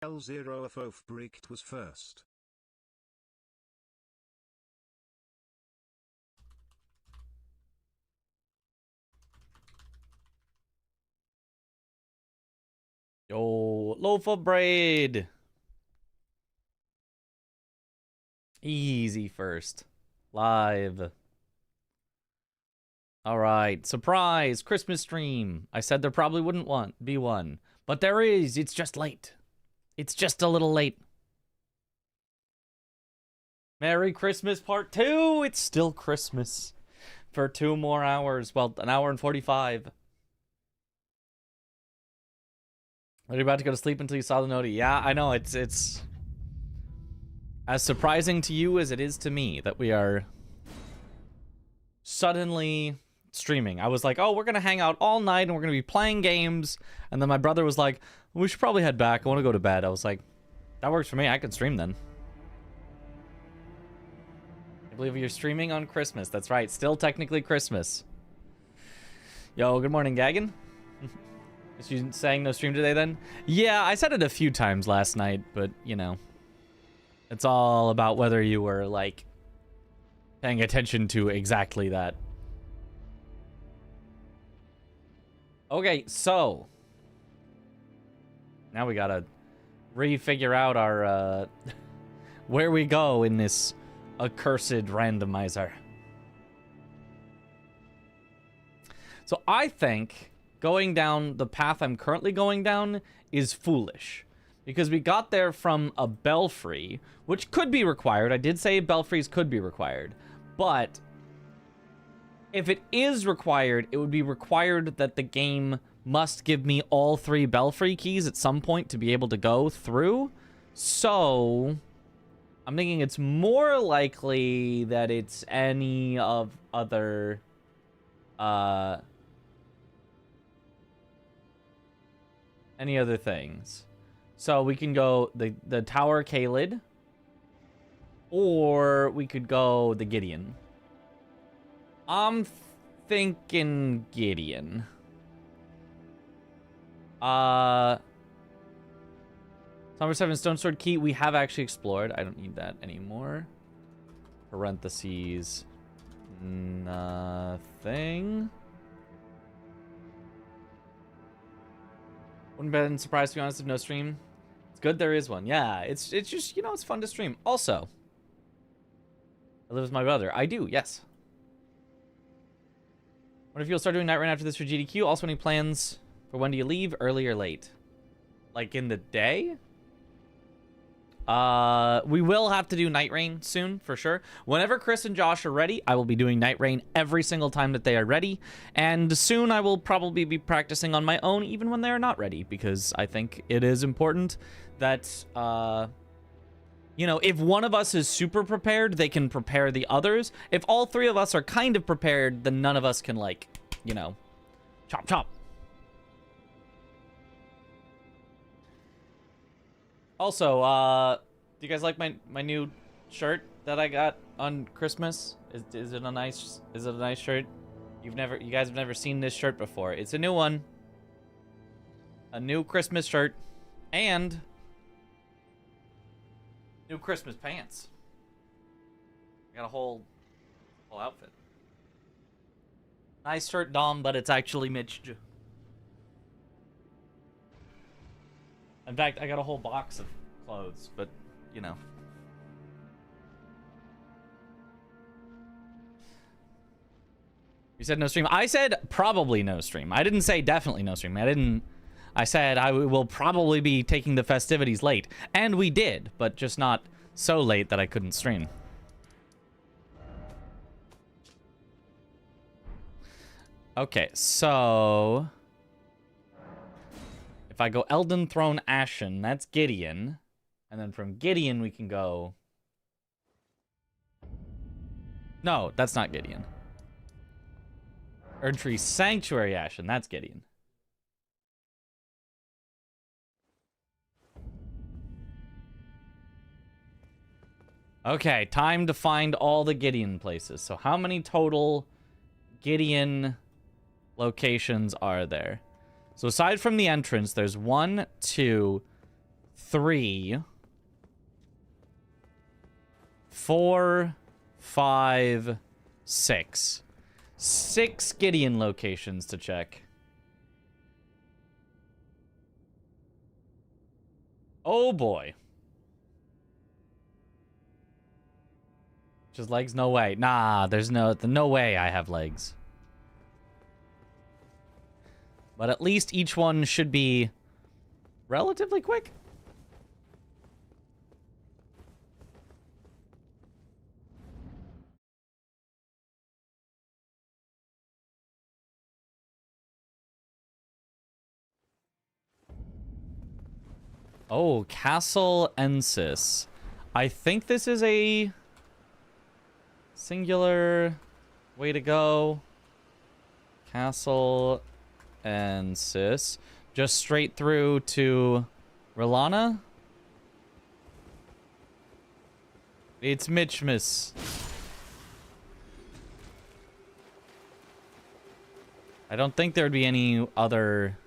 L0 of Ofbricht was first. Yo, loaf of bread. Easy first. Live. All right. Surprise. Christmas stream. I said there probably wouldn't be one. But there is. It's just late. It's just a little late. Merry Christmas Part 2. It's still Christmas. For 2 more hours. Well, an hour and 45. Are you about to go to sleep until you saw the noti? Yeah, I know. It's as surprising to you as it is to me that we are suddenly streaming. I was like, oh, we're going to hang out all night and we're going to be playing games. And then my brother was like, we should probably head back. I want to go to bed. I was like, that works for me. I could stream then. I believe you're streaming on Christmas. That's right. Still technically Christmas. Yo, good morning, Gagan. Is you saying no stream today then? Yeah, I said it a few times last night, but, you know. It's all about whether you were, like, paying attention to exactly that. Okay, so. Now we gotta refigure out our, where we go in this accursed randomizer. So I think going down the path I'm currently going down is foolish. Because we got there from a belfry, which could be required. I did say belfries could be required. But if it is required, it would be required that the game must give me all 3 belfry keys at some point to be able to go through. So I'm thinking it's more likely that it's any of other things. So we can go the Tower Kaled, or we could go the Gideon. I'm thinking Gideon. Number 7 Stone Sword Key we have actually explored. I don't need that anymore. Parentheses. Nothing. Wouldn't have been surprised, to be honest, if no stream. It's good there is one. Yeah, it's just, you know, it's fun to stream. Also, I live with my brother. I do, yes. What if you'll start doing night rain after this for GDQ? Also, any plans for when do you leave? Early or late? Like in the day? We will have to do night rain soon, for sure. Whenever Chris and Josh are ready, I will be doing night rain every single time that they are ready. And soon I will probably be practicing on my own, even when they are not ready, because I think it is important that, you know, if one of us is super prepared, they can prepare the others. If all 3 of us are kind of prepared, then none of us can, like, you know, chop chop. Also, do you guys like my new shirt that I got on Christmas? Is it a nice shirt? You guys have never seen this shirt before. It's a new one. A new Christmas shirt and new Christmas pants. I got a whole outfit. Nice shirt, Dom, but it's actually Mitch. In fact, I got a whole box of clothes, but, you know. You said no stream. I said probably no stream. I didn't say definitely no stream. I said I will probably be taking the festivities late. And we did, but just not so late that I couldn't stream. Okay, so if I go Elden Throne Ashen, that's Gideon. And then from Gideon, we can go... No, that's not Gideon. Erdtree Sanctuary Ashen, that's Gideon. Okay, time to find all the Gideon places. So how many total Gideon locations are there? So aside from the entrance, there's 1, 2, 3, 4, 5, 6. 6 Gideon locations to check. Oh boy. Just legs? No way. Nah, there's no way I have legs. But at least each one should be relatively quick. Oh, Castle Ensis. I think this is a singular way to go. Castle Ensis. Just straight through to Rilana. It's Mitchmas. I don't think there'd be any other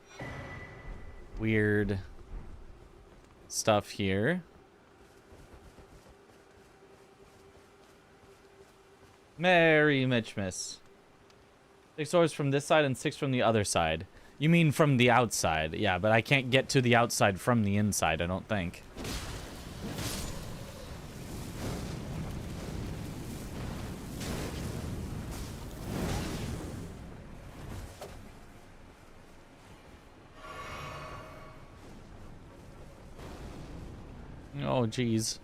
weird stuff here. Merry Mitchmas. 6 doors from this side and 6 from the other side. You mean from the outside? Yeah, but I can't get to the outside from the inside, I don't think. Oh, geez.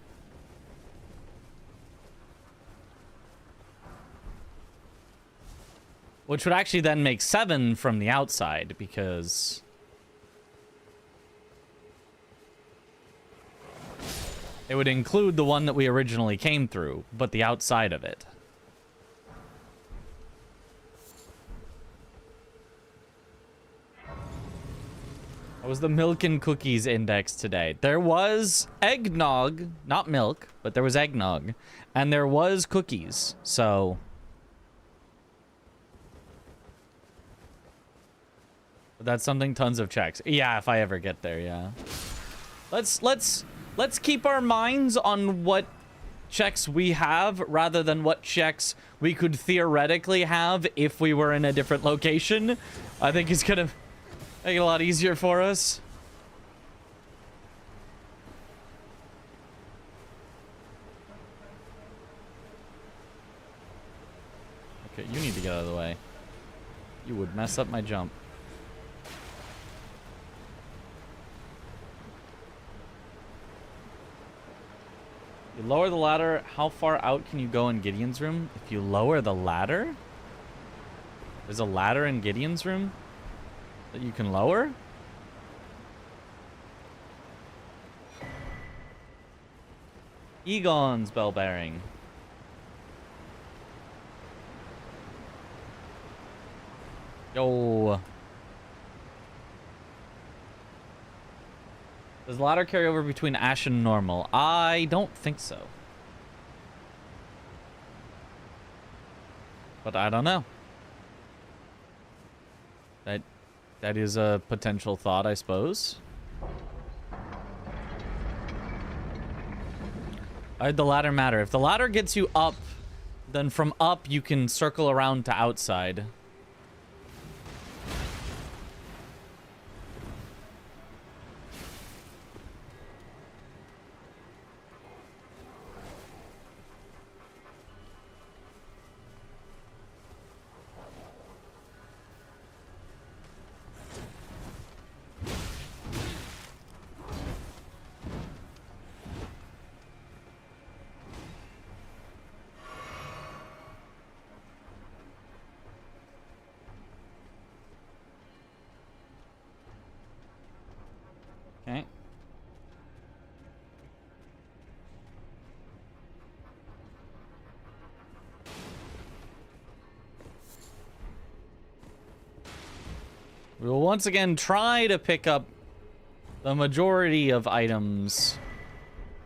Which would actually then make 7 from the outside, because it would include the one that we originally came through, but the outside of it. What was the milk and cookies index today? There was eggnog, not milk, but there was eggnog, and there was cookies, so but that's something tons of checks. Yeah, if I ever get there, yeah. Let's keep our minds on what checks we have rather than what checks we could theoretically have if we were in a different location. I think it's gonna make it a lot easier for us. Okay, you need to get out of the way. You would mess up my jump. You lower the ladder, how far out can you go in Gideon's room? If you lower the ladder? There's a ladder in Gideon's room that you can lower? Egon's bell bearing. Yo. Does the ladder carry over between Ash and normal? I don't think so. But I don't know. That is a potential thought, I suppose. Why'd the ladder matter? If the ladder gets you up, then from up you can circle around to outside. Okay. We will once again try to pick up the majority of items.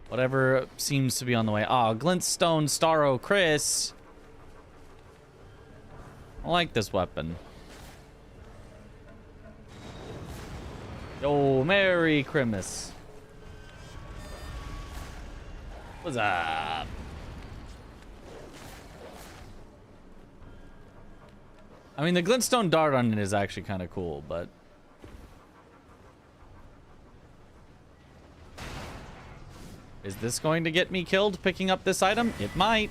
Whatever seems to be on the way. Ah, Glintstone, Starro, Chris. I like this weapon. Yo, Merry Christmas. What's up? I mean, the glintstone dart on it is actually kind of cool, but... Is this going to get me killed picking up this item? It might.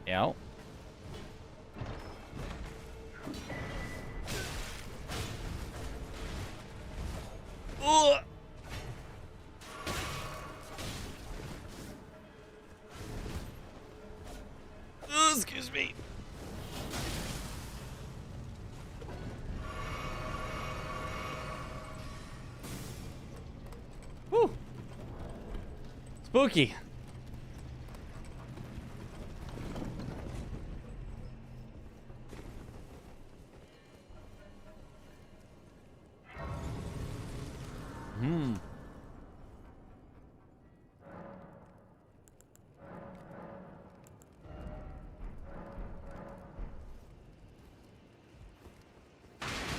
Yeah. Ugh. Excuse me. Woo. Spooky.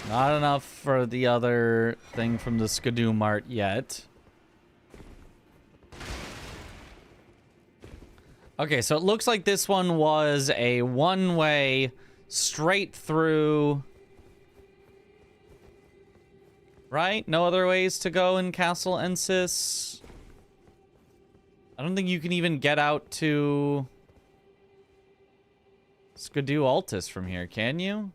Not enough for the other thing from the Skidoo Mart yet. Okay, so it looks like this one was a one-way straight through. Right? No other ways to go in Castle Ensis. I don't think you can even get out to Skidoo Altus from here, can you?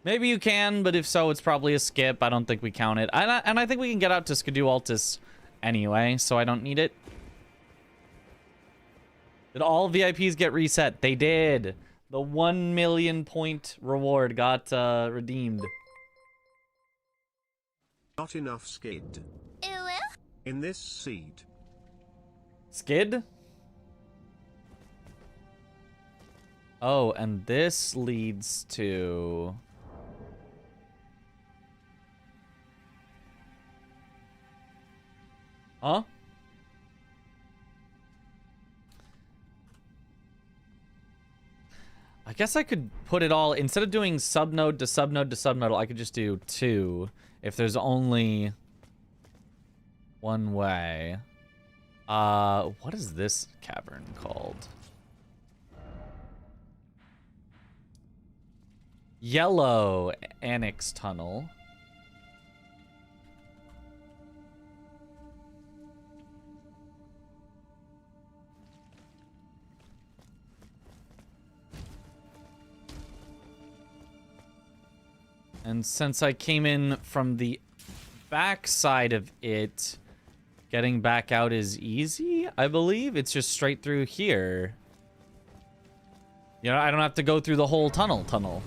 Maybe you can, but if so, it's probably a skip. I don't think we count it. And I think we can get out to Skidoo Altus anyway, so I don't need it. Did all VIPs get reset? They did. The 1 million point reward got redeemed. Not enough skid. In this seed. Skid? Oh, and this leads to... Huh? I guess I could put it all, instead of doing subnode to subnode to subnode, I could just do 2 if there's only one way. What is this cavern called? Yellow Annex Tunnel. And since I came in from the back side of it, getting back out is easy, I believe. It's just straight through here. You know, I don't have to go through the whole tunnel.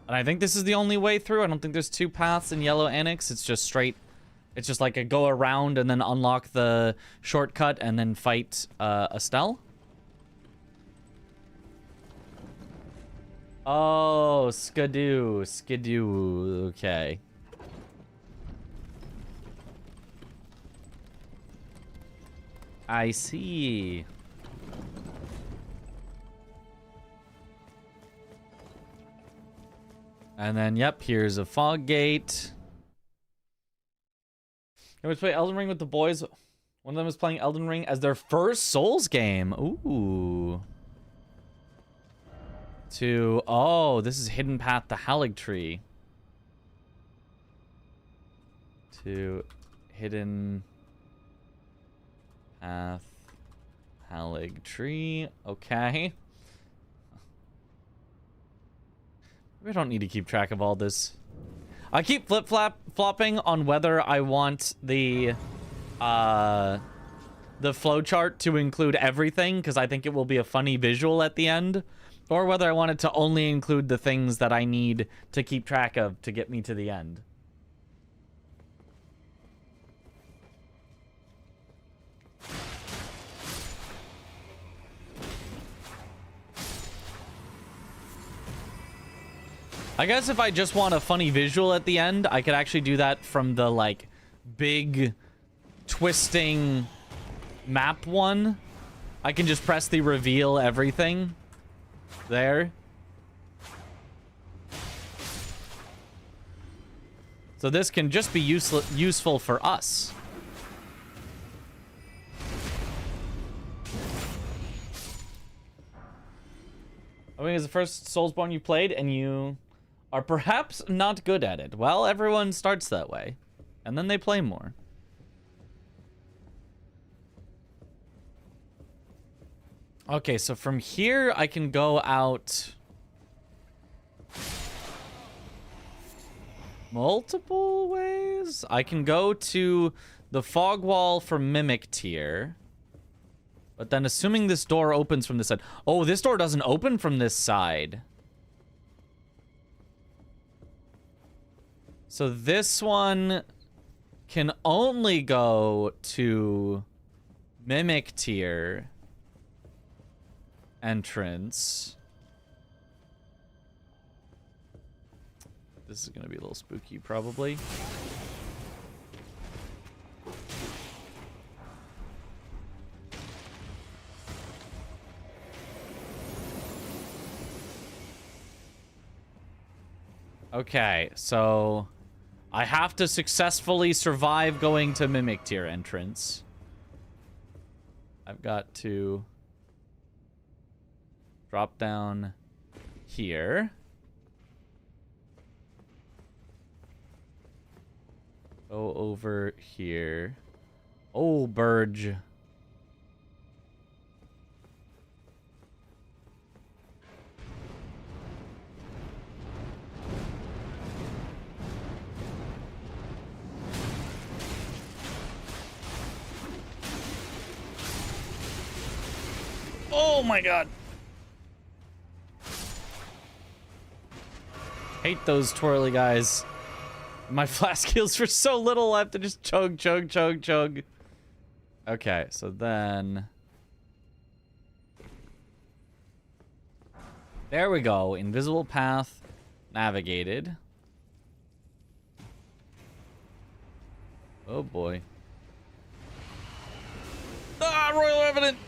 And I think this is the only way through. I don't think there's 2 paths in Yellow Annex. It's just straight. It's just like a go around and then unlock the shortcut and then fight Estelle. Oh, Skidoo. Okay. I see. And then, yep, here's a fog gate. I was playing Elden Ring with the boys. One of them was playing Elden Ring as their first Souls game. Ooh. Oh, this is Hidden Path to Halig Tree. To Hidden Path Halig Tree. Okay. We don't need to keep track of all this. I keep flip-flopping on whether I want the flowchart to include everything, because I think it will be a funny visual at the end. Or whether I want it to only include the things that I need to keep track of to get me to the end. I guess if I just want a funny visual at the end, I could actually do that from the, like, big twisting map one, I can just press the reveal everything there. So this can just be useful for us. I mean, it's the first Soulsborne you played, and you are perhaps not good at it. Well, everyone starts that way, and then they play more. Okay, so from here, I can go out multiple ways. I can go to the fog wall for Mimic Tier. But then assuming this door opens from this side. Oh, this door doesn't open from this side. So this one can only go to Mimic Tier entrance. This is going to be a little spooky, probably. Okay, so I have to successfully survive going to Mimic Tier entrance. I've got to drop down here. Go over here. Oh, Burge. Oh my god. Hate those twirly guys. My flask heals for so little, I have to just chug, chug, chug, chug. Okay, so then... there we go. Invisible path navigated. Oh boy. Ah, Royal Revenant!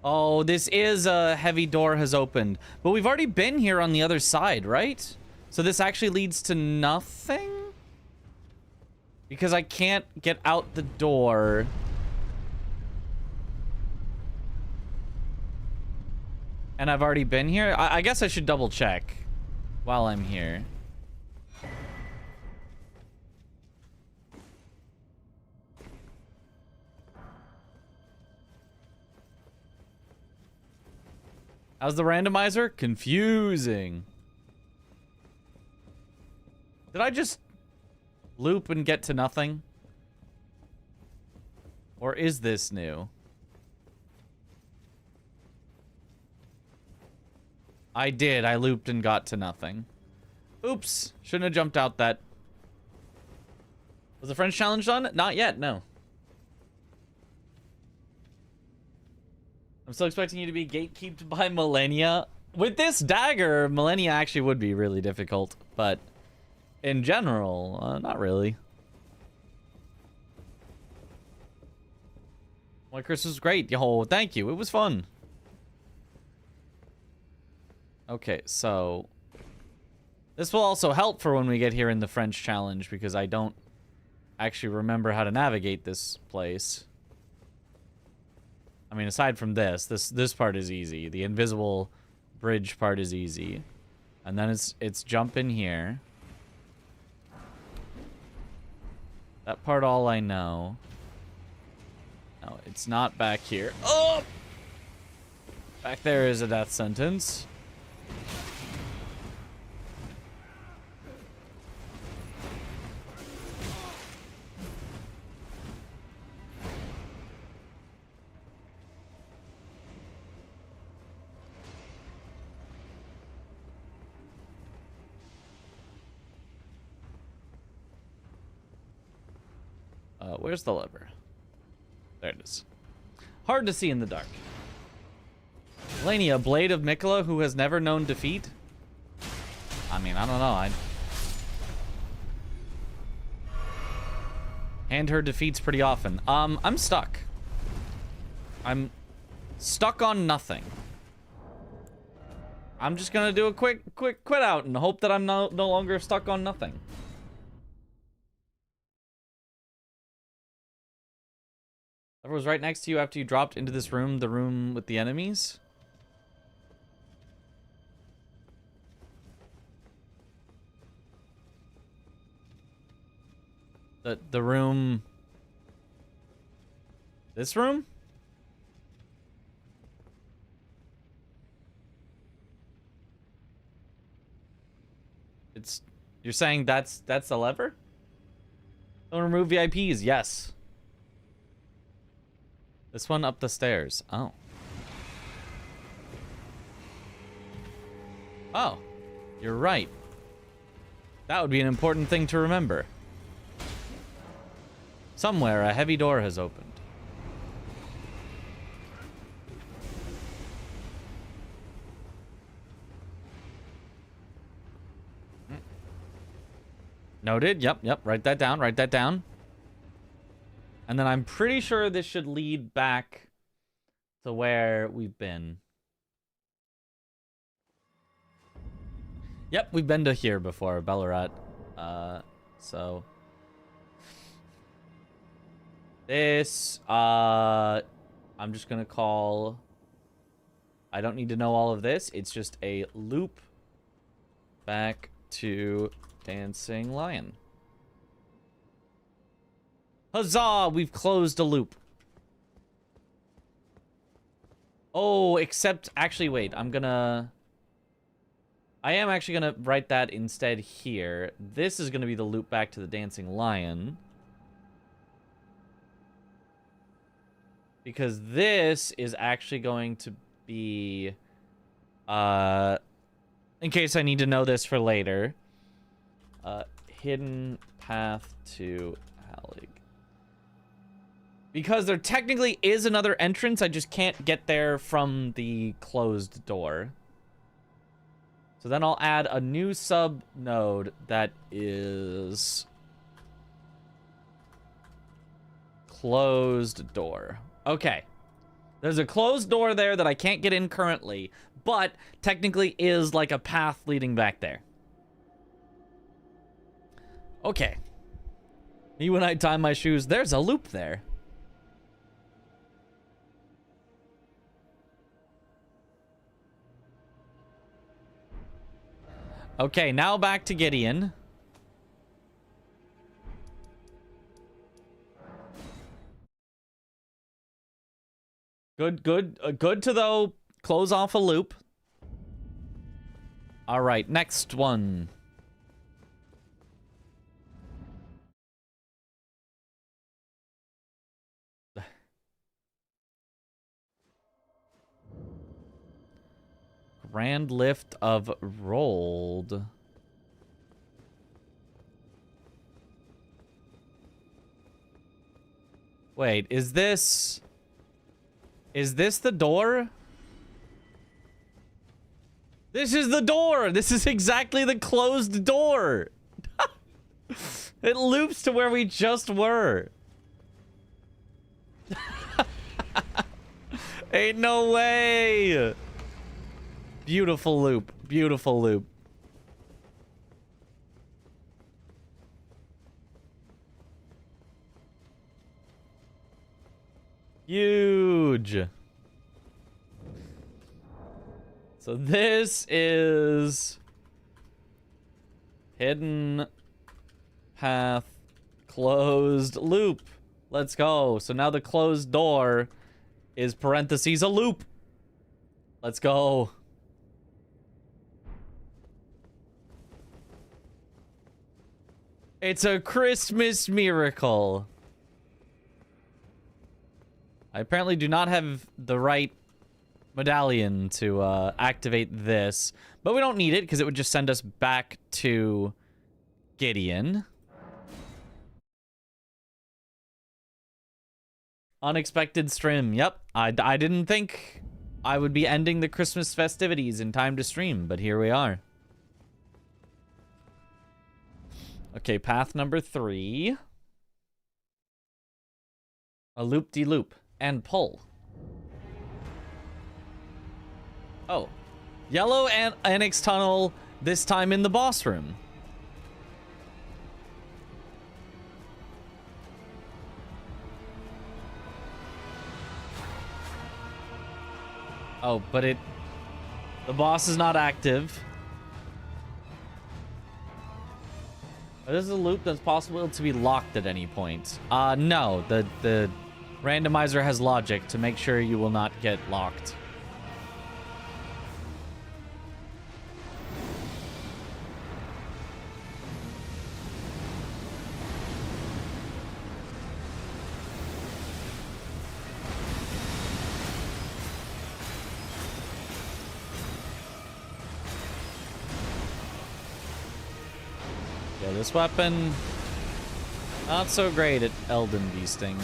Oh, this is a heavy door has opened. But we've already been here on the other side, right? So this actually leads to nothing? Because I can't get out the door. And I've already been here? I guess I should double check while I'm here. How's the randomizer? Confusing. Did I just loop and get to nothing? Or is this new? I did. I looped and got to nothing. Oops. Shouldn't have jumped out that. Was the French challenge done? Not yet, no. I'm still expecting you to be gatekeeped by Millennia. With this dagger, Millennia actually would be really difficult, but in general, not really. Well, Chris was great. Yo, thank you. It was fun. Okay, so this will also help for when we get here in the French challenge because I don't actually remember how to navigate this place. I mean, aside from this part is easy. The invisible bridge part is easy. And then it's jump in here. That part all I know. No, it's not back here. Oh! Back there is a death sentence. Where's the lever? There it is. Hard to see in the dark. Lania, Blade of Mikola, who has never known defeat? I mean, I don't know. And her defeats pretty often. I'm stuck. I'm stuck on nothing. I'm just gonna do a quick quit out and hope that I'm no longer stuck on nothing. Whoever was right next to you after you dropped into this room, the room with the enemies? The room... This room? You're saying that's the lever? Don't remove VIPs, yes. This one up the stairs. Oh. Oh. You're right. That would be an important thing to remember. Somewhere a heavy door has opened. Noted. Yep. Write that down. And then I'm pretty sure this should lead back to where we've been. Yep, we've been to here before, Ballarat. So... This, I'm just gonna call... I don't need to know all of this. It's just a loop back to Dancing Lion. Huzzah! We've closed a loop. Oh, except... Actually, wait. I am actually gonna write that instead here. This is gonna be the loop back to the Dancing Lion. Because this is actually going to be... in case I need to know this for later. Hidden path to Hallig. Because there technically is another entrance, I just can't get there from the closed door. So then I'll add a new sub node that is... Closed door. Okay. There's a closed door there that I can't get in currently, but technically is like a path leading back there. Okay. Me when I tie my shoes, there's a loop there. Okay, now back to Gideon. Good to, though, close off a loop. All right, next one. Grand lift of rolled. Wait, is this the door? This is the door. This is exactly the closed door. It loops to where we just were. Ain't no way. Beautiful loop. Beautiful loop. Huge. So this is hidden path closed loop. Let's go. So now the closed door is parentheses a loop. Let's go. It's a Christmas miracle. I apparently do not have the right medallion to activate this, but we don't need it because it would just send us back to Gideon. Unexpected stream. Yep, I didn't think I would be ending the Christmas festivities in time to stream, but here we are. Okay, path number 3. A loop-de-loop. And pull. Oh. Yellow and Annex Tunnel, this time in the boss room. Oh, but the boss is not active. This is a loop that's possible to be locked at any point. No, the randomizer has logic to make sure you will not get locked. Yeah, this weapon, not so great at Elden beasting.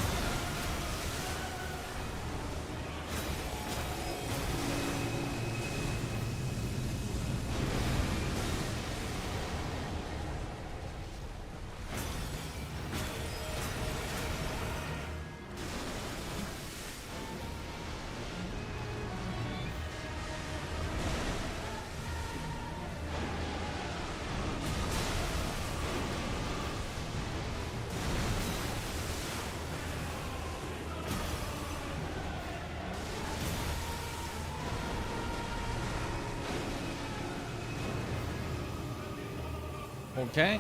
Okay.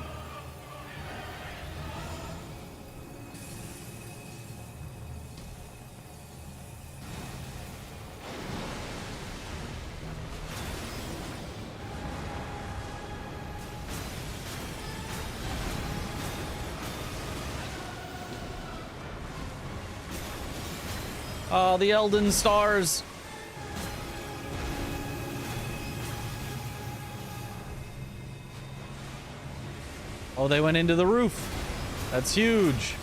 Oh, the Elden stars. Oh, they went into the roof. That's huge.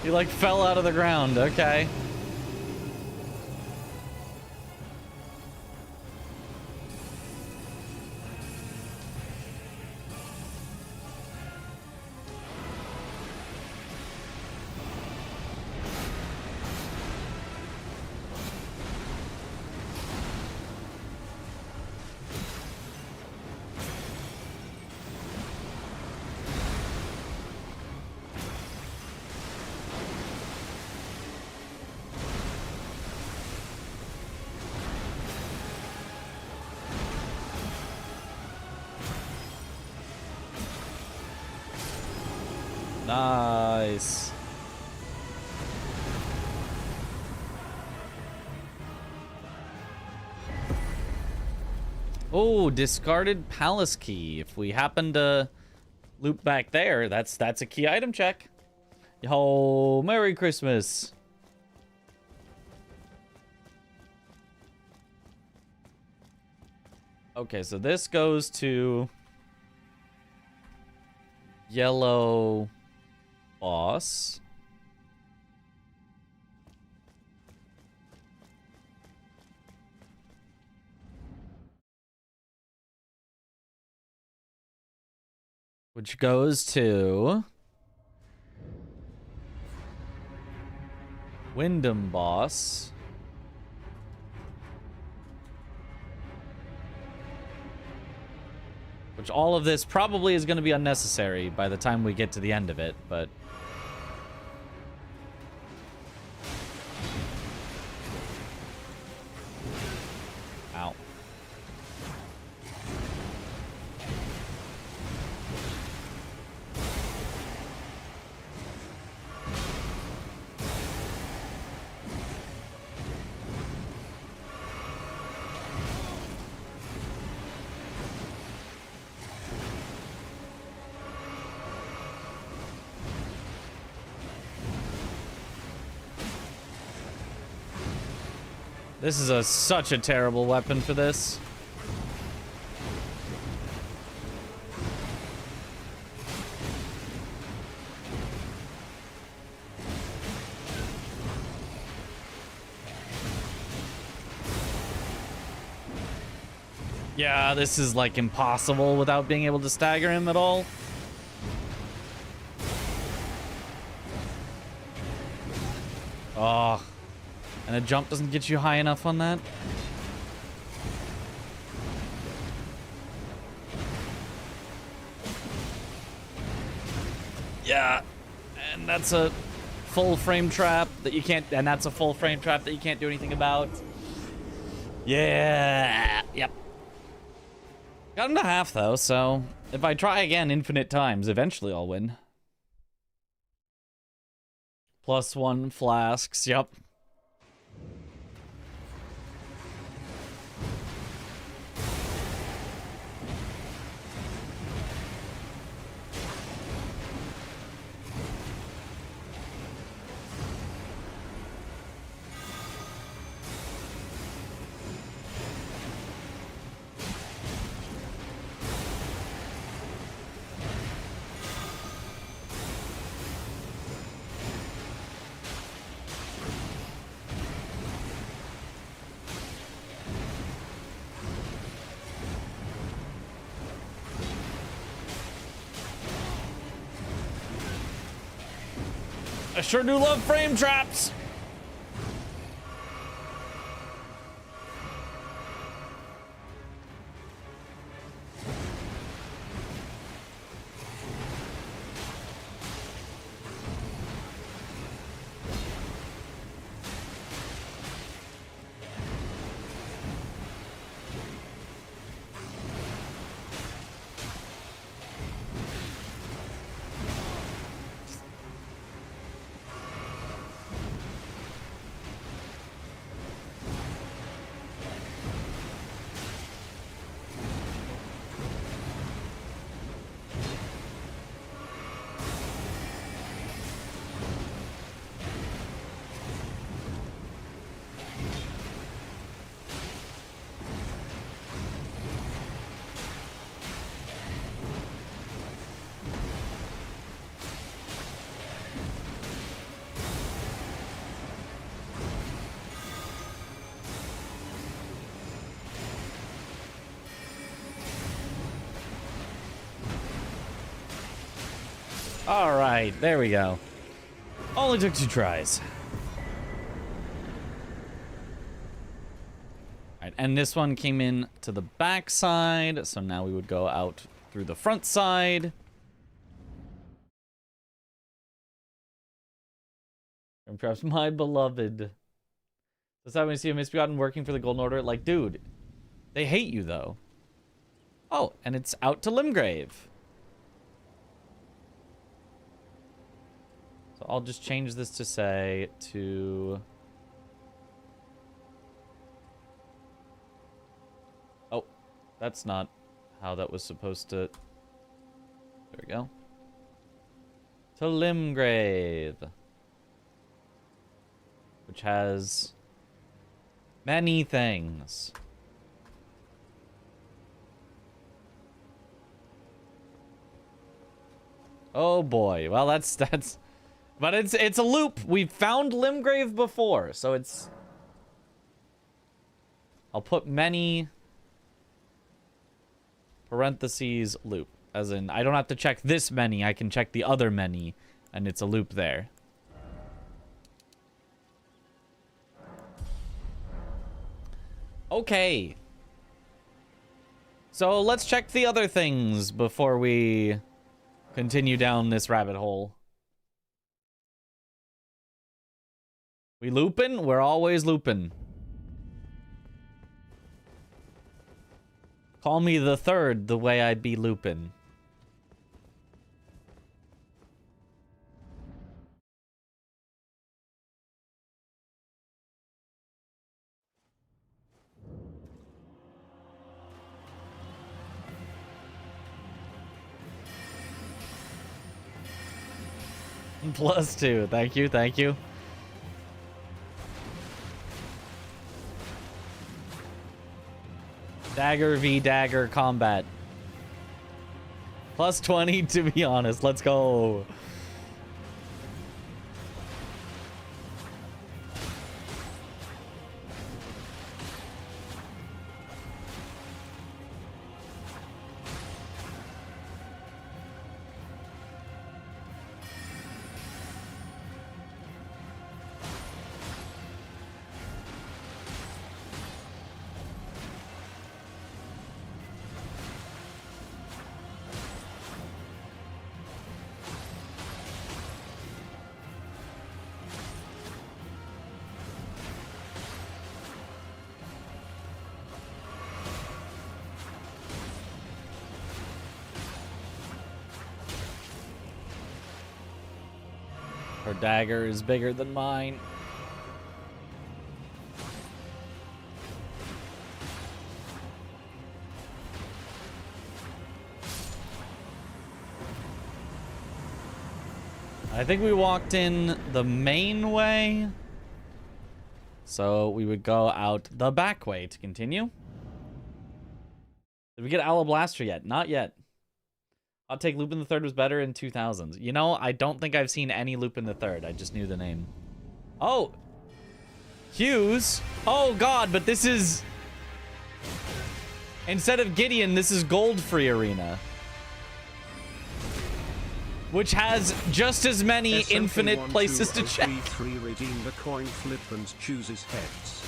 He like fell out of the ground. Okay. Nice. Oh, discarded palace key. If we happen to loop back there, that's a key item check. Yo, Merry Christmas. Okay, so this goes to yellow boss. Which goes to Wyndham boss. Which all of this probably is going to be unnecessary by the time we get to the end of it, but... Ow. This is such a terrible weapon for this. Yeah, this is like impossible without being able to stagger him at all. Oh, and a jump doesn't get you high enough on that. Yeah, and that's a full frame trap that you can't, and that's a full frame trap that you can't do anything about. Yeah, yep. Got him to half though, so if I try again infinite times, eventually I'll win. +1 flasks, yep. I sure do love frame traps. All right, there we go. Only took 2 tries. All right, and this one came in to the back side, so now we would go out through the front side. And perhaps my beloved. That's how we see a misbegotten working for the Golden Order. Like, dude, they hate you though. Oh, and it's out to Limgrave. So I'll just change this to say to... Oh, that's not how that was supposed to... There we go. To Limgrave. Which has many things. Oh boy. Well, that's but it's a loop. We've found Limgrave before, so it's... I'll put many parentheses loop. As in, I don't have to check this many, I can check the other many, and it's a loop there. Okay. So let's check the other things before we continue down this rabbit hole. We loopin'? We're always loopin'. Call me the third the way I be loopin'. +2. Thank you, thank you. Dagger v dagger combat. +20 to be honest. Let's go. Her dagger is bigger than mine. I think we walked in the main way. So we would go out the back way to continue. Did we get Owl Blaster yet? Not yet. I'll take Lupin the Third was better in 2000s. You know, I don't think I've seen any Lupin the Third. I just knew the name. Oh! Hughes? Oh god, but this is... Instead of Gideon, this is Gold-Free Arena. Which has just as many infinite places to check. Redeem the coin flip and chooses heads.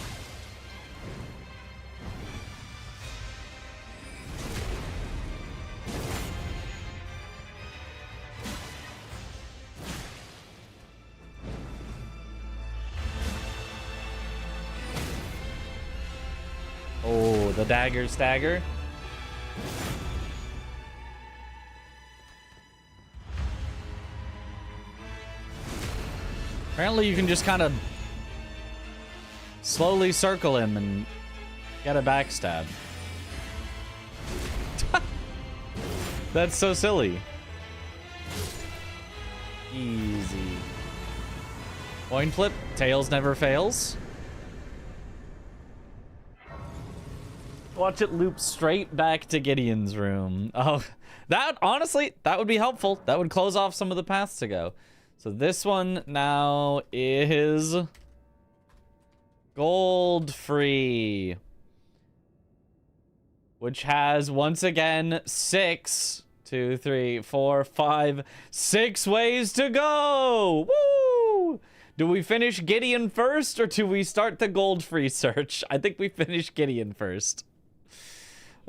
Oh, the dagger stagger. Apparently you can just kind of slowly circle him and get a backstab. That's so silly. Easy. Coin flip. Tails never fails. Watch it loop straight back to Gideon's room. Oh, that, honestly, that would be helpful. That would close off some of the paths to go. So this one now is gold free, which has once again 6 ways to go. Woo! Do we finish Gideon first or do we start the gold free search? I think we finish Gideon first.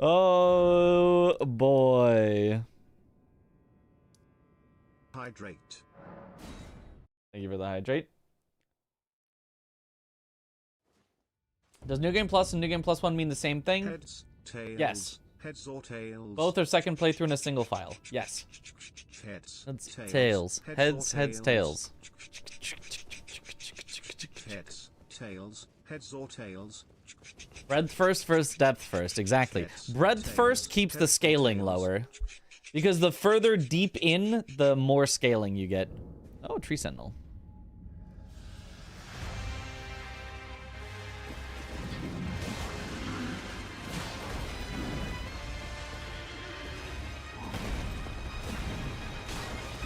Oh boy. Hydrate. Thank you for the hydrate. Does New Game Plus and New Game Plus 1 mean the same thing? Heads, tails, yes. Heads or tails. Both are second playthrough in a single file. Yes. Heads. That's tails. Heads, tails. Heads, tails, heads or tails. Breadth first, depth first. Exactly. Breadth first keeps the scaling lower. Because the further deep in, the more scaling you get. Oh, Tree Sentinel.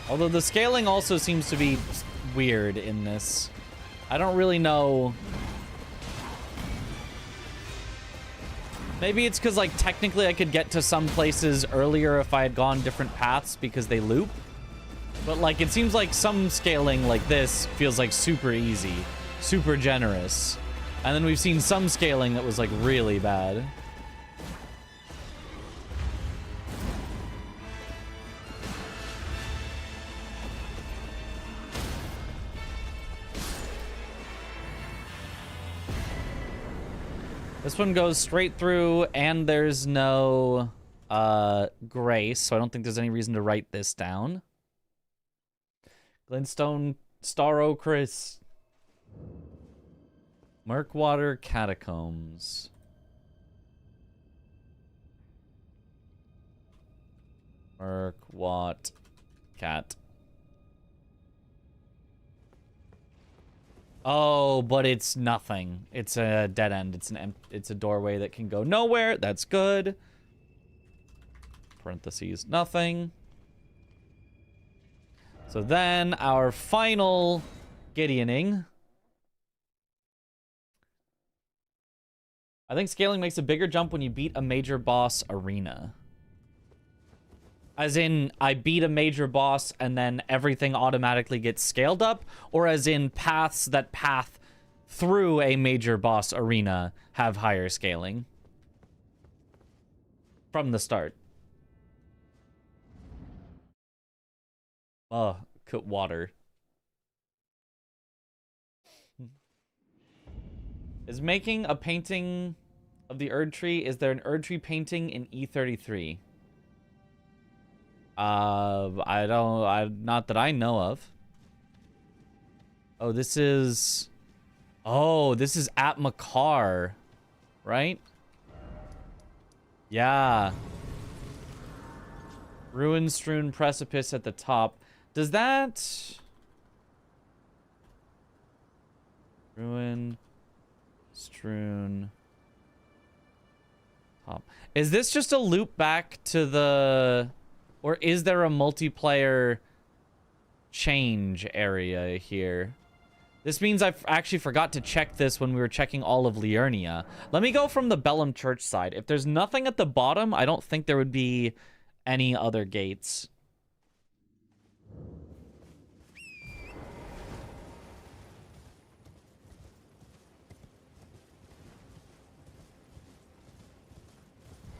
Although the scaling also seems to be weird in this. I don't really know. Maybe it's because, like, technically I could get to some places earlier if I had gone different paths because they loop. But, like, it seems like some scaling like this feels, like, super easy. Super generous. And then we've seen some scaling that was, like, really bad. This one goes straight through, and there's no grace, so I don't think there's any reason to write this down. Glintstone, Starro Chris. Murkwater Catacombs. Murkwat Cat. Oh, but it's nothing. It's a dead end. It's a doorway that can go nowhere. That's good. Parentheses, nothing. So then our final Gideoning. I think scaling makes a bigger jump when you beat a major boss arena. As in, I beat a major boss and then everything automatically gets scaled up? Or as in, paths that path through a major boss arena have higher scaling? From the start. Oh, cook water. Is making a painting of the Erd Tree, is there an Erd Tree painting in E33? Not that I know of. Oh, this is... Oh, this is at Makar, right? Yeah. Ruin-strewn precipice at the top. Does that... Ruin-strewn... top. Is this just a loop back to the... Or is there a multiplayer change area here? This means I actually forgot to check this when we were checking all of Liurnia. Let me go from the Bellum Church side. If there's nothing at the bottom, I don't think there would be any other gates.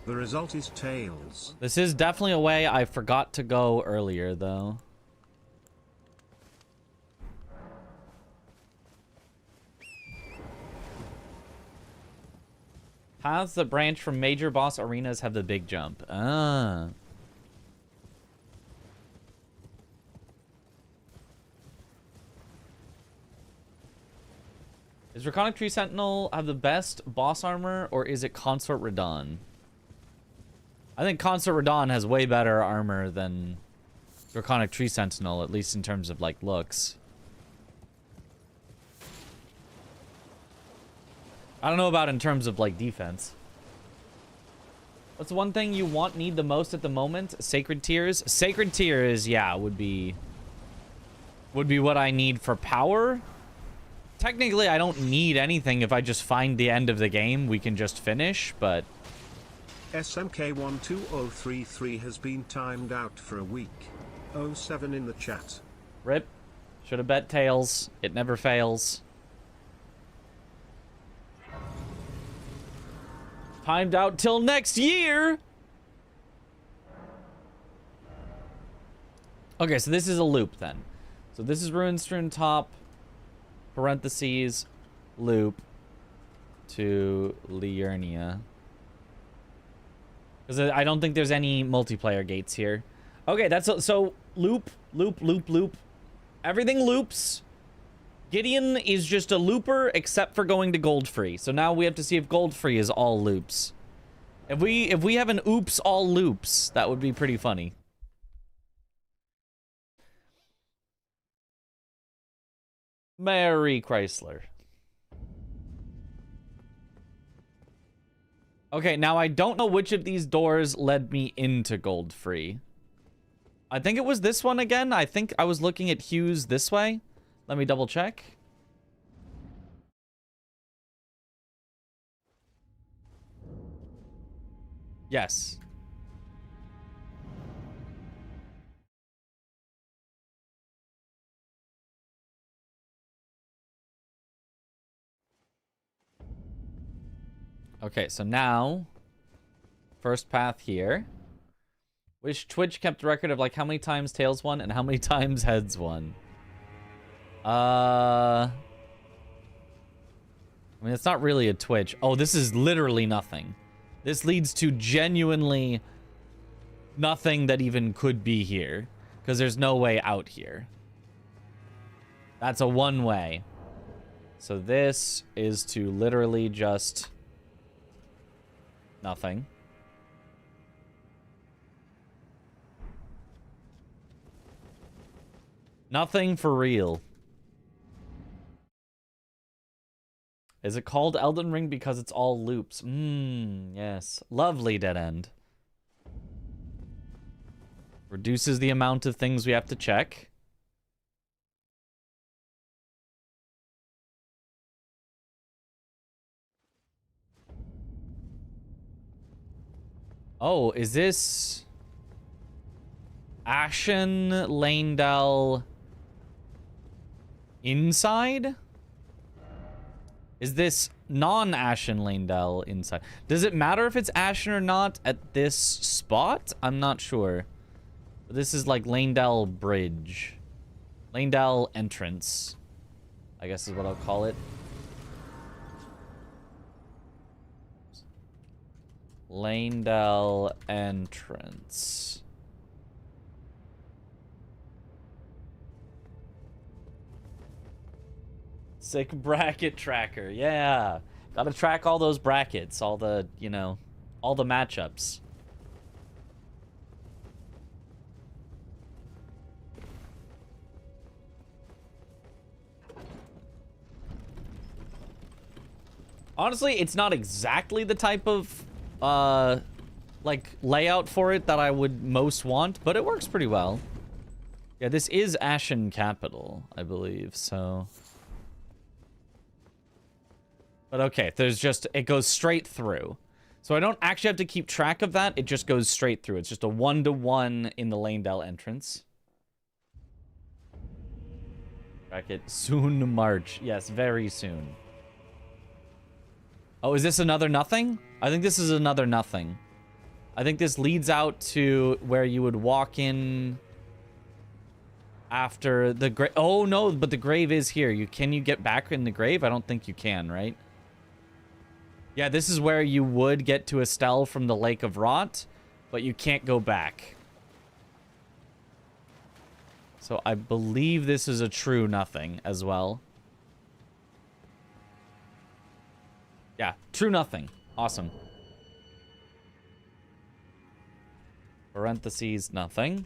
The result is tails. This is definitely a way I forgot to go earlier, though. Paths that branch from major boss arenas have the big jump. Ah. Does Draconic Tree Sentinel have the best boss armor, or is it Consort Radon? I think Consort Radon has way better armor than Draconic Tree Sentinel, at least in terms of, like, looks. I don't know about in terms of, like, defense. What's the one thing you need the most at the moment? Sacred Tears? Sacred Tears, yeah, would be what I need for power. Technically, I don't need anything. If I just find the end of the game, we can just finish, but... SMK12033 has been timed out for a week. 07 in the chat. Rip. Should have bet tails. It never fails. Timed out till next year! Okay, so this is a loop then. So this is Ruinstrewn top, parentheses, loop, to Liurnia. Because I don't think there's any multiplayer gates here. Okay, that's so loop, loop, loop, loop. Everything loops. Gideon is just a looper except for going to gold free. So now we have to see if gold free is all loops. If we have an oops all loops, that would be pretty funny. Mary Chrysler. Okay, now I don't know which of these doors led me into gold free. I think it was this one again. I think I was looking at Hughes this way. Let me double check. Yes. Okay, so now, first path here. Which Twitch kept record of like how many times Tails won and how many times Heads won? I mean, it's not really a Twitch. Oh, this is literally nothing. This leads to genuinely nothing that even could be here. Because there's no way out here. That's a one-way. So this is to literally just... nothing. Nothing for real. Is it called Elden Ring because it's all loops? Yes. Lovely dead end. Reduces the amount of things we have to check. Oh, is this... Ashen Lanedell inside? Is this non-Ashen Lanedell inside? Does it matter if it's Ashen or not at this spot? I'm not sure. This is like Lanedell Bridge. Lanedell entrance, I guess is what I'll call it. Lanedell entrance. Sick bracket tracker. Yeah. Gotta track all those brackets, all the, you know, all the matchups. Honestly, it's not exactly the type of, like, layout for it that I would most want, but it works pretty well. Yeah, this is Ashen Capital, I believe, so... But okay, there's just, it goes straight through. So I don't actually have to keep track of that, it just goes straight through. It's just a 1-to-1 in the Lanedale entrance. Bracket, soon March. Yes, very soon. Oh, is this another nothing? I think this is another nothing. I think this leads out to where you would walk in after the grave. Oh, no, but the grave is here. Can you get back in the grave? I don't think you can, right? Yeah, this is where you would get to Estelle from the Lake of Rot, but you can't go back. So I believe this is a true nothing as well. Yeah, true nothing. Awesome. Parentheses, nothing.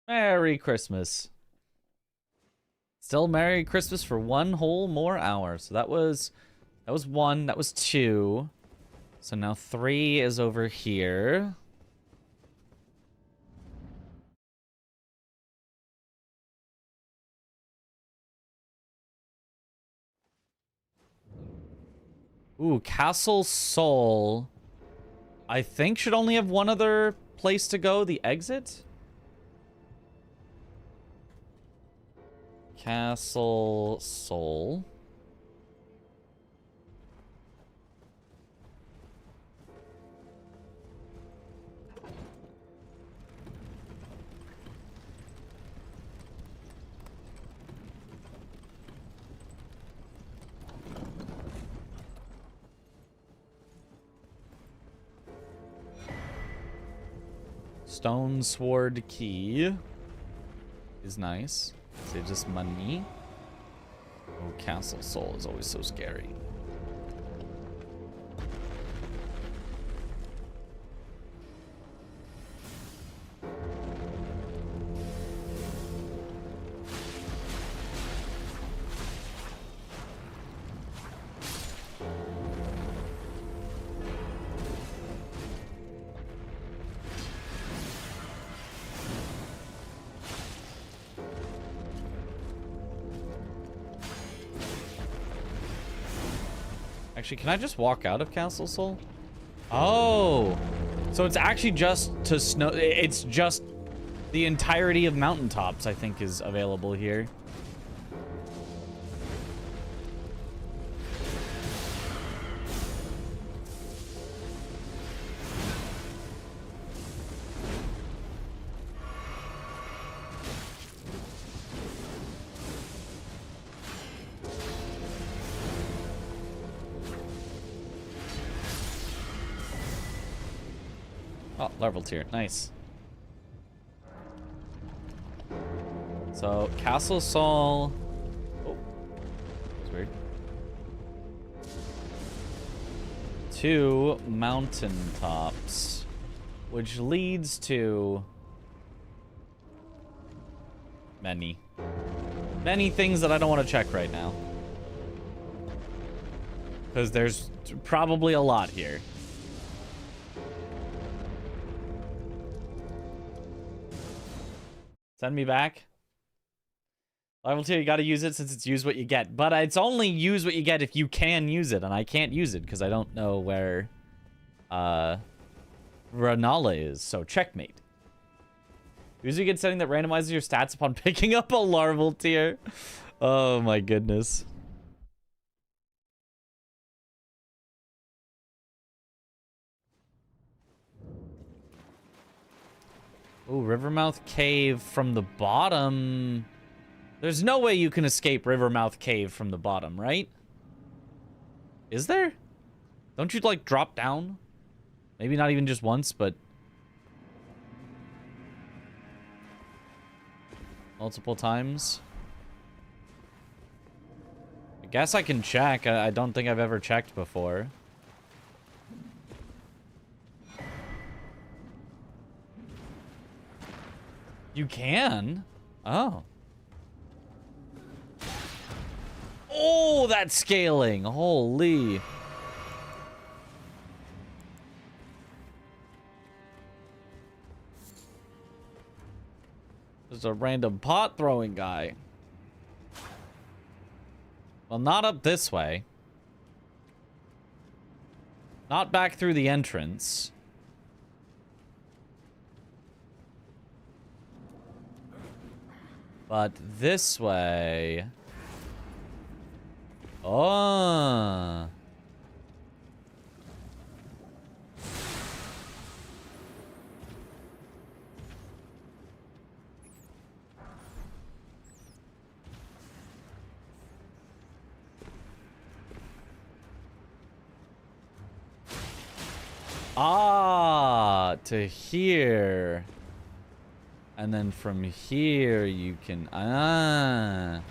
Merry Christmas. Still Merry Christmas for one whole more hour. So that was 1, that was 2. So now 3 is over here. Ooh, Castle Soul. I think should only have one other place to go, the exit. Castle Soul. Stone Sword Key is nice. Saves us money. Oh, Castle Soul is always so scary. Actually, can I just walk out of Castle Soul? Oh, so it's actually just to snow. It's just the entirety of mountaintops, I think, is available here. Oh, level tier. Nice. So, Castle Soul. Oh. That's weird. 2 mountaintops. Which leads to... many things that I don't want to check right now. Because there's probably a lot here. Send me back. Level 2, you gotta use it since it's use what you get. But it's only use what you get if you can use it, and I can't use it because I don't know where Ranala is, so checkmate. Use a good setting that randomizes your stats upon picking up a larval tier. Oh my goodness. Oh, Rivermouth Cave from the bottom There's no way you can escape Rivermouth Cave from the bottom, right? Is there? Don't you, like, drop down? Maybe not even just once, but... multiple times? I guess I can check. I don't think I've ever checked before. You can? Oh. Oh, that scaling. Holy. There's a random pot throwing guy. Well, not up this way. Not back through the entrance. But this way. Oh. Ah, to here. And then from here you can... Ah.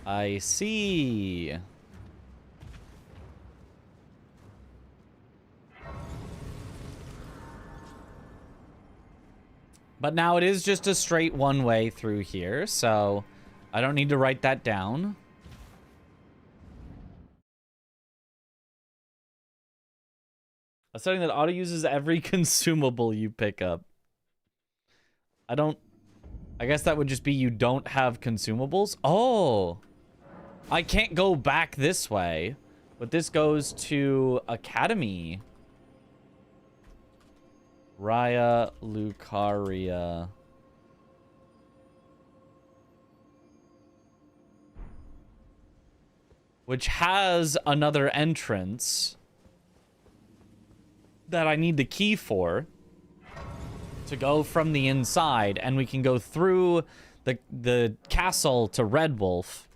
I see. But now it is just a straight one way through here, so I don't need to write that down. A setting that auto uses every consumable you pick up. I guess that would just be you don't have consumables. Oh, I can't go back this way, but this goes to Academy. Raya Lucaria. Which has another entrance that I need the key for to go from the inside, and we can go through the castle to Red Wolf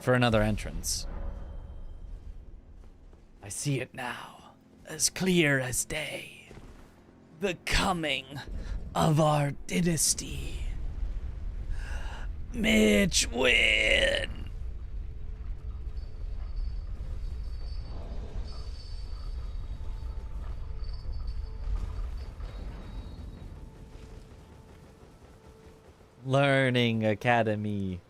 for another entrance. I see it now, as clear as day. The coming of our dynasty. Mitch win. Learning Academy.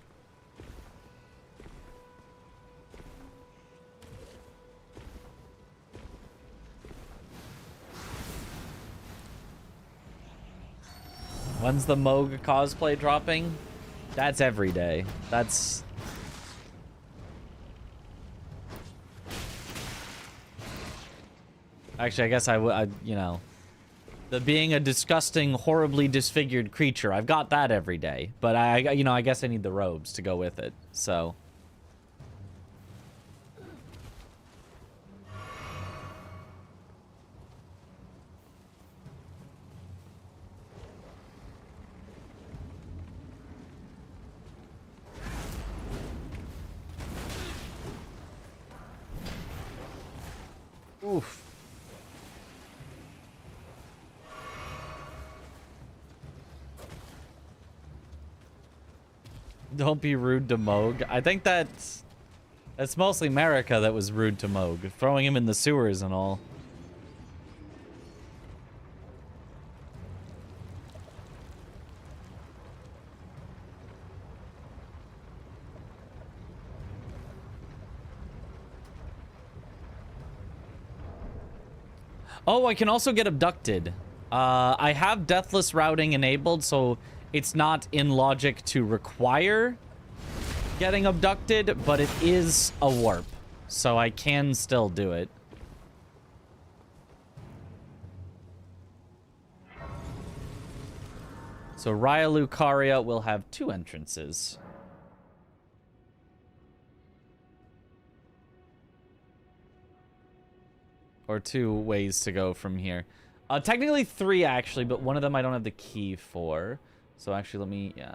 When's the Moog cosplay dropping? That's every day. That's... Actually, I guess I you know... The being a disgusting, horribly disfigured creature, I've got that every day. But I guess I need the robes to go with it, so... Oof. Don't be rude to Moog. I think that's mostly America that was rude to Moog, throwing him in the sewers and all. Oh, I can also get abducted. I have deathless routing enabled, so it's not in logic to require getting abducted, but it is a warp, so I can still do it. So Raya Lucaria will have 2 entrances. Or 2 ways to go from here. Technically 3, actually, but one of them I don't have the key for. So actually, let me, yeah,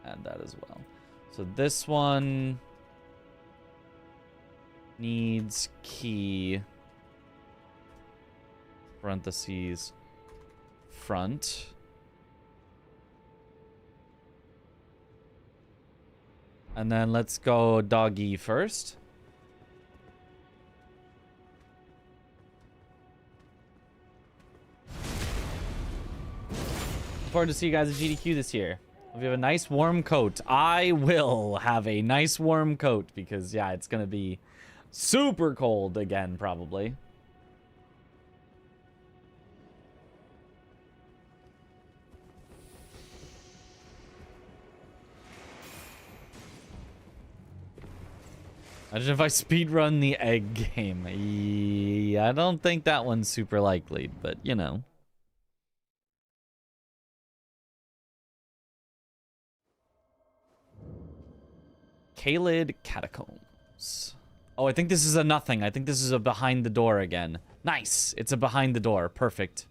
add that as well. So this one needs key, parentheses, front. And then let's go doggy first. Look forward to see you guys at GDQ this year. Hope you have a nice warm coat. I will have a nice warm coat because, yeah, it's going to be super cold again, probably. Imagine if I speedrun the egg game. Yeah, I don't think that one's super likely, but, you know. Kalid Catacombs. Oh, I think this is a nothing. I think this is a behind the door again. Nice. It's a behind the door. Perfect.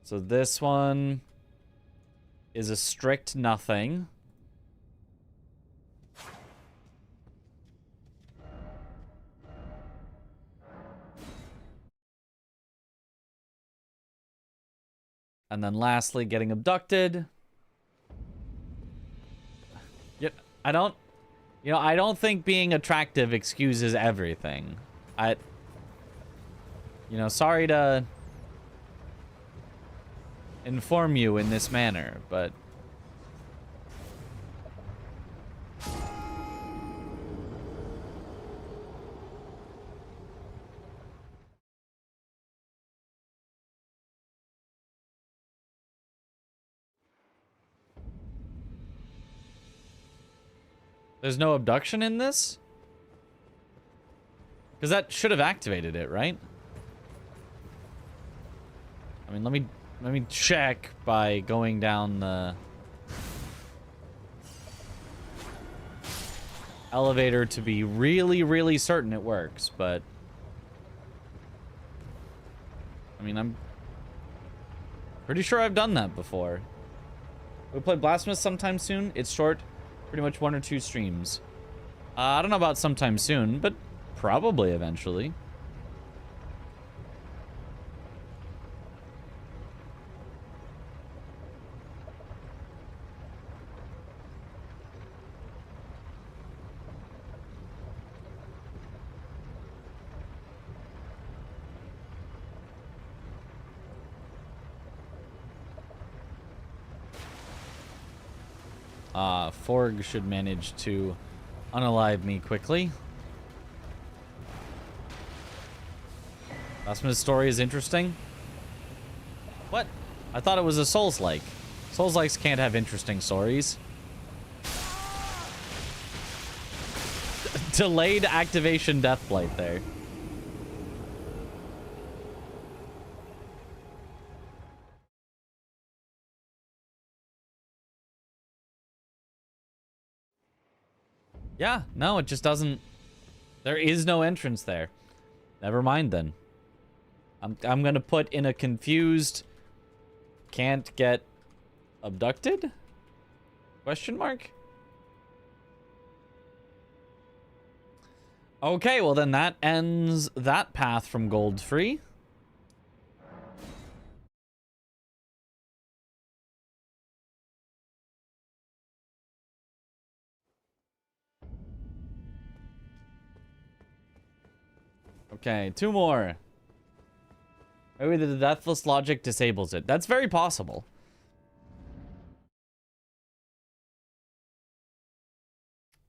So this one is a strict nothing. And then lastly, getting abducted. Yep, I don't think being attractive excuses everything. Sorry to inform you in this manner, but there's no abduction in this? Because that should have activated it, right? I mean, let me check by going down the elevator to be really, really certain it works, but I mean, I'm pretty sure I've done that before. We'll play Blasphemous sometime soon. It's short, pretty much 1 or 2 streams. I don't know about sometime soon, but probably eventually. Forg should manage to unalive me quickly. Blasphemous story is interesting. What? I thought it was a Souls-like. Souls-likes can't have interesting stories. Delayed activation deathblight there. Yeah, no, it just doesn't. There is no entrance there. Never mind then. I'm gonna put in a confused. Can't get abducted? Question mark? Okay, well then that ends that path from gold free. Okay, 2 more. Maybe the deathless logic disables it. That's very possible.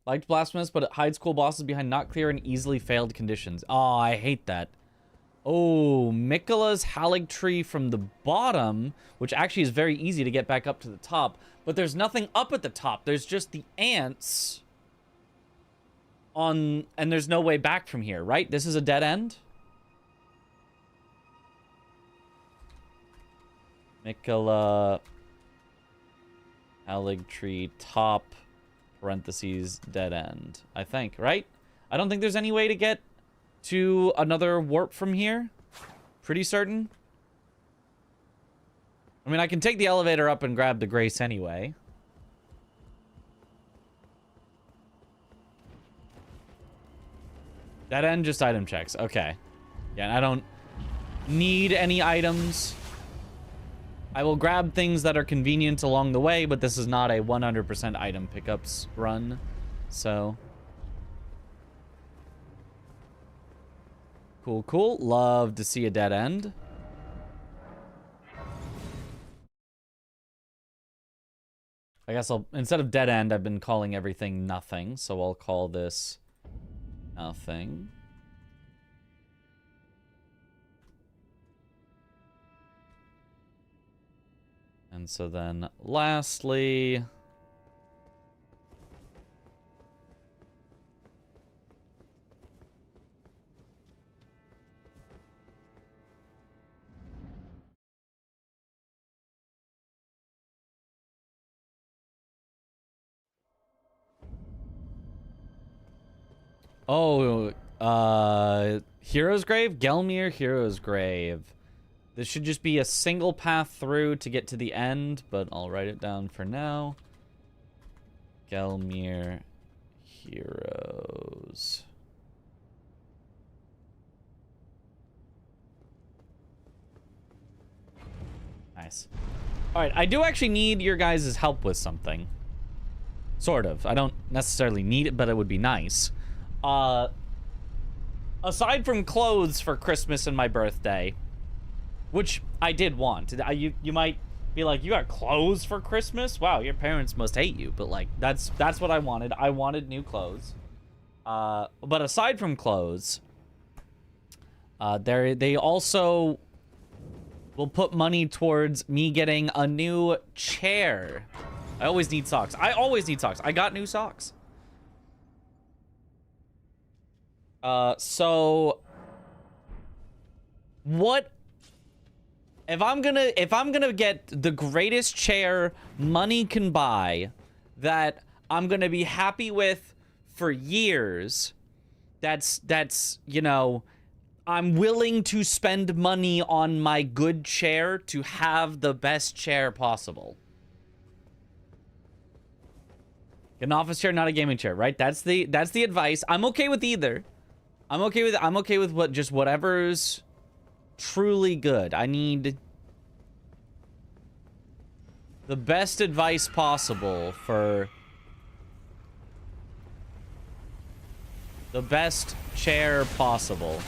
Liked Blasphemous, but it hides cool bosses behind not clear and easily failed conditions. Oh, I hate that. Oh, Mikola's Halig Tree from the bottom, which actually is very easy to get back up to the top, but there's nothing up at the top. There's just the ants on, and there's no way back from here, right? This is a dead end? Mikola, Halig tree, top, parentheses, dead end. I think, right? I don't think there's any way to get to another warp from here. Pretty certain. I mean, I can take the elevator up and grab the Grace anyway. Dead end, just item checks. Okay. Yeah, I don't need any items. I will grab things that are convenient along the way, but this is not a 100% item pickups run. So. Cool, cool. Love to see a dead end. I guess I'll, instead of dead end, I've been calling everything nothing. So I'll call this nothing. And so then lastly, oh, Hero's Grave? Gelmir Hero's Grave. This should just be a single path through to get to the end, but I'll write it down for now. Gelmir Heroes. Nice. Alright, I do actually need your guys' help with something. Sort of. I don't necessarily need it, but it would be nice. Aside from clothes for Christmas and my birthday, which I did want. You might be like, you got clothes for Christmas? Wow, your parents must hate you. But like, that's what I wanted. I wanted new clothes. But aside from clothes, they also will put money towards me getting a new chair. I always need socks. I always need socks. I got new socks. So what if I'm gonna get the greatest chair money can buy that I'm gonna be happy with for years, that's you know, I'm willing to spend money on my good chair to have the best chair possible. An office chair, not a gaming chair, right? That's the advice. I'm okay with either. I'm okay with what, just whatever's truly good. I need the best advice possible for the best chair possible.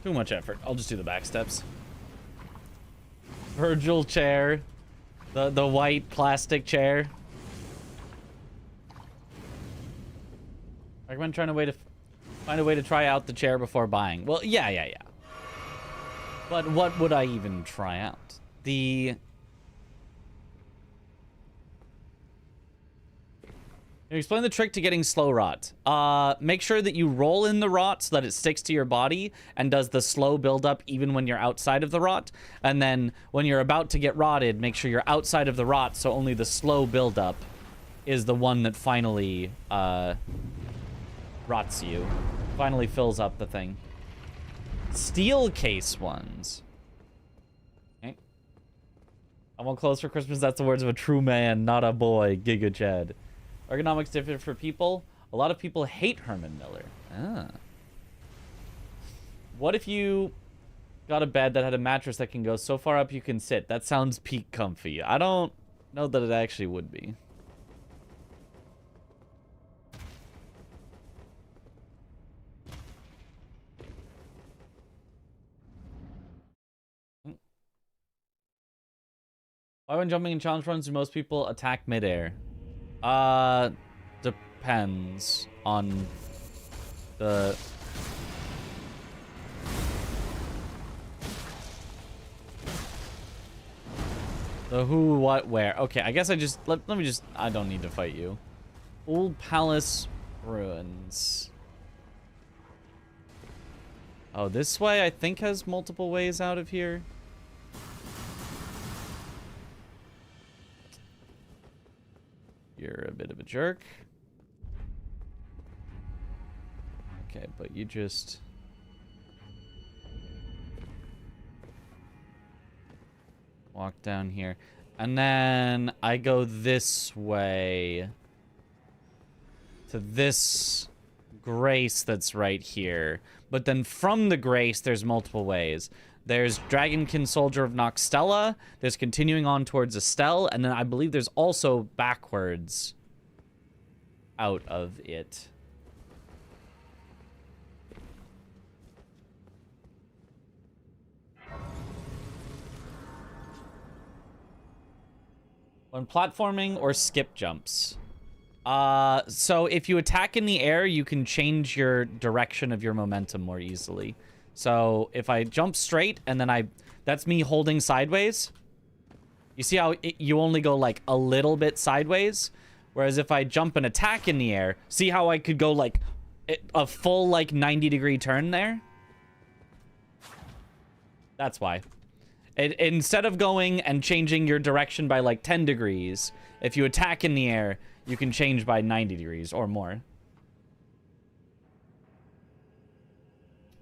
Too much effort. I'll just do the back steps. Virgil chair. The white plastic chair. I recommend find a way to try out the chair before buying. Well, yeah. But what would I even try out? Explain the trick to getting slow rot. Make sure that you roll in the rot so that it sticks to your body and does the slow buildup even when you're outside of the rot. And then when you're about to get rotted, make sure you're outside of the rot so only the slow buildup is the one that finally rots you. Finally fills up the thing. Steel case ones. Okay. I want clothes for Christmas. That's the words of a true man, not a boy. Giga Chad. Ergonomics different for people. A lot of people hate Herman Miller. Ah. What if you got a bed that had a mattress that can go so far up you can sit? That sounds peak comfy. I don't know that it actually would be. Why when jumping in challenge runs do most people attack midair? Depends on the... The who, what, where. Okay, I guess I just... Let me just... I don't need to fight you. Old Palace Ruins. Oh, this way I think has multiple ways out of here. You're a bit of a jerk. Okay, but you just... walk down here. And then I go this way. To this grace that's right here. But then from the grace, there's multiple ways. There's Dragonkin Soldier of Noxtella. There's continuing on towards Estelle. And then I believe there's also backwards out of it. When platforming or skip jumps. So if you attack in the air, you can change your direction of your momentum more easily. So if I jump straight and then that's me holding sideways. You see how you only go like a little bit sideways? Whereas if I jump and attack in the air, see how I could go like a full like 90-degree turn there? That's why. Instead of going and changing your direction by like 10 degrees, if you attack in the air, you can change by 90 degrees or more.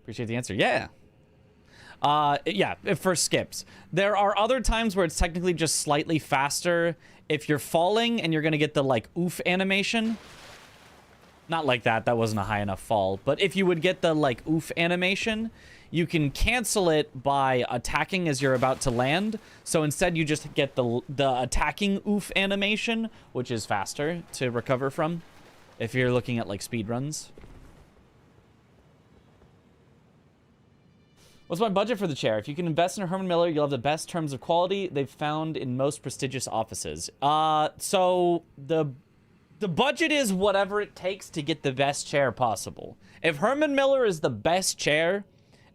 Appreciate the answer. Yeah. Yeah, for skips. There are other times where it's technically just slightly faster. If you're falling and you're going to get the like oof animation. Not like that. That wasn't a high enough fall. But if you would get the like oof animation, you can cancel it by attacking as you're about to land. So instead you just get the attacking oof animation, which is faster to recover from if you're looking at like speed runs. What's my budget for the chair? If you can invest in a Herman Miller, you'll have the best terms of quality they've found in most prestigious offices. So the budget is whatever it takes to get the best chair possible. If Herman Miller is the best chair,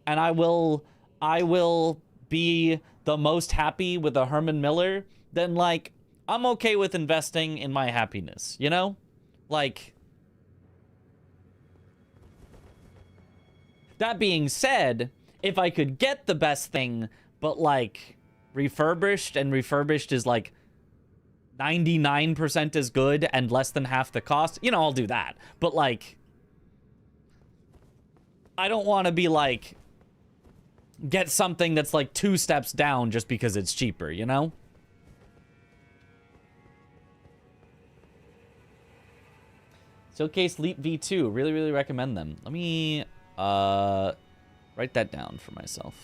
and I will be the most happy with a Herman Miller, then like I'm okay with investing in my happiness, you know? Like, that being said, if I could get the best thing, but like refurbished, and refurbished is like 99% as good and less than half the cost, you know, I'll do that. But like, I don't want to be like, get something that's like 2 steps down just because it's cheaper, you know? Steelcase Leap V2. Really, really recommend them. Let me write that down for myself.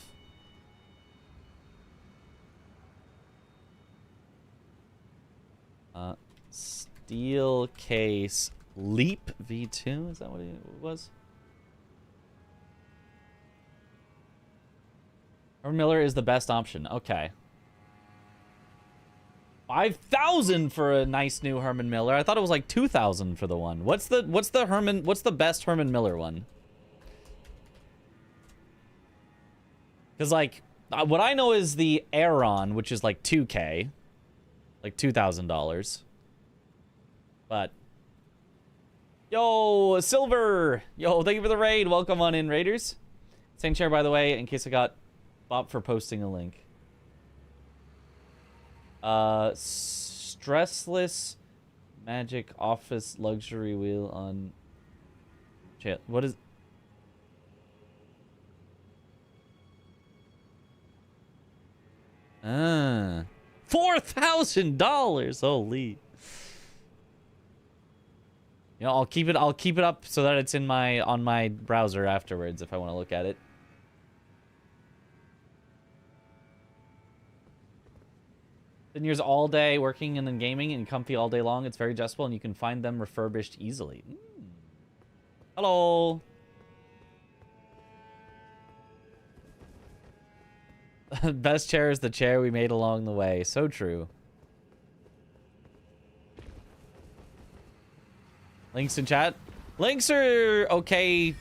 Steelcase Leap V2. Is that what it was? Herman Miller is the best option. Okay. 5,000 for a nice new Herman Miller. I thought it was like 2,000 for the one. What's the best Herman Miller one? Cuz like what I know is the Aeron, which is like 2K, like $2,000. But yo, Silver. Yo, thank you for the raid. Welcome on in, Raiders. Same chair, by the way, in case I got Bob for posting a link. Stressless magic office luxury wheel on chat. What is $4,000. Holy. You know, I'll keep it up so that it's in on my browser afterwards if I want to look at it. Then years all day working and then gaming and comfy all day long. It's very adjustable and you can find them refurbished easily. Hello. Best chair is the chair we made along the way. So true. Links in chat. Links are okay,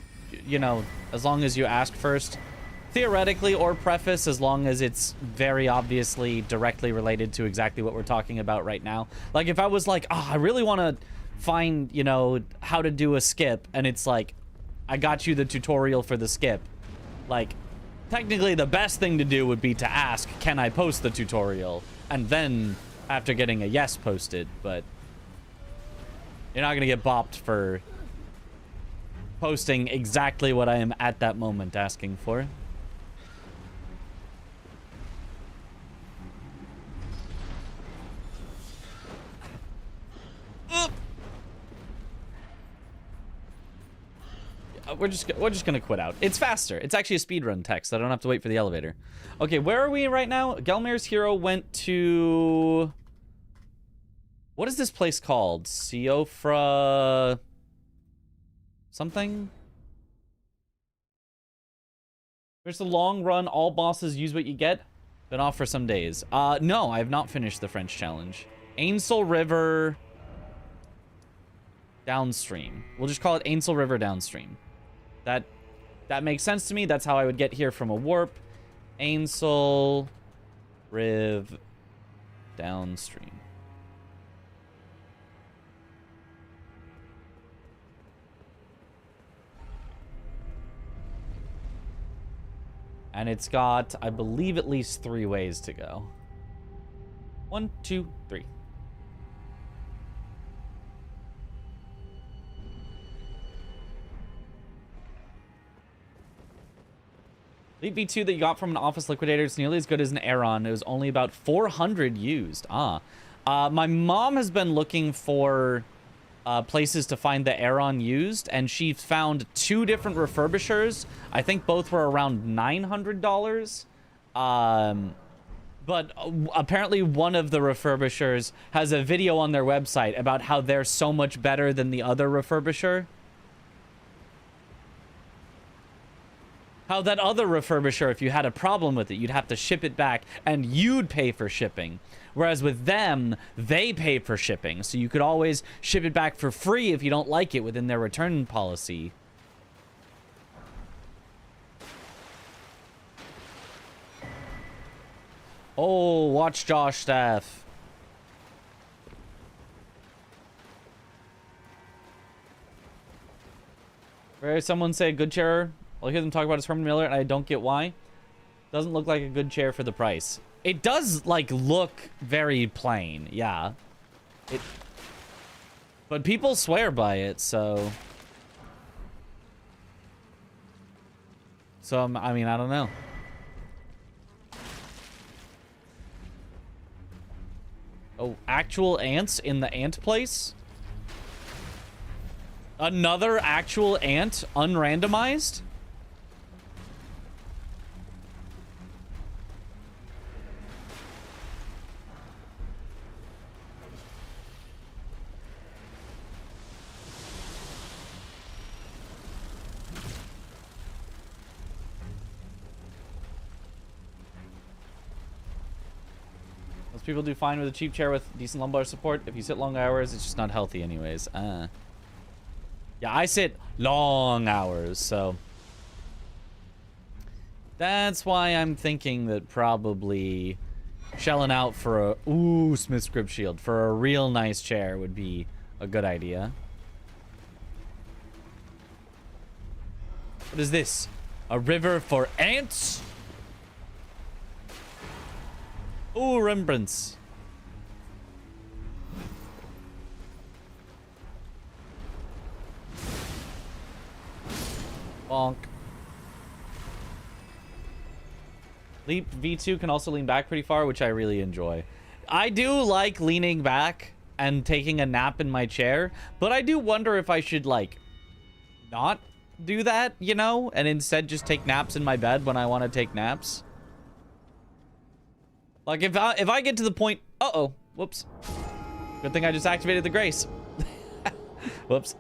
you know, as long as you ask first. Theoretically, or preface, as long as it's very obviously directly related to exactly what we're talking about right now. Like, if I was like, oh, I really want to find, you know, how to do a skip, and it's like, I got you the tutorial for the skip. Like, technically the best thing to do would be to ask, can I post the tutorial? And then, after getting a yes, post it, but you're not going to get bopped for posting exactly what I am at that moment asking for. We're just gonna quit out. It's faster. It's actually a speedrun text. I don't have to wait for the elevator. Okay, where are we right now? Gelmir's hero went to... What is this place called? Siofra... something? There's the long run. All bosses use what you get. Been off for some days. No, I have not finished the French challenge. Ainsel River... downstream. We'll just call it Ainsel River downstream. That makes sense to me. That's how I would get here from a warp. Ainsel Riv downstream. And it's got, I believe, at least 3 ways to go. 1, 2, 3. Elite V2 that you got from an office liquidator is nearly as good as an Aeron. It was only about 400 used. My mom has been looking for places to find the Aeron used, and she found 2 different refurbishers. I think both were around $900. But apparently one of the refurbishers has a video on their website about how they're so much better than the other refurbisher. How that other refurbisher, if you had a problem with it, you'd have to ship it back and you'd pay for shipping. Whereas with them, they pay for shipping. So you could always ship it back for free if you don't like it within their return policy. Oh, watch Josh staff. Where someone say good chair. I'll hear them talk about his Herman Miller, and I don't get why. Doesn't look like a good chair for the price. It does, like, look very plain, yeah. But people swear by it, so... I mean, I don't know. Oh, actual ants in the ant place? Another actual ant, unrandomized? People do fine with a cheap chair with decent lumbar support. If you sit long hours, it's just not healthy anyways. Yeah, I sit long hours, so... That's why I'm thinking that probably shelling out for a... Ooh, Smith's Grip Shield. For a real nice chair would be a good idea. What is this? A river for ants? Ooh, Rembrandts. Bonk. Leap V2 can also lean back pretty far, which I really enjoy. I do like leaning back and taking a nap in my chair, but I do wonder if I should, like, not do that, you know? And instead just take naps in my bed when I want to take naps. Like, if I get to the point... Uh-oh. Whoops. Good thing I just activated the grace. Whoops.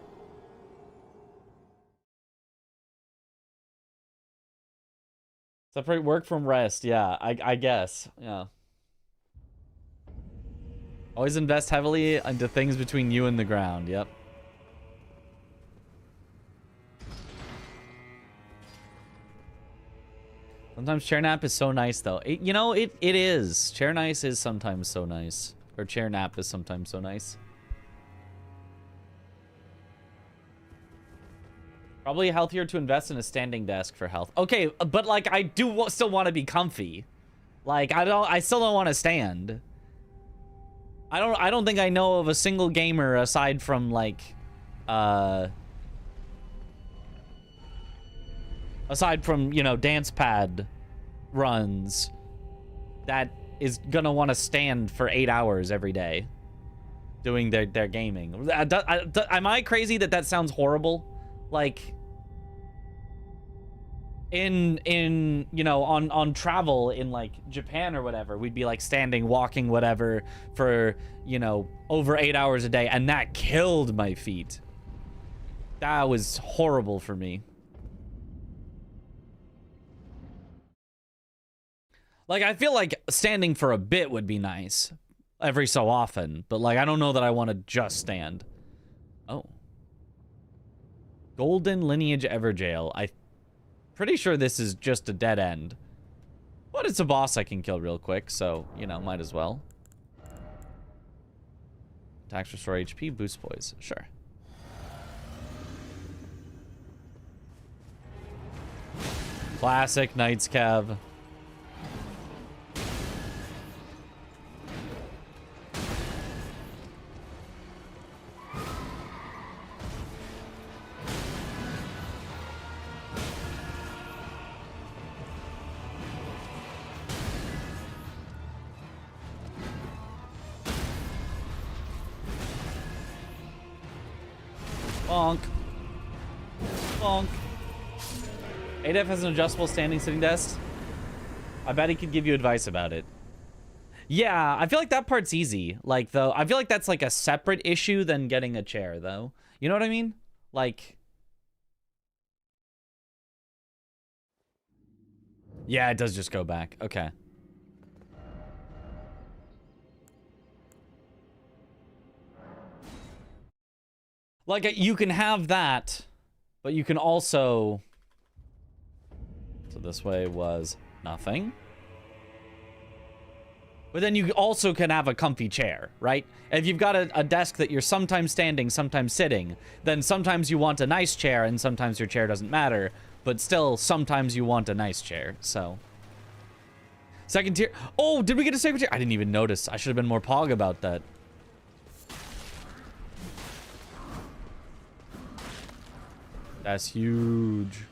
Separate work from rest. Yeah, I guess. Yeah. Always invest heavily into things between you and the ground. Yep. Sometimes chair nap is so nice, though. You know, it is. Chair nice is sometimes so nice. Or chair nap is sometimes so nice. Probably healthier to invest in a standing desk for health. Okay, but like I do still want to be comfy. Like I still don't want to stand. I don't think I know of a single gamer aside from like aside from, you know, dance pad runs that is gonna want to stand for 8 hours every day doing their gaming. Am I crazy that sounds horrible? Like in you know, on travel in like Japan or whatever, we'd be like standing, walking, whatever for, you know, over 8 hours a day, and that killed my feet. That was horrible for me. Like, I feel like standing for a bit would be nice every so often, but like I don't know that I want to just stand. Oh, Golden Lineage Everjail. I'm pretty sure this is just a dead end, but it's a boss I can kill real quick, so, you know, might as well. Attacks restore HP, boost poise. Sure. Classic Knights Cav. Bonk. Bonk. ADEF has an adjustable standing sitting desk. I bet he could give you advice about it. Yeah, I feel like that part's easy. Like, though, I feel like that's like a separate issue than getting a chair, though. You know what I mean? Like... Yeah, it does just go back. Okay. Like, you can have that, but you can also... So this way was nothing. But then you also can have a comfy chair, right? If you've got a desk that you're sometimes standing, sometimes sitting, then sometimes you want a nice chair and sometimes your chair doesn't matter, but still sometimes you want a nice chair, so. Second tier. Oh, did we get a second tier? I didn't even notice. I should have been more pog about that. That's huge.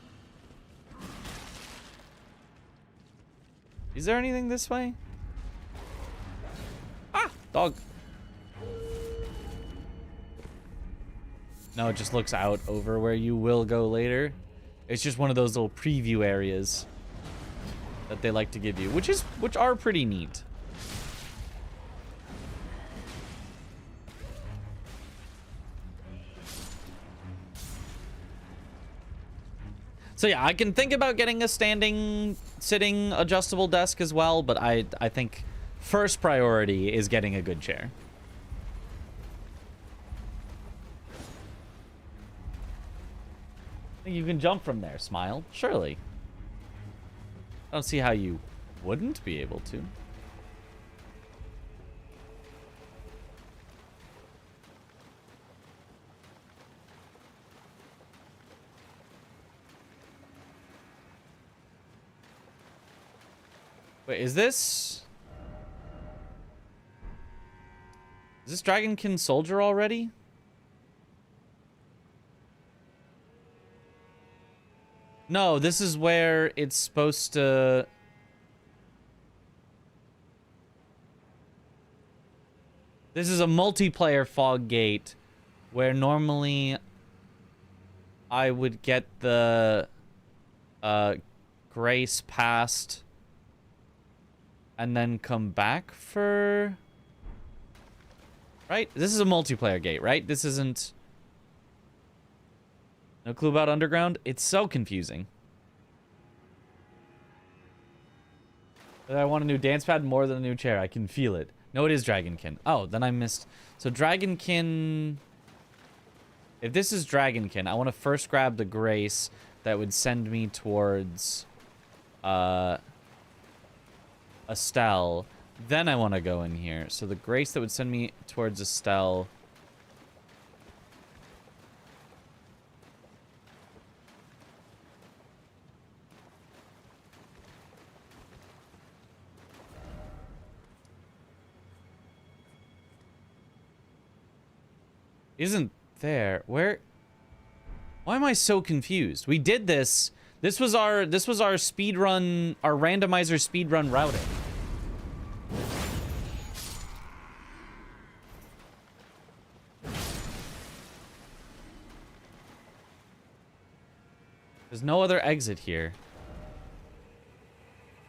Is there anything this way? Ah, dog. No, it just looks out over where you will go later. It's just one of those little preview areas that they like to give you, which are pretty neat. So yeah, I can think about getting a standing, sitting, adjustable desk as well, but I think first priority is getting a good chair. I think you can jump from there, Smile. Surely. I don't see how you wouldn't be able to. Wait, is this Dragonkin Soldier already? No, this is where it's supposed to... This is a multiplayer fog gate where normally I would get the grace past and then come back for... Right? This is a multiplayer gate, right? This isn't... No clue about Underground? It's so confusing. I want a new dance pad more than a new chair. I can feel it. No, it is Dragonkin. Oh, then I missed... So Dragonkin... If this is Dragonkin, I want to first grab the Grace that would send me towards... Estelle. Then I want to go in here. So the grace that would send me towards Estelle. Isn't there? Where? Why am I so confused? We did this. This was our speed run, our randomizer speed run routing. There's no other exit here.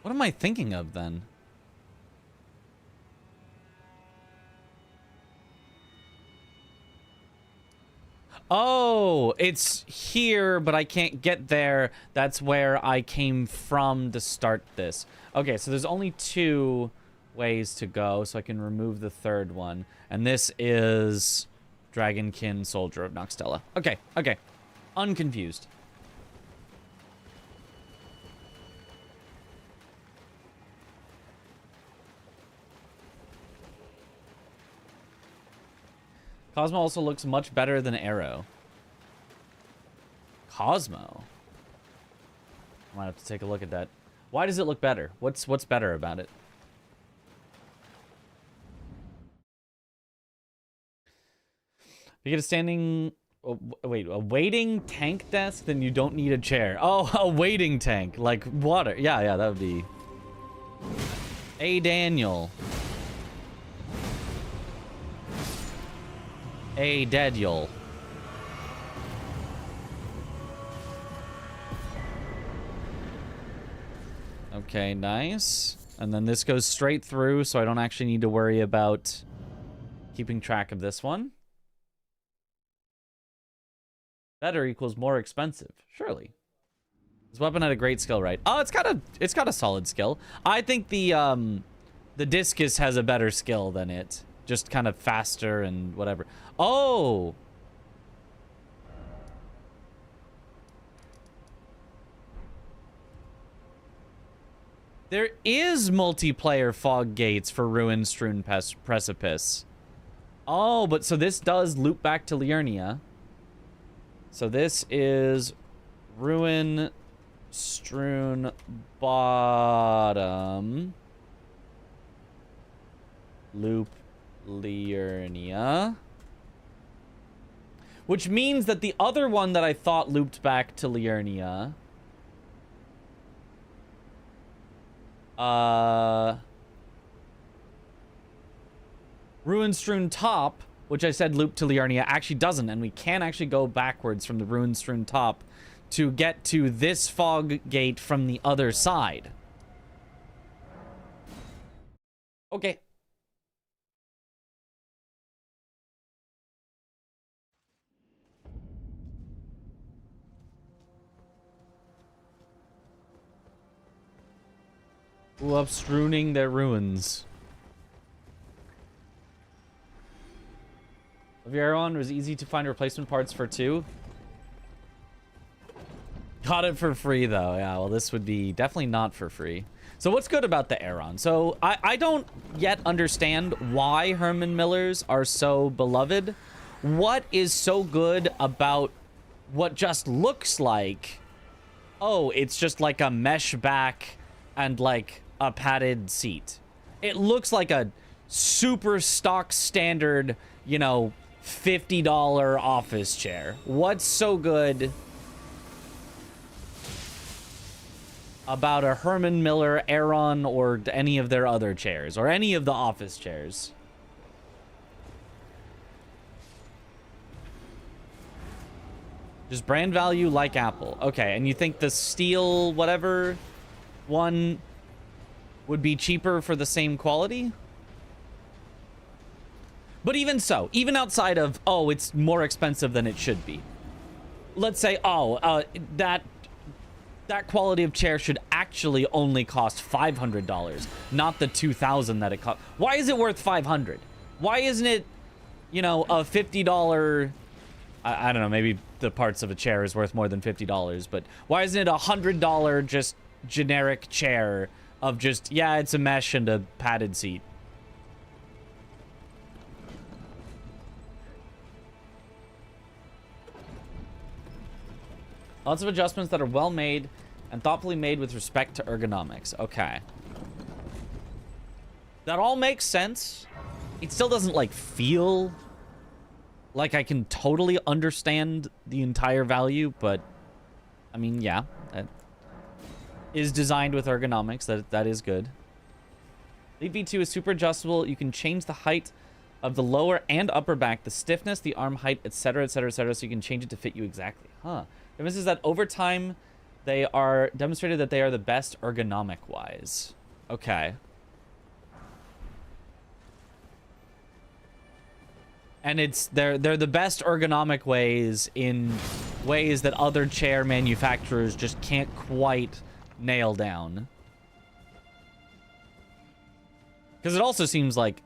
What am I thinking of then? Oh, it's here, but I can't get there. That's where I came from to start this. Okay, so there's only 2 ways to go, so I can remove the 3rd one. And this is Dragonkin, Soldier of Noxtella. Okay, okay. Unconfused. Cosmo also looks much better than Arrow. Cosmo? I might have to take a look at that. Why does it look better? What's better about it? You get a standing... Oh, wait, a waiting tank desk? Then you don't need a chair. Oh, a waiting tank. Like water. Yeah, that would be... Hey, Daniel. Hey, Daniel. Okay, nice. And then this goes straight through, so I don't actually need to worry about keeping track of this one. Better equals more expensive. Surely. This weapon had a great skill, right? Oh, it's got a solid skill. I think the Discus has a better skill than it. Just kind of faster and whatever. Oh! There is multiplayer fog gates for Ruin-strewn Precipice. Oh, but so this does loop back to Liurnia. So this is Ruin-strewn bottom. Loop Liurnia. Which means that the other one that I thought looped back to Liurnia... Ruin-strewn top, which I said loop to Liurnia, actually doesn't, and we can actually go backwards from the Ruin-strewn top to get to this fog gate from the other side. Okay. Ooh, upstrewing their ruins. Avieron was easy to find replacement parts for too. Got it for free though. Yeah, well this would be definitely not for free. So what's good about the Aeron? So I don't yet understand why Herman Millers are so beloved. What is so good about what just looks like, oh, it's just like a mesh back and like a padded seat. It looks like a super stock standard, you know, $50 office chair. What's so good about a Herman Miller, Aeron, or any of their other chairs, or any of the office chairs? Just brand value like Apple. Okay, and you think the steel whatever one would be cheaper for the same quality? But even so, even outside of, oh, it's more expensive than it should be. Let's say, oh, that quality of chair should actually only cost $500, not the $2,000 that it cost. Why is it worth $500? Why isn't it, you know, a $50... I don't know, maybe the parts of a chair is worth more than $50, but why isn't it a $100 just generic chair of just, yeah, it's a mesh and a padded seat. Lots of adjustments that are well made and thoughtfully made with respect to ergonomics. Okay. That all makes sense. It still doesn't, like, feel like I can totally understand the entire value, but, I mean, yeah. That is designed with ergonomics. That is good. Lead V2 is super adjustable. You can change the height of the lower and upper back, the stiffness, the arm height, etc., etc., etc., so you can change it to fit you exactly. Huh. The difference is that over time, they are demonstrated that they are the best ergonomic-wise. Okay. And they're the best ergonomic ways in ways that other chair manufacturers just can't quite nail down. Because it also seems like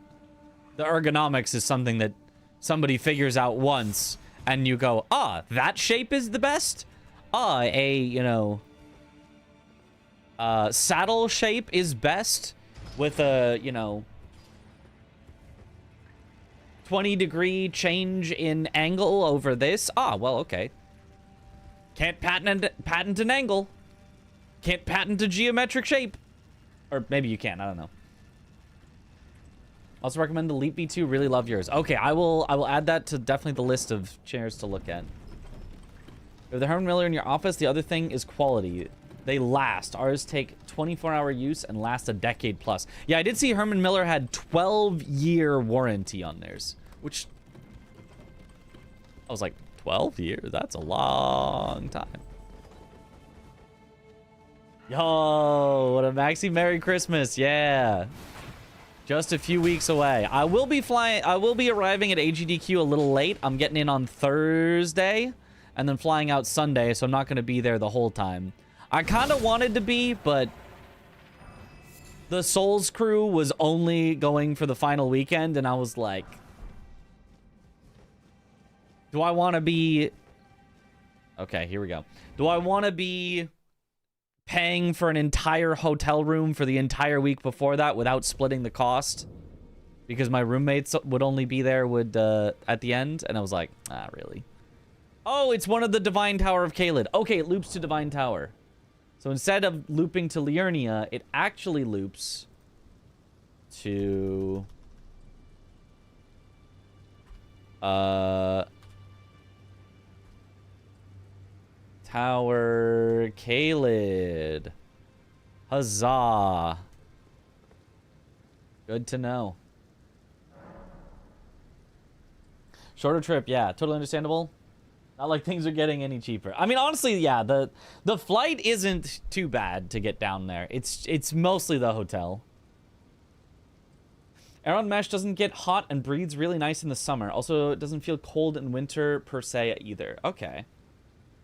the ergonomics is something that somebody figures out once and you go, ah, that shape is the best? Ah, saddle shape is best with a, 20-degree change in angle over this. Ah, well, okay. Can't patent an angle. Can't patent a geometric shape. Or maybe you can, I don't know. Also recommend the Leap V2. Really love yours. Okay, I will add that to definitely the list of chairs to look at. If the Herman Miller in your office, the other thing is quality. They last. Ours take 24-hour use and last a decade plus. Yeah, I did see Herman Miller had 12-year warranty on theirs, which I was like, 12 years? That's a long time. Yo, what a maxi Merry Christmas. Yeah. Just a few weeks away. I will be arriving at AGDQ a little late. I'm getting in on Thursday and then flying out Sunday, so I'm not going to be there the whole time. I kind of wanted to be, but the Souls crew was only going for the final weekend, and I was like, do I want to be... Okay, here we go. Do I want to be paying for an entire hotel room for the entire week before that without splitting the cost? Because my roommates would only be there at the end, and I was like, ah, really? Oh, it's one of the Divine Tower of Caelid. Okay, it loops to Divine Tower. So instead of looping to Liurnia, it actually loops to... Tower Caelid. Huzzah. Good to know. Shorter trip, yeah, totally understandable. Not like things are getting any cheaper. I mean, honestly, yeah, the flight isn't too bad to get down there. It's mostly the hotel. Aeron Mesh doesn't get hot and breathes really nice in the summer. Also, it doesn't feel cold in winter per se either. Okay.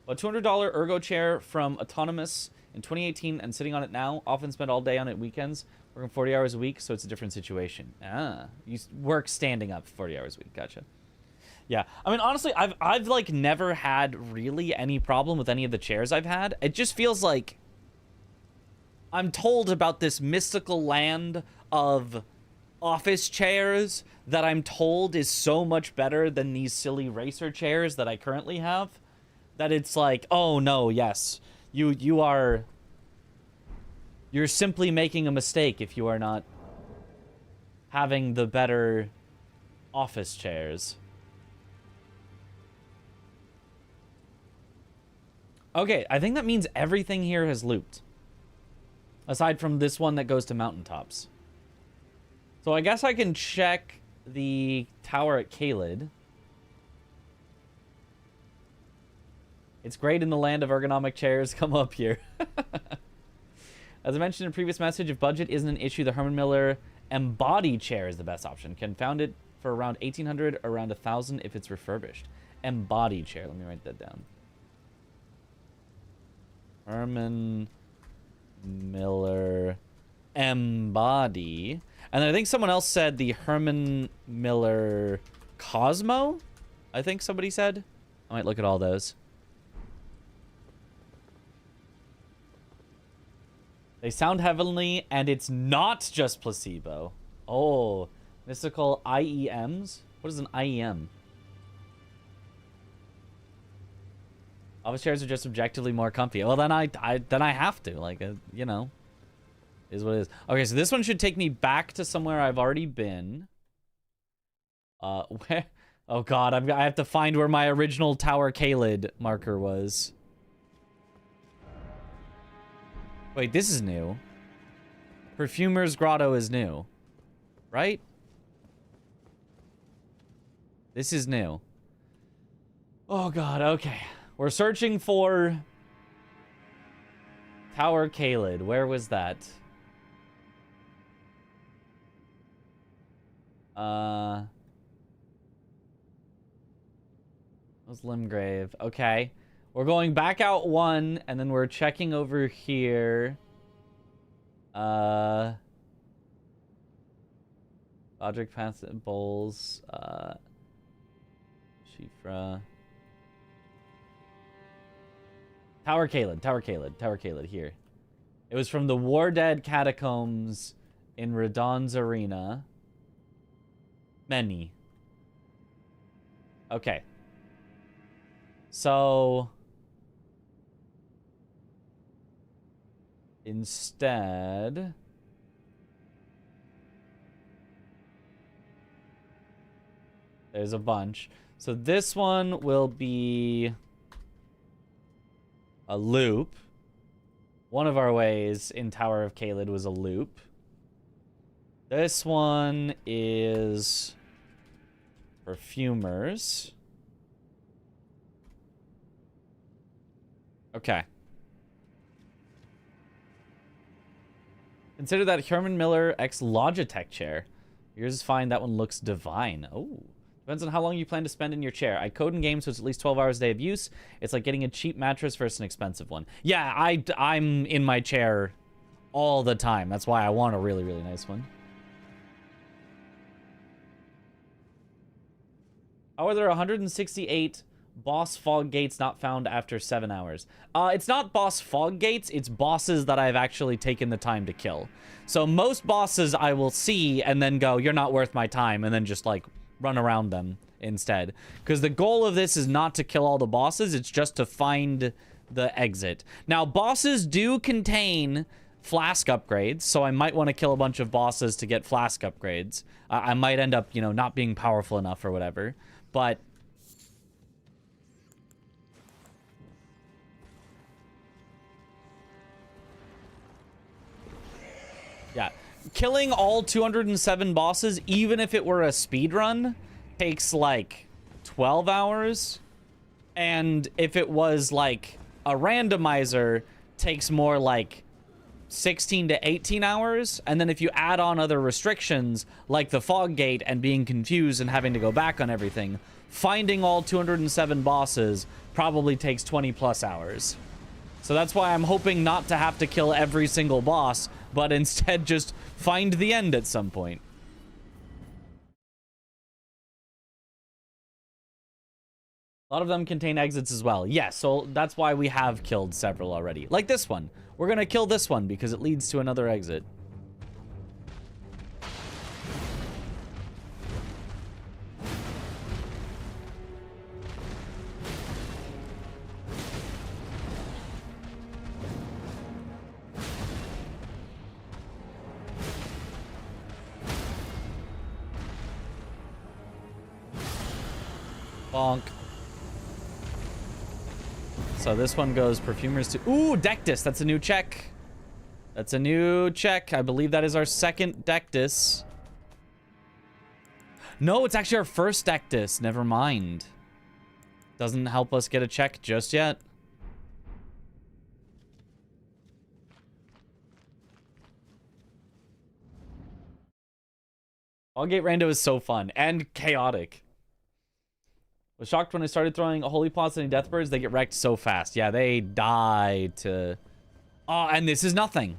A $200 ergo chair from Autonomous in 2018 and sitting on it now. Often spend all day on it weekends. Working 40 hours a week, so it's a different situation. Ah, you work standing up 40 hours a week. Gotcha. Yeah, I mean, honestly, I've like never had really any problem with any of the chairs I've had. It just feels like I'm told about this mystical land of office chairs that I'm told is so much better than these silly racer chairs that I currently have, that it's like, oh no, yes, you're simply making a mistake if you are not having the better office chairs. Okay, I think that means everything here has looped. Aside from this one that goes to mountaintops. So I guess I can check the tower at Caelid. It's great in the land of ergonomic chairs. Come up here. As I mentioned in a previous message, if budget isn't an issue, the Herman Miller Embody chair is the best option. Can found it for around 1,800 or around 1,000 if it's refurbished. Embody chair. Let me write that down. Herman Miller Embody. And then I think someone else said the Herman Miller Cosmo. I think somebody said. I might look at all those. They sound heavenly, and it's not just placebo. Oh, mystical IEMs? What is an IEM? Office chairs are just objectively more comfy. Well, then I have to. Like, you know, is what it is. Okay, so this one should take me back to somewhere I've already been. Where? Oh God, I have to find where my original Tower Kaled marker was. Wait, this is new. Perfumer's Grotto is new, right? This is new. Oh God, okay. We're searching for Tower Kaled. Where was that? Was Limgrave. Okay. We're going back out one, and then we're checking over here. Godric Pass Bowls. Shifra. Tower Kaled, here. It was from the War Dead Catacombs in Radon's Arena. Many. Okay. So... instead... there's a bunch. So this one will be... a loop. One of our ways in Tower of Kaled was a loop. This one is... perfumers. Okay. Consider that Herman Miller X Logitech chair. Yours is fine. That one looks divine. Oh. Depends on how long you plan to spend in your chair. I code in games, so it's at least 12 hours a day of use. It's like getting a cheap mattress versus an expensive one. Yeah, I'm in my chair all the time. That's why I want a really, really nice one. How are there 168 boss fog gates not found after 7 hours? It's not boss fog gates, it's bosses that I've actually taken the time to kill. So most bosses I will see and then go, you're not worth my time, and then just like run around them instead. Because the goal of this is not to kill all the bosses, it's just to find the exit. Now, bosses do contain flask upgrades, so I might want to kill a bunch of bosses to get flask upgrades. I might end up, you know, not being powerful enough or whatever. But yeah, killing all 207 bosses, even if it were a speed run, takes like 12 hours. And if it was like a randomizer, takes more like 16 to 18 hours. And then if you add on other restrictions like the fog gate and being confused and having to go back on everything, finding all 207 bosses probably takes 20 plus hours. So that's why I'm hoping not to have to kill every single boss, but instead just find the end at some point. A lot of them contain exits as well. Yes, so that's why we have killed several already. Like this one. We're gonna kill this one because it leads to another exit. Bonk. So this one goes perfumers to... Ooh, Dectus. That's a new check. That's a new check. I believe that is our second Dectus. No, it's actually our first Dectus. Never mind. Doesn't help us get a check just yet. Allgate Rando is so fun and chaotic. Was shocked when I started throwing holy plots and deathbirds. They get wrecked so fast. Yeah, they die to... Oh, and this is nothing.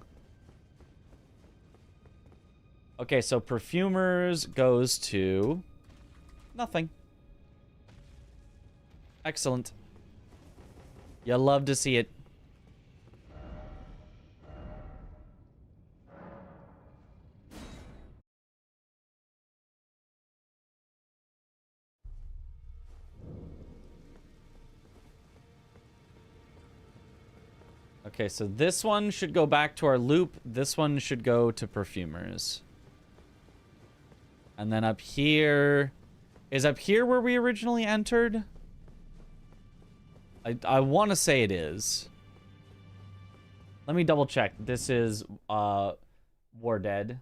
Okay, so perfumers goes to... nothing. Excellent. You love to see it. Okay, so this one should go back to our loop. This one should go to perfumers. And then up here... Is up here where we originally entered? I want to say it is. Let me double check. This is War Dead.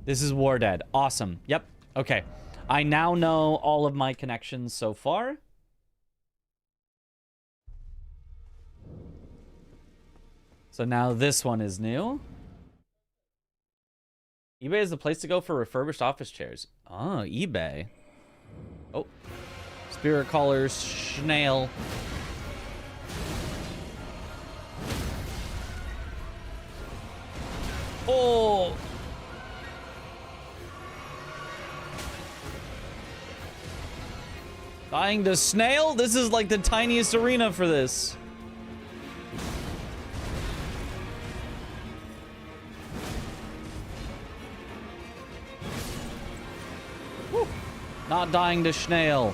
This is War Dead. Awesome. Yep. Okay. I now know all of my connections so far. So now this one is new. eBay is the place to go for refurbished office chairs. Oh, eBay. Oh. Spirit Callers, Snail. Oh! Dying to Snail? This is like the tiniest arena for this. Woo. Not dying to Snail.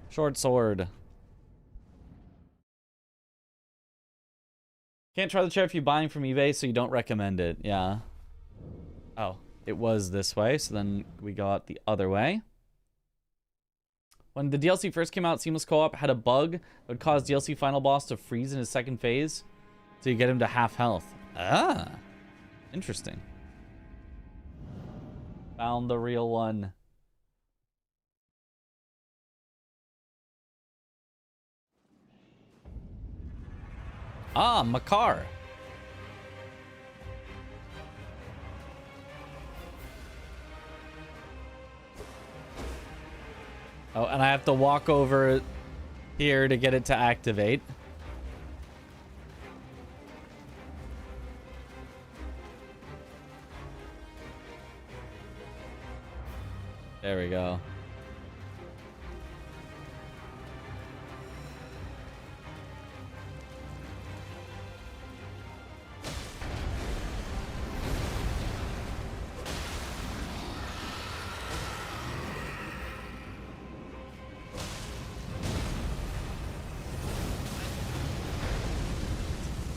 Short sword. Can't try the chair if you're buying from eBay, so you don't recommend it. Yeah. Oh, it was this way, so then we got the other way. When the DLC first came out, Seamless Co-op had a bug that would cause DLC final boss to freeze in his second phase, so you get him to half health. Ah, interesting. Found the real one. Ah, Makar. Oh, and I have to walk over here to get it to activate. There we go.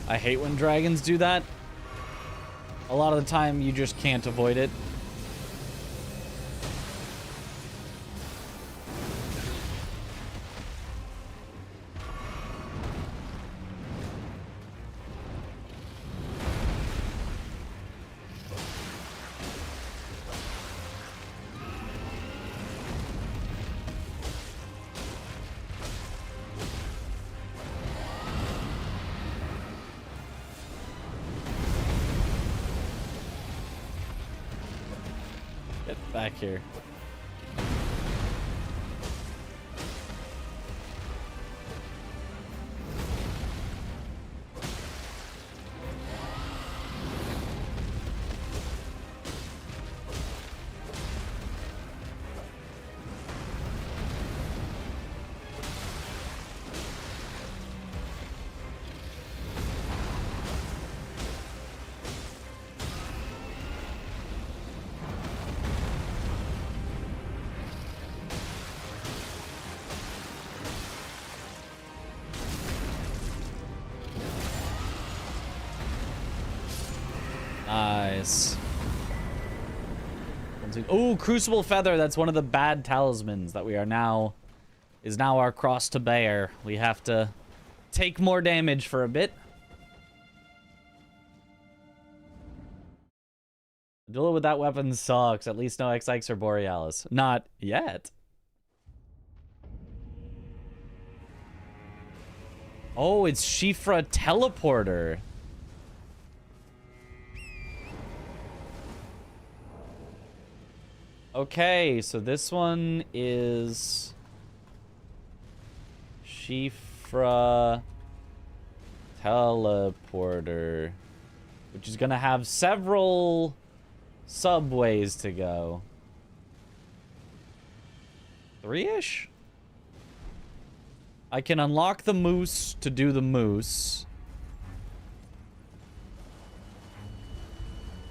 I hate when dragons do that. A lot of the time, you just can't avoid it. Back here. Nice. Oh, Crucible Feather. That's one of the bad talismans that we are now... is now our cross to bear. We have to take more damage for a bit. Duel with that weapon sucks. At least no XX or Borealis. Not yet. Oh, it's Shifra Teleporter. Okay, so this one is Shifra Teleporter, which is gonna have several subways to go. 3-ish? I can unlock the moose to do the moose.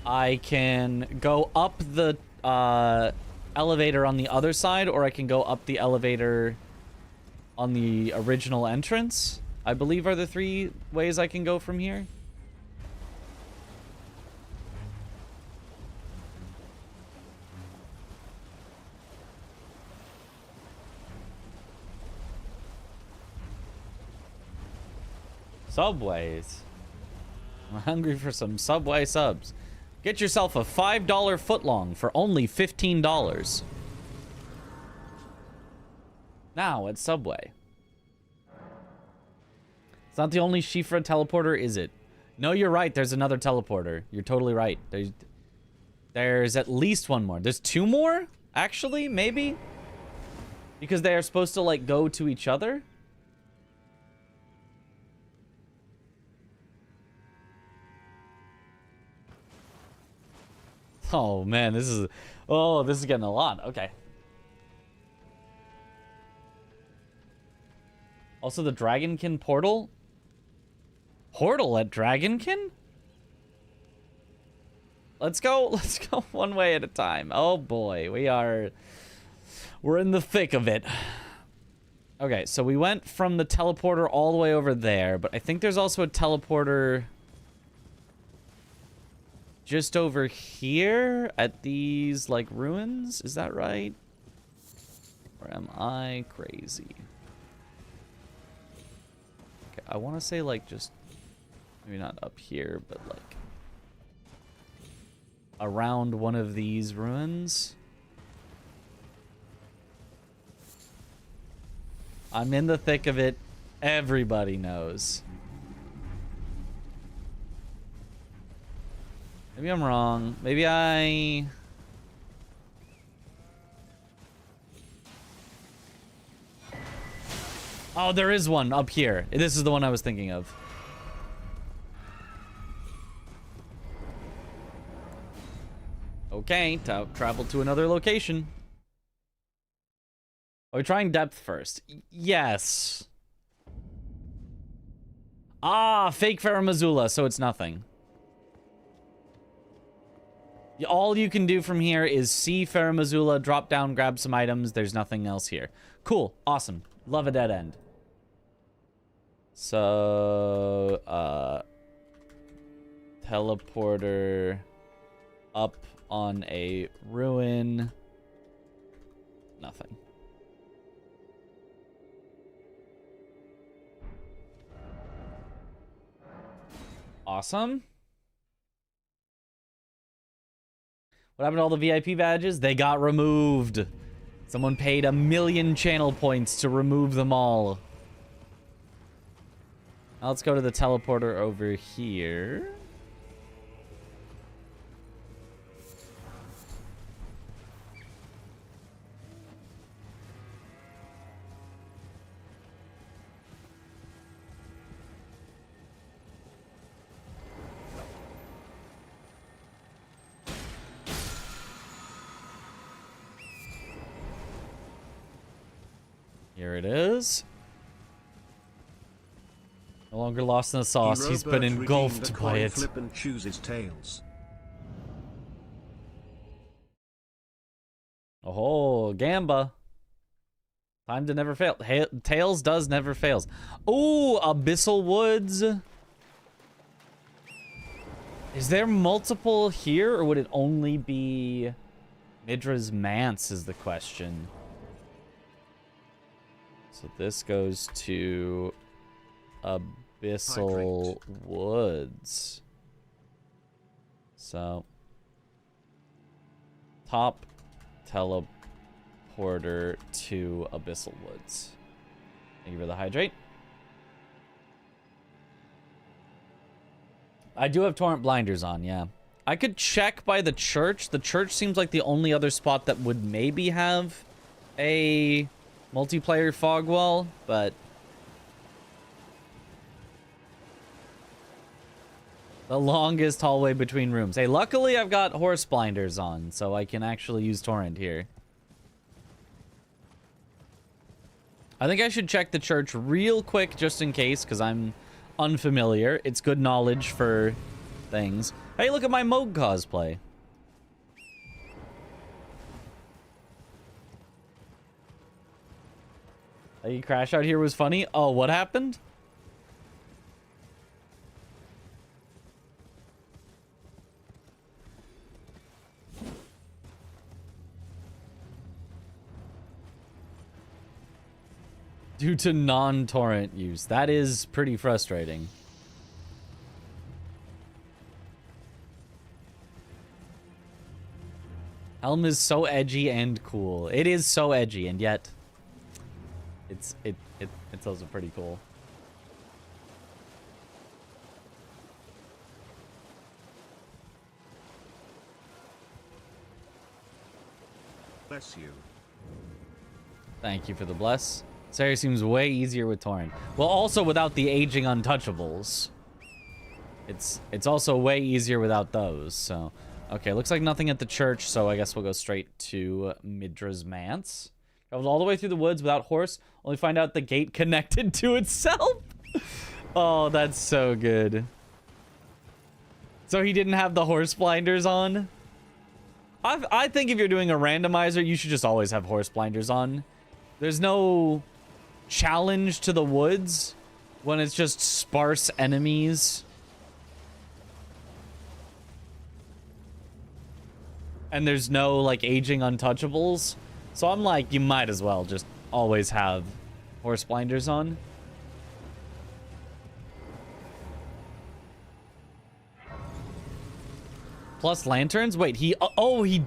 I can go up the elevator on the other side, or I can go up the elevator on the original entrance. I believe are the 3 ways I can go from here. Subways. I'm hungry for some Subway subs. Get yourself a $5 footlong for only $15. Now at Subway. It's not the only Shifra teleporter, is it? No, you're right. There's another teleporter. You're totally right. There's at least one more. There's 2 more? Actually, maybe? Because they are supposed to, like, go to each other? Oh, man, this is... Oh, this is getting a lot. Okay. Also, the Dragonkin portal? Portal at Dragonkin? Let's go one way at a time. Oh, boy. We're in the thick of it. Okay, so we went from the teleporter all the way over there, but I think there's also a teleporter... just over here at these, like, ruins? Is that right? Or am I crazy? Okay, I want to say, like, just... maybe not up here, but, like... around one of these ruins. I'm in the thick of it. Everybody knows. Maybe I'm wrong. Maybe I... Oh, there is one up here. This is the one I was thinking of. Okay, travel to another location. Are we trying depth first? Yes. Ah, fake Farah Missoula, so it's nothing. All you can do from here is see Farah Missoula, drop down, grab some items. There's nothing else here. Cool. Awesome. Love a dead end. So, teleporter up on a ruin. Nothing. Awesome. What happened to all the VIP badges? They got removed. Someone paid 1 million channel points to remove them all. Now let's go to the teleporter over here. Here it is. No longer lost in the sauce. He's been engulfed by it. Flip and chooses tails. Oh, Gamba. Time to never fail. Tails does never fails. Oh, Abyssal Woods. Is there multiple here, or would it only be Midra's Manse is the question. So this goes to Abyssal Woods. So top teleporter to Abyssal Woods. Thank you for the hydrate. I do have torrent blinders on, yeah. I could check by the church. The church seems like the only other spot that would maybe have a multiplayer fog wall, but the longest hallway between rooms. Hey, luckily I've got horse blinders on, so I can actually use torrent here. I think I should check the church real quick just in case, because I'm unfamiliar. It's good knowledge for things. Hey, look at my Moog cosplay. A crash out here was funny. Oh, what happened? Due to non-torrent use. That is pretty frustrating. Helm is so edgy and cool. It is so edgy, and yet it's also pretty cool. Bless you. Thank you for the bless. This area seems way easier with torrent. Well, also without the aging untouchables. It's also way easier without those, so... Okay, looks like nothing at the church, so I guess we'll go straight to Midra's Manse. Travels all the way through the woods without horse, only find out the gate connected to itself. Oh, that's so good. So he didn't have the horse blinders on? I think if you're doing a randomizer, you should just always have horse blinders on. There's no challenge to the woods when it's just sparse enemies. And there's no, like, aging untouchables. So I'm like, you might as well just always have horse blinders on. Plus lanterns? Wait, he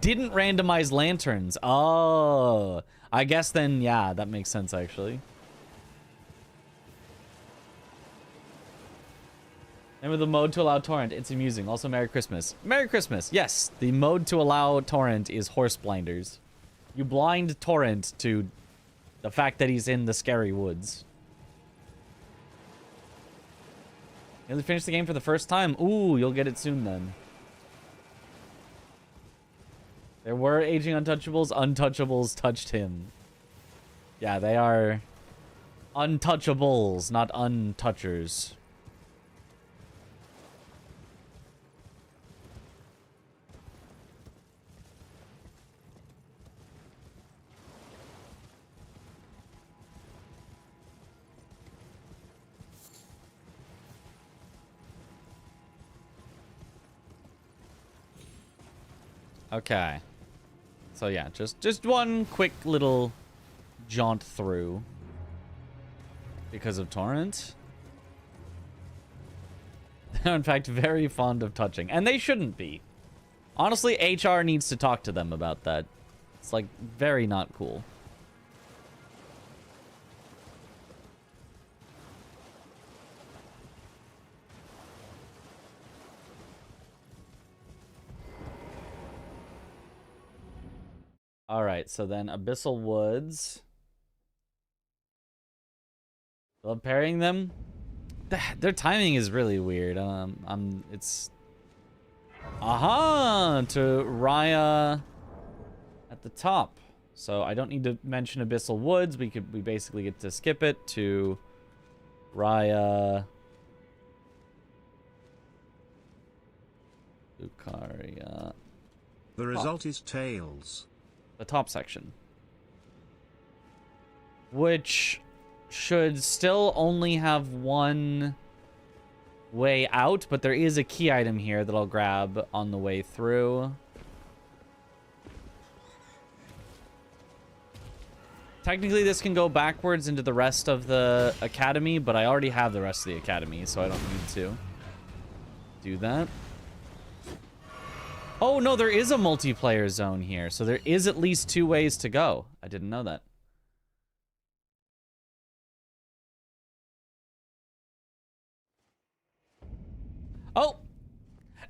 didn't randomize lanterns. Oh, I guess then, yeah, that makes sense, actually. Remember the mode to allow torrent. It's amusing. Also, Merry Christmas. Merry Christmas. Yes, the mode to allow torrent is horse blinders. You blind torrent to the fact that he's in the scary woods. Nearly finished the game for the first time. Ooh, you'll get it soon then. There were aging untouchables. Untouchables touched him. Yeah, they are untouchables, not untouchers. Okay. So yeah, just one quick little jaunt through because of torrent. They're in fact very fond of touching, and they shouldn't be. Honestly, HR needs to talk to them about that. It's like very not cool. All right, so then Abyssal Woods. Love pairing them. Their timing is really weird. It's aha to Raya at the top. So I don't need to mention Abyssal Woods. We basically get to skip it to Raya. Lucaria. The result is Tails. The top section. Which should still only have one way out, but there is a key item here that I'll grab on the way through. Technically, this can go backwards into the rest of the academy, but I already have the rest of the academy, so I don't need to do that. Oh, no, there is a multiplayer zone here, so there is at least 2 ways to go. I didn't know that. Oh,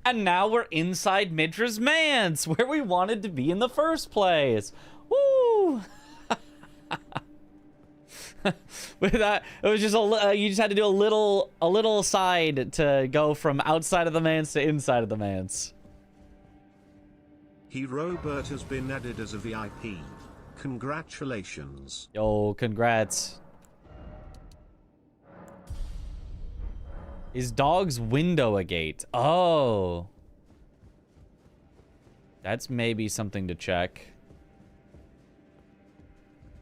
and now we're inside Midra's Manse, where we wanted to be in the first place. Woo! With that, it was just you just had to do a little side to go from outside of the manse to inside of the manse. Hero Bert has been added as a VIP. Congratulations. Yo, congrats. Is dog's window a gate? Oh. That's maybe something to check.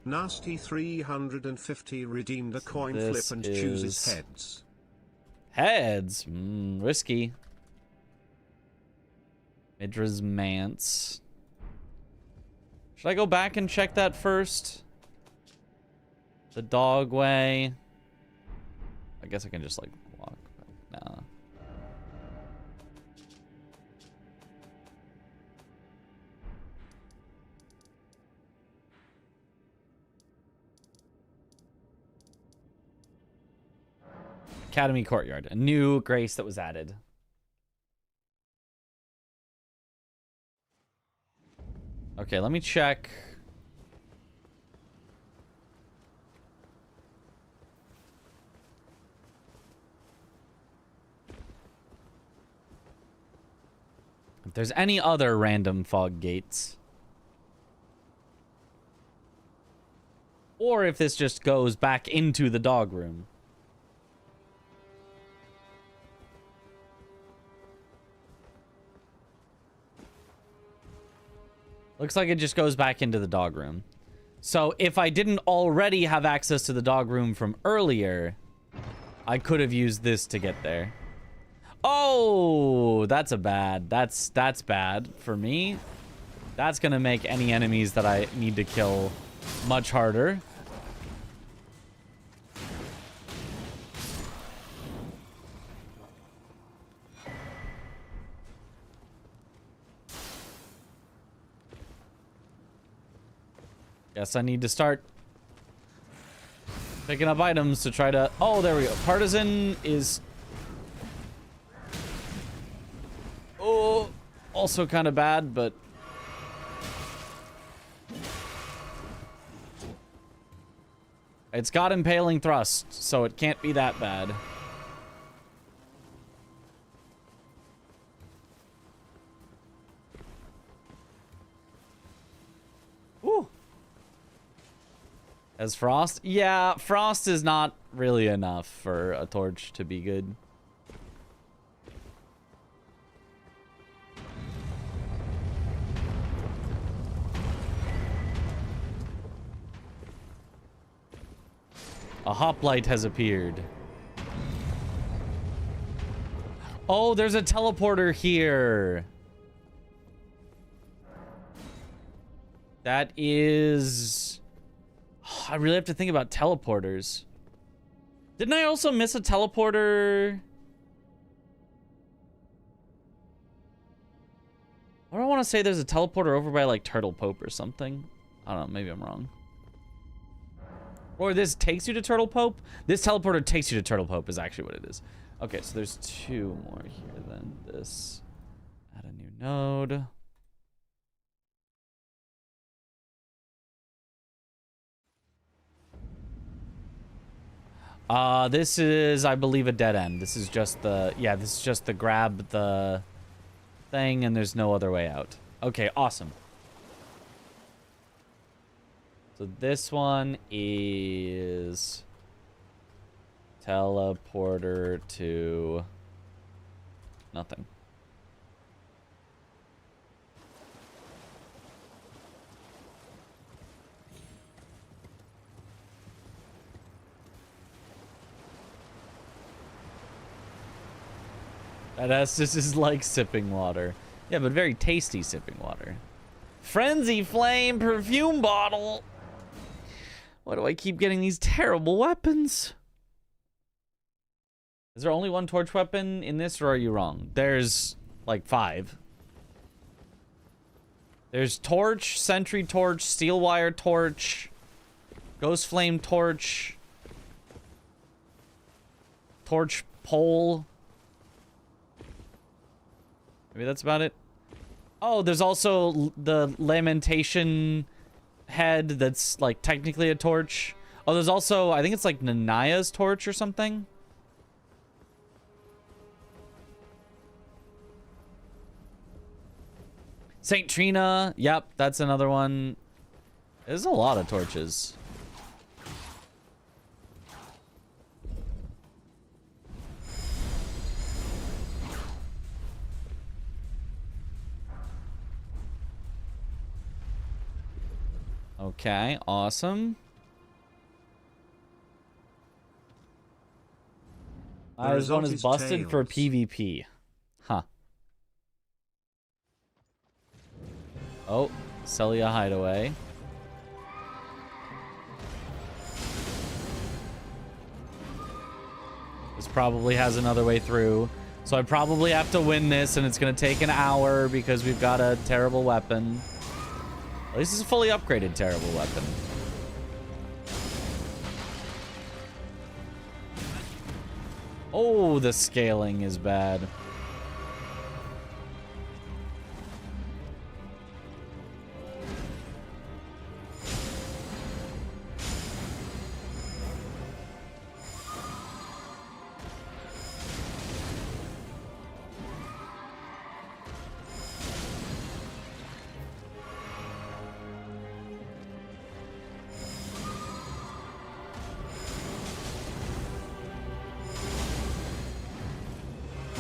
Nasty 350 redeemed a coin This flip and chooses is- heads. Heads. Risky. Midra's Manse. Should I go back and check that first? The dog way. I guess I can just like walk. Nah. Academy Courtyard. A new grace that was added. Okay, let me check. If there's any other random fog gates. Or if this just goes back into the dog room. Looks like it just goes back into the dog room. So if I didn't already have access to the dog room from earlier, I could have used this to get there. Oh, that's bad for me. That's gonna make any enemies that I need to kill much harder. Guess I need to start picking up items to try to... Oh, there we go. Partisan is... Oh, also kind of bad, but... It's got impaling thrust, so it can't be that bad. Ooh. As frost? Yeah, frost is not really enough for a torch to be good. A hoplite has appeared. Oh, there's a teleporter here. That is... I really have to think about teleporters. Didn't I also miss a teleporter? Or I want to say there's a teleporter over by like Turtle Pope or something. I don't know, maybe I'm wrong. Or this takes you to Turtle Pope? This teleporter takes you to Turtle Pope is actually what it is. Okay, so there's two more here than this. Add a new node. This is, I believe, a dead end. This is just the, yeah, this is just the grab the thing and there's no other way out. Okay, awesome. So this one is teleporter to nothing. This is like sipping water. Yeah, but very tasty sipping water. Frenzy Flame perfume bottle. Why do I keep getting these terrible weapons? Is there only one torch weapon in this, or are you wrong? There's like 5. There's torch, sentry torch, steel wire torch, ghost flame torch, torch pole. Maybe that's about it. Oh, there's also the lamentation head that's like technically a torch. Oh, there's also, I think it's like Nanaya's torch or something. Saint Trina, yep, that's another one. There's a lot of torches. Okay, awesome. This one is busted for PvP. Huh. Oh, Celia Hideaway. This probably has another way through. So I probably have to win this, and it's going to take an hour because we've got a terrible weapon. At least it's a fully upgraded terrible weapon. Oh, the scaling is bad.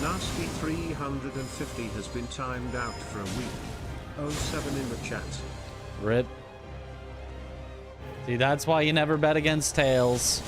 Nasty 350 has been timed out for a week. 07 in the chat. Rip. See, that's why you never bet against Tails.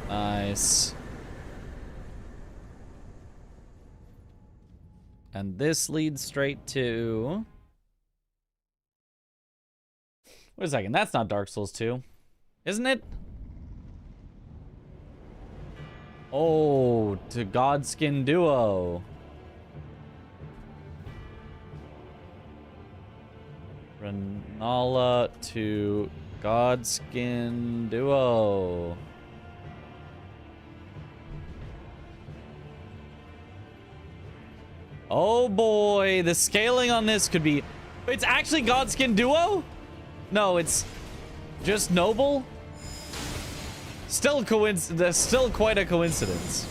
Nice. And this leads straight to... Wait a second, that's not Dark Souls 2. Isn't it? Oh, to Godskin Duo. Renala to Godskin Duo. Oh boy, the scaling on this could be... It's actually Godskin Duo? No, it's just Noble? Still quite a coincidence.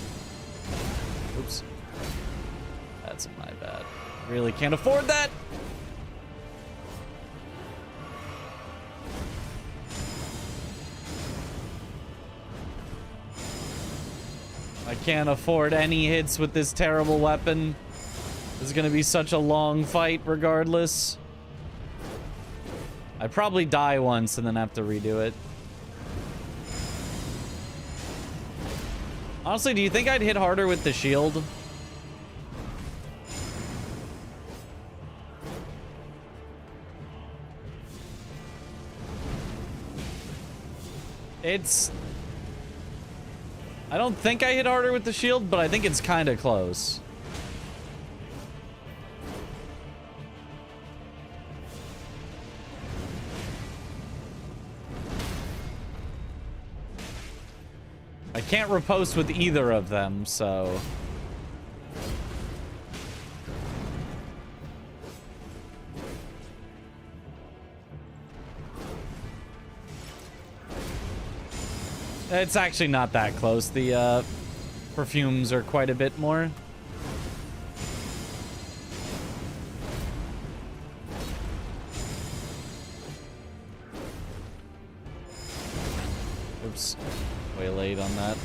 Oops. That's my bad. Really can't afford that. I can't afford any hits with this terrible weapon. This is gonna be such a long fight regardless. I probably die once and then have to redo it. Honestly, do you think I'd hit harder with the shield? I don't think I hit harder with the shield, but I think it's kind of close. I can't riposte with either of them, so... It's actually not that close. The perfumes are quite a bit more. Oops. Way late on that.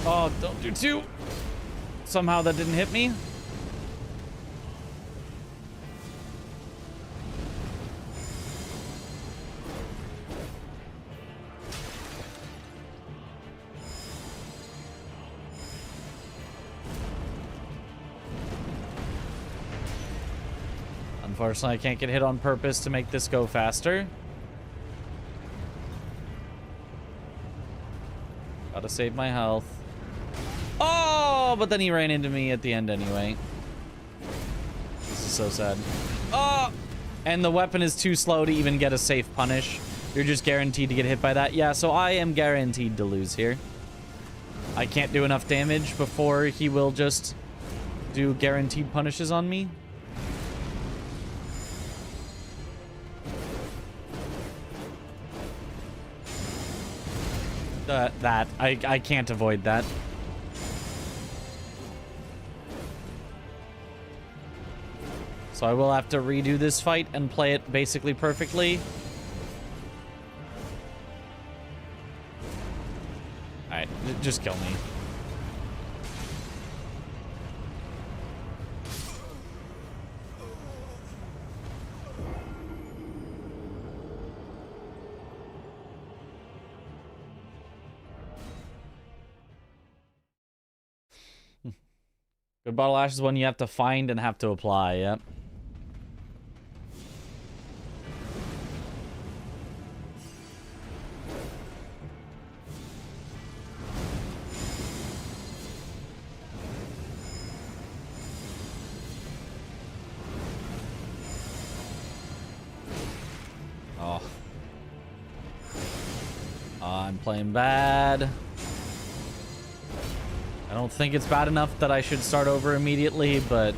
Oh, don't do two. Somehow that didn't hit me. Unfortunately, I can't get hit on purpose to make this go faster. Gotta save my health. Oh, but then he ran into me at the end anyway. This is so sad. Oh! And the weapon is too slow to even get a safe punish. You're just guaranteed to get hit by that. Yeah, so I am guaranteed to lose here. I can't do enough damage before he will just do guaranteed punishes on me. I can't avoid that. So I will have to redo this fight and play it basically perfectly. Alright, just kill me. Good Bottle Ash is one you have to find and have to apply, yep. Oh. I'm playing bad. I don't think it's bad enough that I should start over immediately, but...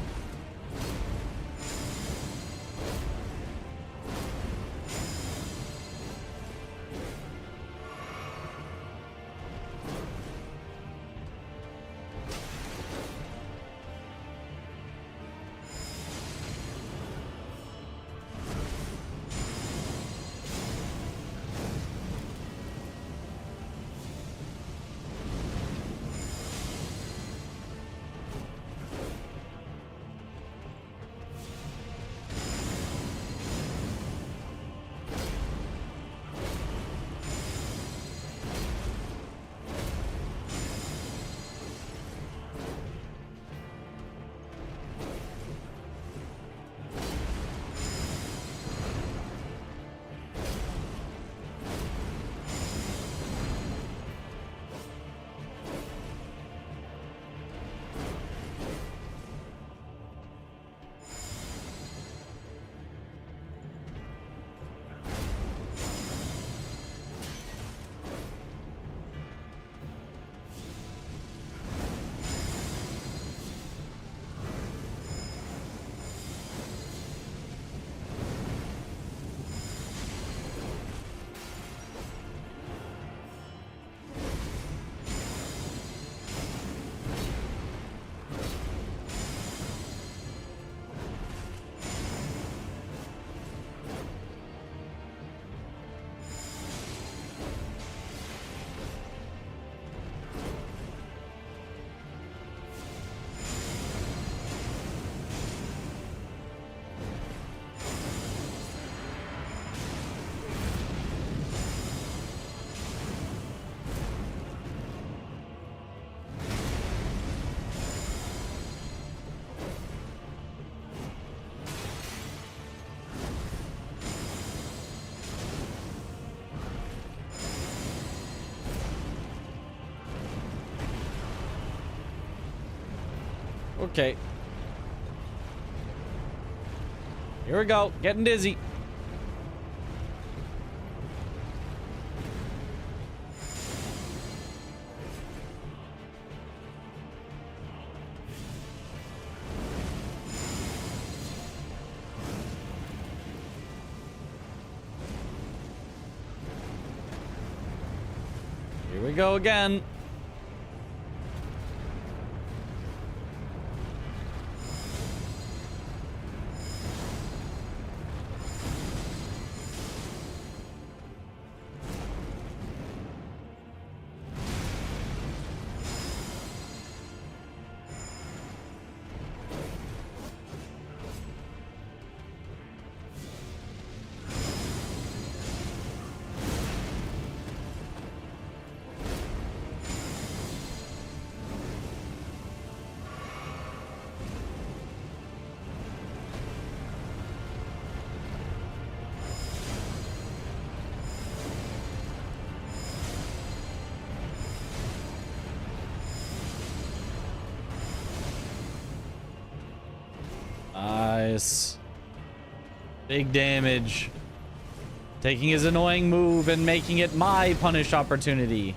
Okay. Here we go. Getting dizzy. Here we go again. Nice. Big damage. Taking his annoying move and making it my punish opportunity.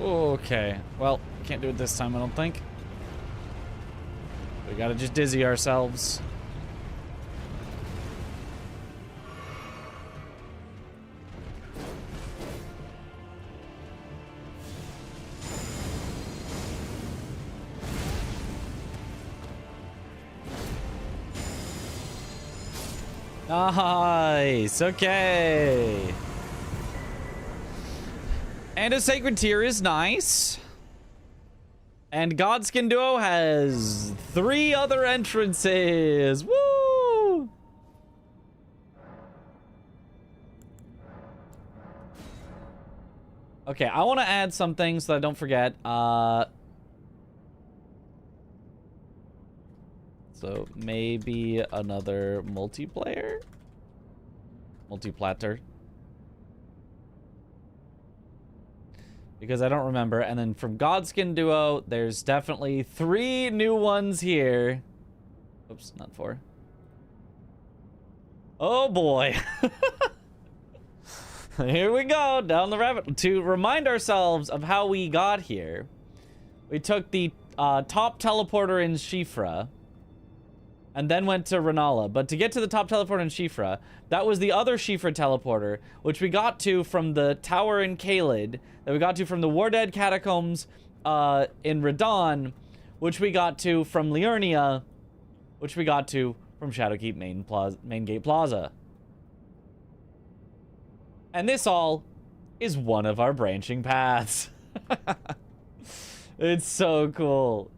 Okay, well, can't do it this time, I don't think. We gotta just dizzy ourselves. Nice, okay. And a Sacred Tier is nice. And Godskin Duo has 3 other entrances. Woo! Okay, I want to add something so that I don't forget. So maybe another multiplayer? Multiplatter. Because I don't remember. And then from Godskin Duo, there's definitely 3 new ones here. Oops, not 4. Oh boy. Here we go, down the rabbit. To remind ourselves of how we got here, we took the top teleporter in Shifra, and then went to Renala. But to get to the top teleporter in Shifra, that was the other Shifra teleporter, which we got to from the tower in Kaled, that we got to from the Wardead Catacombs in Radon, which we got to from Liurnia, which we got to from Shadowkeep Main Gate Plaza. And this all is one of our branching paths. It's so cool.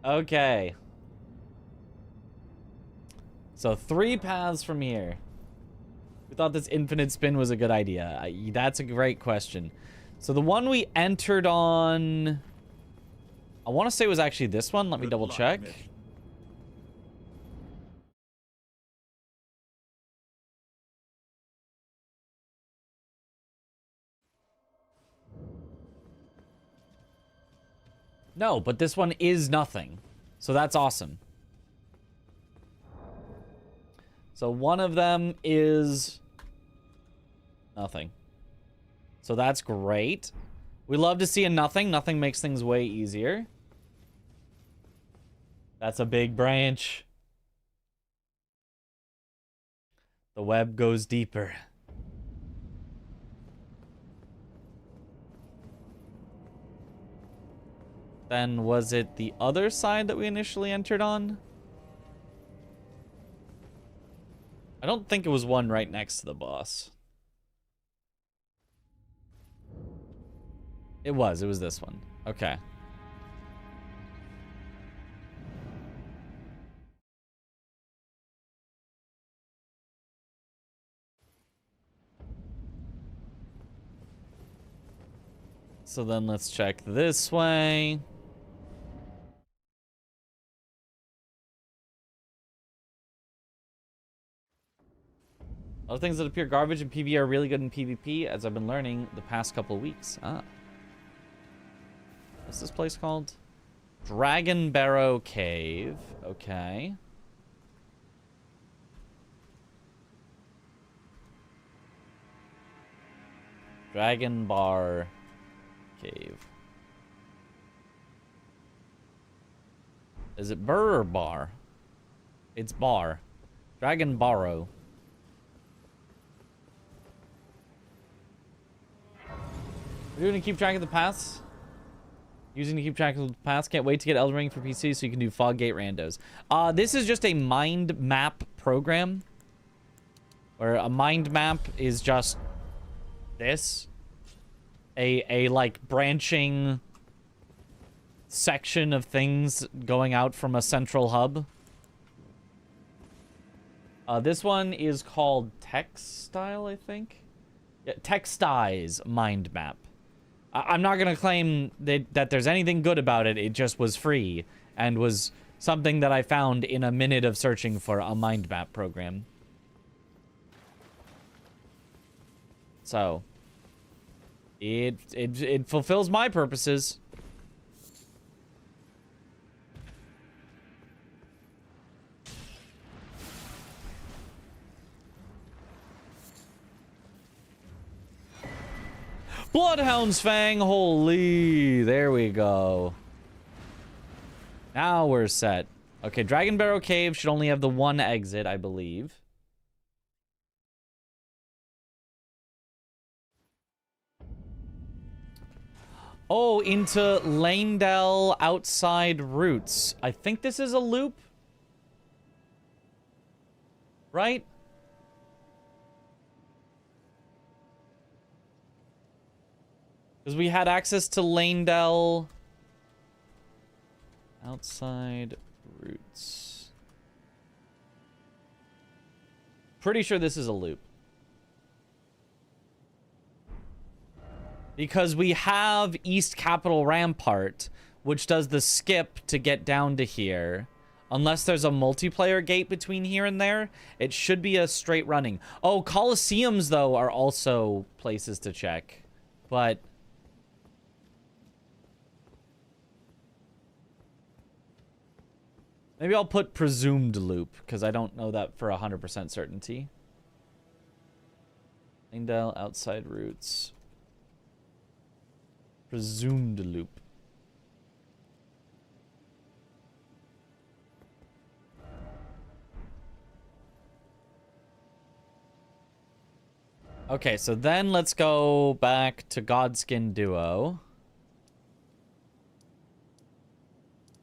Okay. So 3 paths from here. We thought this infinite spin was a good idea. That's a great question. So the one we entered on, I want to say it was actually this one. Let me double check. No, but this one is nothing. So that's awesome. So one of them is nothing. So that's great. We love to see a nothing. Nothing makes things way easier. That's a big branch. The web goes deeper. Then was it the other side that we initially entered on? I don't think it was one right next to the boss. It was this one. Okay. So then let's check this way. Other things that appear garbage in PvE are really good in PvP, as I've been learning the past couple of weeks. What's this place called? Dragon Barrow Cave. Okay. Dragon Bar Cave. Is it Burr or Bar? It's Bar. Dragon Barrow. We're gonna keep track of the paths. Using to keep track of the past. Can't wait to get Elden Ring for PC so you can do fog gate randos. This is just a mind map program. Where a mind map is just this. A like branching section of things going out from a central hub. This one is called Textile, I think. Yeah, Textize mind map. I'm not gonna claim that there's anything good about it. It just was free and was something that I found in a minute of searching for a mind map program. So it fulfills my purposes. Bloodhound's Fang, holy, there we go. Now we're set. Okay, Dragon Barrow Cave should only have the one exit, I believe. Oh, into Lanedell outside routes. I think this is a loop. Right? Because we had access to Lanedell outside routes. Pretty sure this is a loop. Because we have East Capital Rampart, which does the skip to get down to here. Unless there's a multiplayer gate between here and there, it should be a straight running. Oh, Colosseums, though, are also places to check. But maybe I'll put presumed loop, because I don't know that for 100% certainty. Lanedell outside routes. Presumed loop. Okay, so then let's go back to Godskin Duo.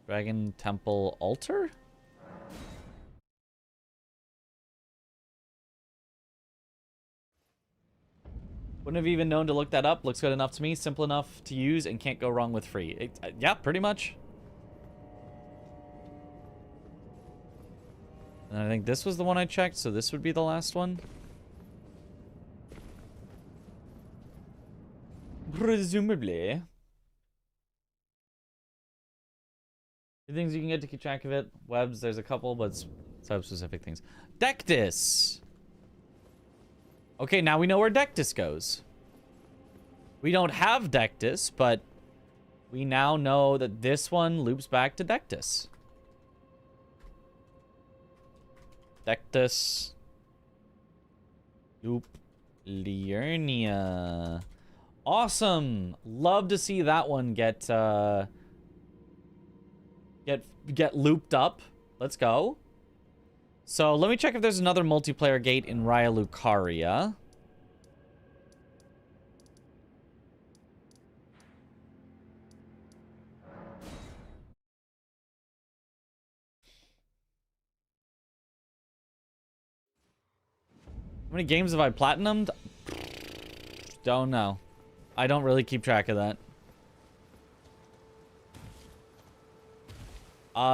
Dragon Temple Altar? Wouldn't have even known to look that up. Looks good enough to me. Simple enough to use and can't go wrong with free. Yeah, pretty much. And I think this was the one I checked, so this would be the last one. Presumably. The things you can get to keep track of it. Webs, there's a couple, but sub-specific things. Dectus! Okay, now we know where Dectus goes. We don't have Dectus, but we now know that this one loops back to Dectus. Dectus. Loop Liurnia. Awesome! Love to see that one get looped up. Let's go. So let me check if there's another multiplayer gate in Raya Lucaria. How many games have I platinumed? Don't know. I don't really keep track of that.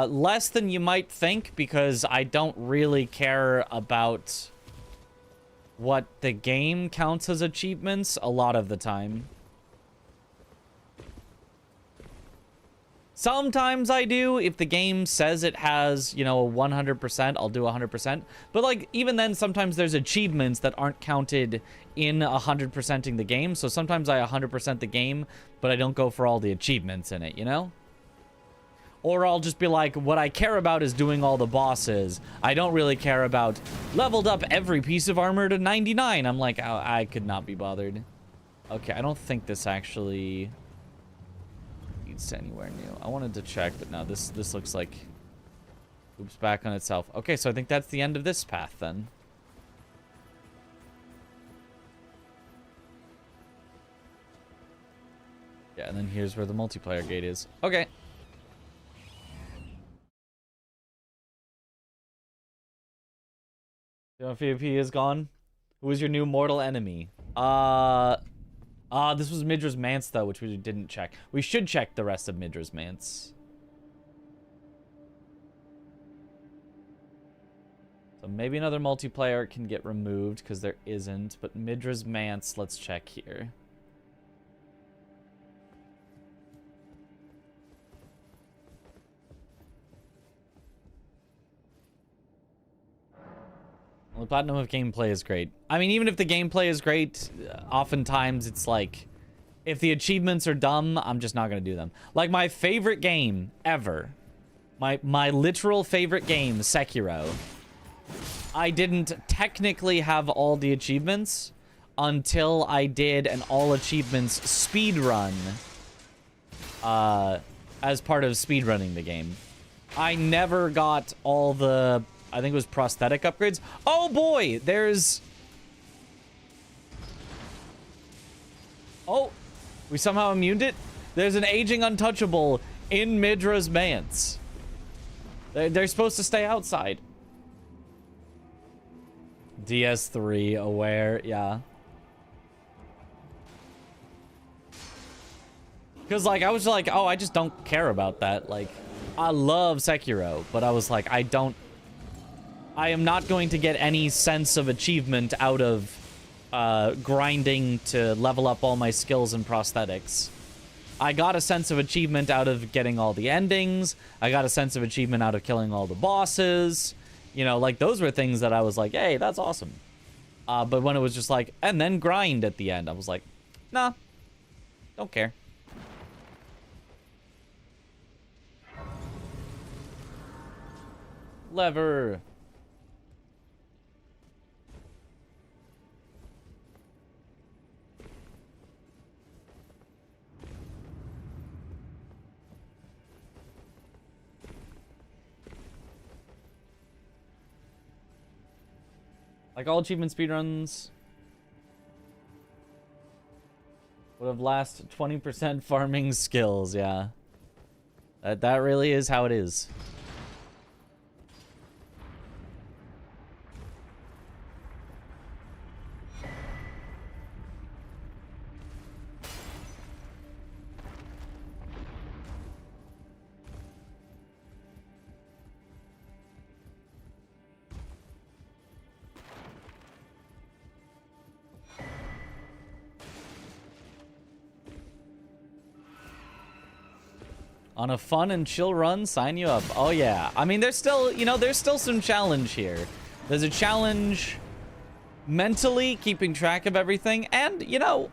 Less than you might think, because I don't really care about what the game counts as achievements a lot of the time. Sometimes I do. If the game says it has, you know, 100%, I'll do 100%. But, like, even then, sometimes there's achievements that aren't counted in 100%ing the game. So sometimes I 100% the game, but I don't go for all the achievements in it, you know? Or I'll just be like, what I care about is doing all the bosses. I don't really care about leveled up every piece of armor to 99. I'm like, oh, I could not be bothered. Okay, I don't think this actually leads to anywhere new. I wanted to check, but no, this looks like loops back on itself. Okay, so I think that's the end of this path then. Yeah, and then here's where the multiplayer gate is. Okay. The PvP is gone. Who is your new mortal enemy? This was Midra's Mance, though, which we didn't check. We should check the rest of Midra's Mance. So maybe another multiplayer can get removed, because there isn't. But Midra's Mance, let's check here. Well, the platinum of gameplay is great. I mean, even if the gameplay is great, oftentimes it's like, if the achievements are dumb, I'm just not going to do them. Like, my favorite game ever, my literal favorite game, Sekiro, I didn't technically have all the achievements until I did an all achievements speed run as part of speedrunning the game. I never got all the, I think it was prosthetic upgrades. Oh boy, there's... Oh, we somehow immuned it? There's an aging untouchable in Midra's Mance. They're supposed to stay outside. DS3 aware, yeah. Because, like, I was like, oh, I just don't care about that. Like, I love Sekiro, but I was like, I am not going to get any sense of achievement out of grinding to level up all my skills and prosthetics. I got a sense of achievement out of getting all the endings. I got a sense of achievement out of killing all the bosses. You know, like, those were things that I was like, hey, that's awesome. But when it was just like, and then grind at the end, I was like, nah, don't care. Lever. Like, all achievement speedruns would have last 20% farming skills, yeah. That really is how it is. On a fun and chill run, sign you up. Oh, yeah. I mean, there's still, you know, there's still some challenge here. There's a challenge mentally keeping track of everything. And, you know,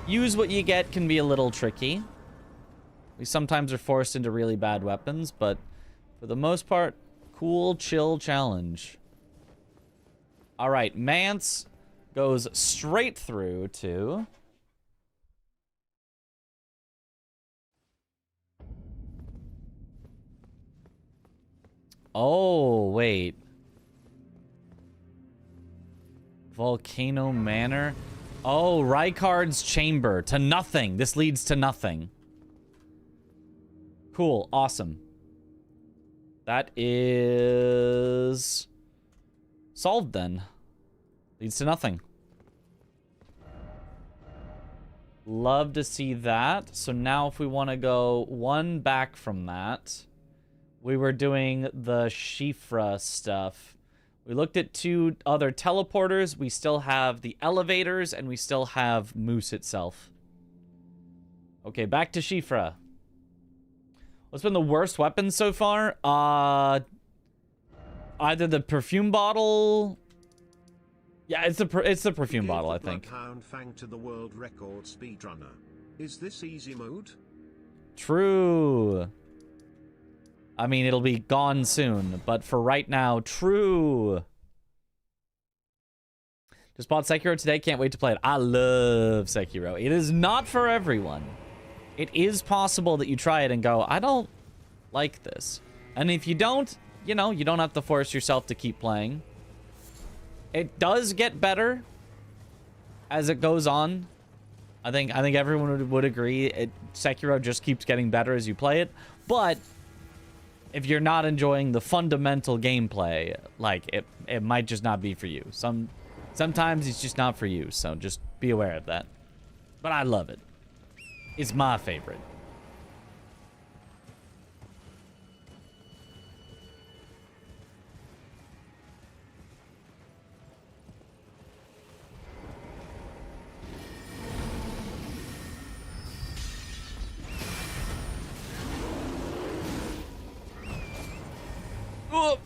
use what you get can be a little tricky. We sometimes are forced into really bad weapons, but for the most part, cool, chill challenge. All right, Mance goes straight through to... Oh, wait. Volcano Manor. Oh, Rykard's Chamber. To nothing. This leads to nothing. Cool. Awesome. That is... solved, then. Leads to nothing. Love to see that. So now if we want to go one back from that... We were doing the Shifra stuff. We looked at 2 other teleporters. We still have the elevators, and we still have Moose itself. Okay, back to Shifra. What's been the worst weapon so far? Either the perfume bottle... Yeah, it's the perfume bottle, I think. Bloodhound Fang to the world record speedrunner. Is this easy mode? True. I mean, it'll be gone soon, but for right now, true. Just bought Sekiro today, can't wait to play it. I love Sekiro. It is not for everyone. It is possible that you try it and go, I don't like this. And if you don't, you know, you don't have to force yourself to keep playing. It does get better as it goes on. I think everyone would agree. Sekiro just keeps getting better as you play it, but if you're not enjoying the fundamental gameplay, like it might just not be for you. Sometimes it's just not for you, so just be aware of that. But I love it. It's my favorite. Oh.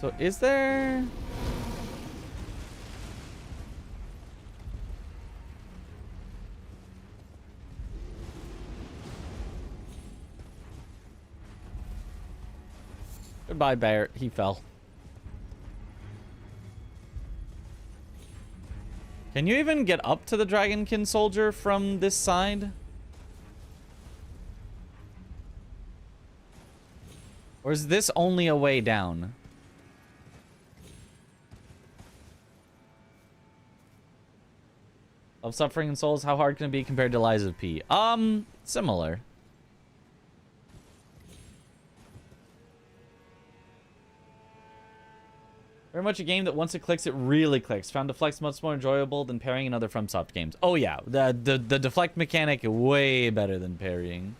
So is there... Goodbye, bear. He fell. Can you even get up to the Dragonkin soldier from this side? Or is this only a way down? Of Suffering and Souls, how hard can it be compared to Lies of P? Similar. Very much a game that once it clicks, it really clicks. Found Deflect's much more enjoyable than parrying in other FromSoft games. Oh yeah, the deflect mechanic is way better than parrying.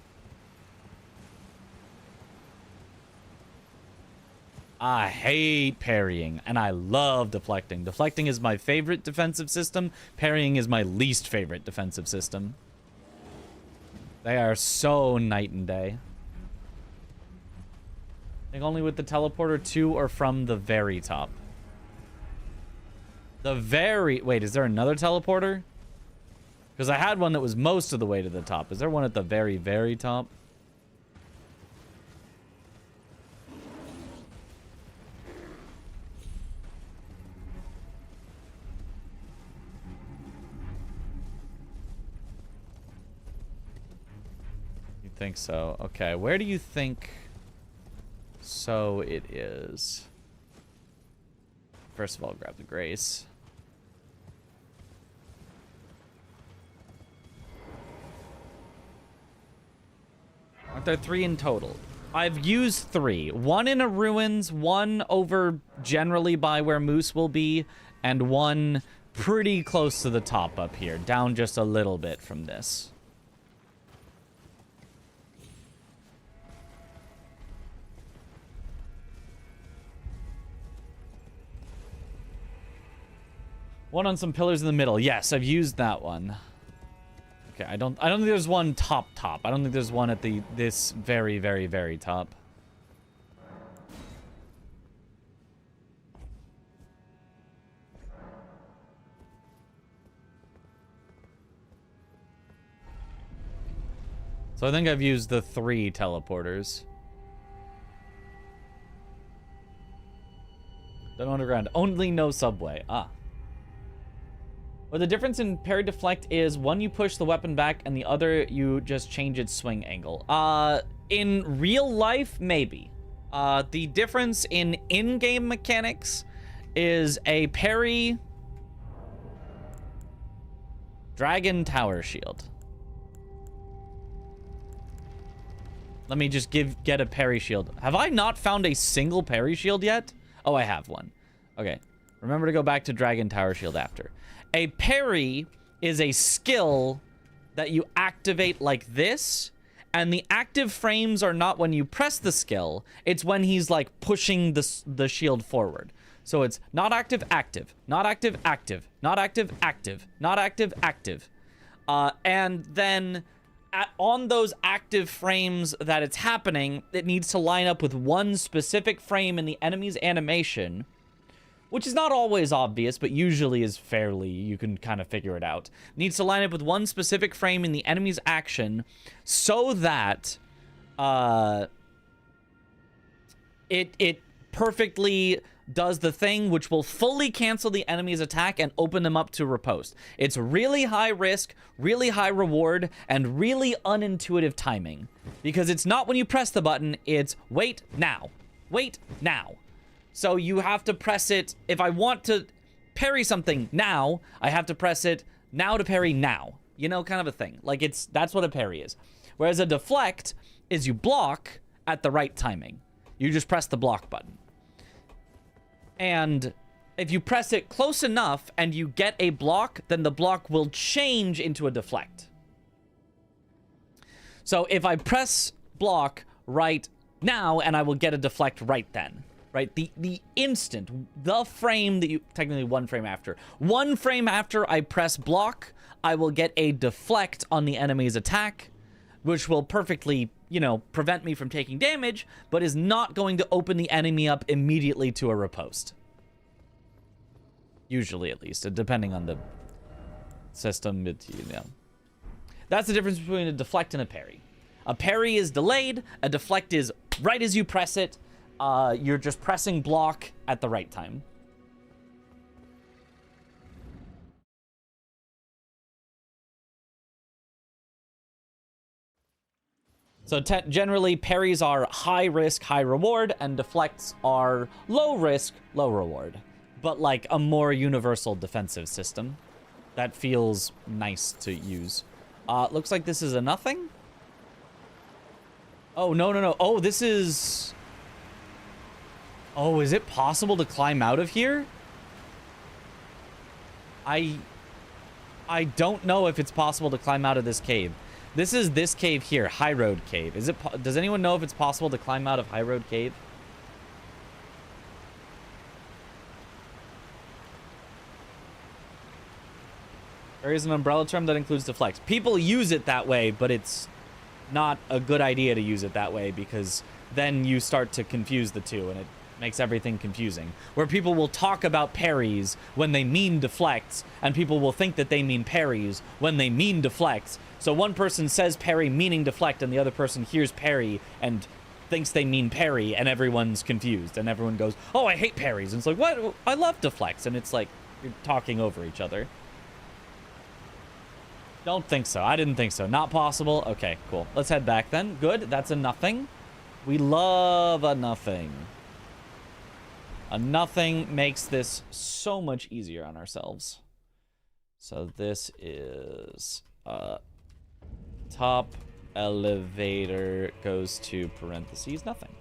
I hate parrying, and I love deflecting. Deflecting is my favorite defensive system. Parrying is my least favorite defensive system. They are so night and day. I think only with the teleporter to or from the very top. The very... Wait, is there another teleporter? Because I had one that was most of the way to the top. Is there one at the very, very top? You think so? Okay, where do you think so it is? First of all, grab the Grace. Aren't there 3 in total? I've used 3. 1 in a ruins, 1 over generally by where Moose will be, and 1 pretty close to the top up here, down just a little bit from this. One on some pillars in the middle. Yes, I've used that one. Okay, I don't think there's one top. I don't think there's one at this very, very, very top. So I think I've used the 3 teleporters. No underground. Only no subway. Ah. Well, the difference in parry deflect is one you push the weapon back and the other you just change its swing angle. In real life, maybe. The difference in in-game mechanics is a parry Dragon Tower Shield. Let me just get a parry shield. Have I not found a single parry shield yet? Oh, I have one. Okay. Remember to go back to Dragon Tower Shield after. A parry is a skill that you activate like this, and the active frames are not when you press the skill, it's when he's like pushing the shield forward. So it's not active, active, not active, active, not active, active, not active, active. And then on those active frames that it's happening, it needs to line up with one specific frame in the enemy's animation, which is not always obvious, but usually is fairly, you can kind of figure it out. It needs to line up with one specific frame in the enemy's action so that it perfectly does the thing which will fully cancel the enemy's attack and open them up to riposte. It's really high risk, really high reward, and really unintuitive timing. Because it's not when you press the button, it's wait now. Wait now. So you have to press it. If I want to parry something now, I have to press it now to parry now. You know, kind of a thing. Like, that's what a parry is. Whereas a deflect is you block at the right timing. You just press the block button. And if you press it close enough and you get a block, then the block will change into a deflect. So if I press block right now, and I will get a deflect right then. Right? The instant, the frame that you... Technically 1 frame after. 1 frame after I press block, I will get a deflect on the enemy's attack, which will perfectly, you know, prevent me from taking damage, but is not going to open the enemy up immediately to a riposte. Usually, at least, depending on the system, you know. That's the difference between a deflect and a parry. A parry is delayed, a deflect is right as you press it. You're just pressing block at the right time. So generally, parries are high risk, high reward, and deflects are low risk, low reward. But like a more universal defensive system. That feels nice to use. Looks like this is a nothing. Oh, no. Oh, this is... Oh, is it possible to climb out of here? I don't know if it's possible to climb out of this cave. This is this cave here, High Road Cave. Does anyone know if it's possible to climb out of High Road Cave? There is an umbrella term that includes deflects. People use it that way, but it's not a good idea to use it that way because then you start to confuse the two and it makes everything confusing. Where people will talk about parries when they mean deflects, and people will think that they mean parries when they mean deflects. So one person says parry meaning deflect, and the other person hears parry and thinks they mean parry, and everyone's confused. And everyone goes, oh, I hate parries. And it's like, what? I love deflects. And it's like, you're talking over each other. Don't think so. I didn't think so. Not possible. Okay, cool. Let's head back then. Good. That's a nothing. We love a nothing. A nothing makes this so much easier on ourselves. So this is top elevator goes to parentheses nothing.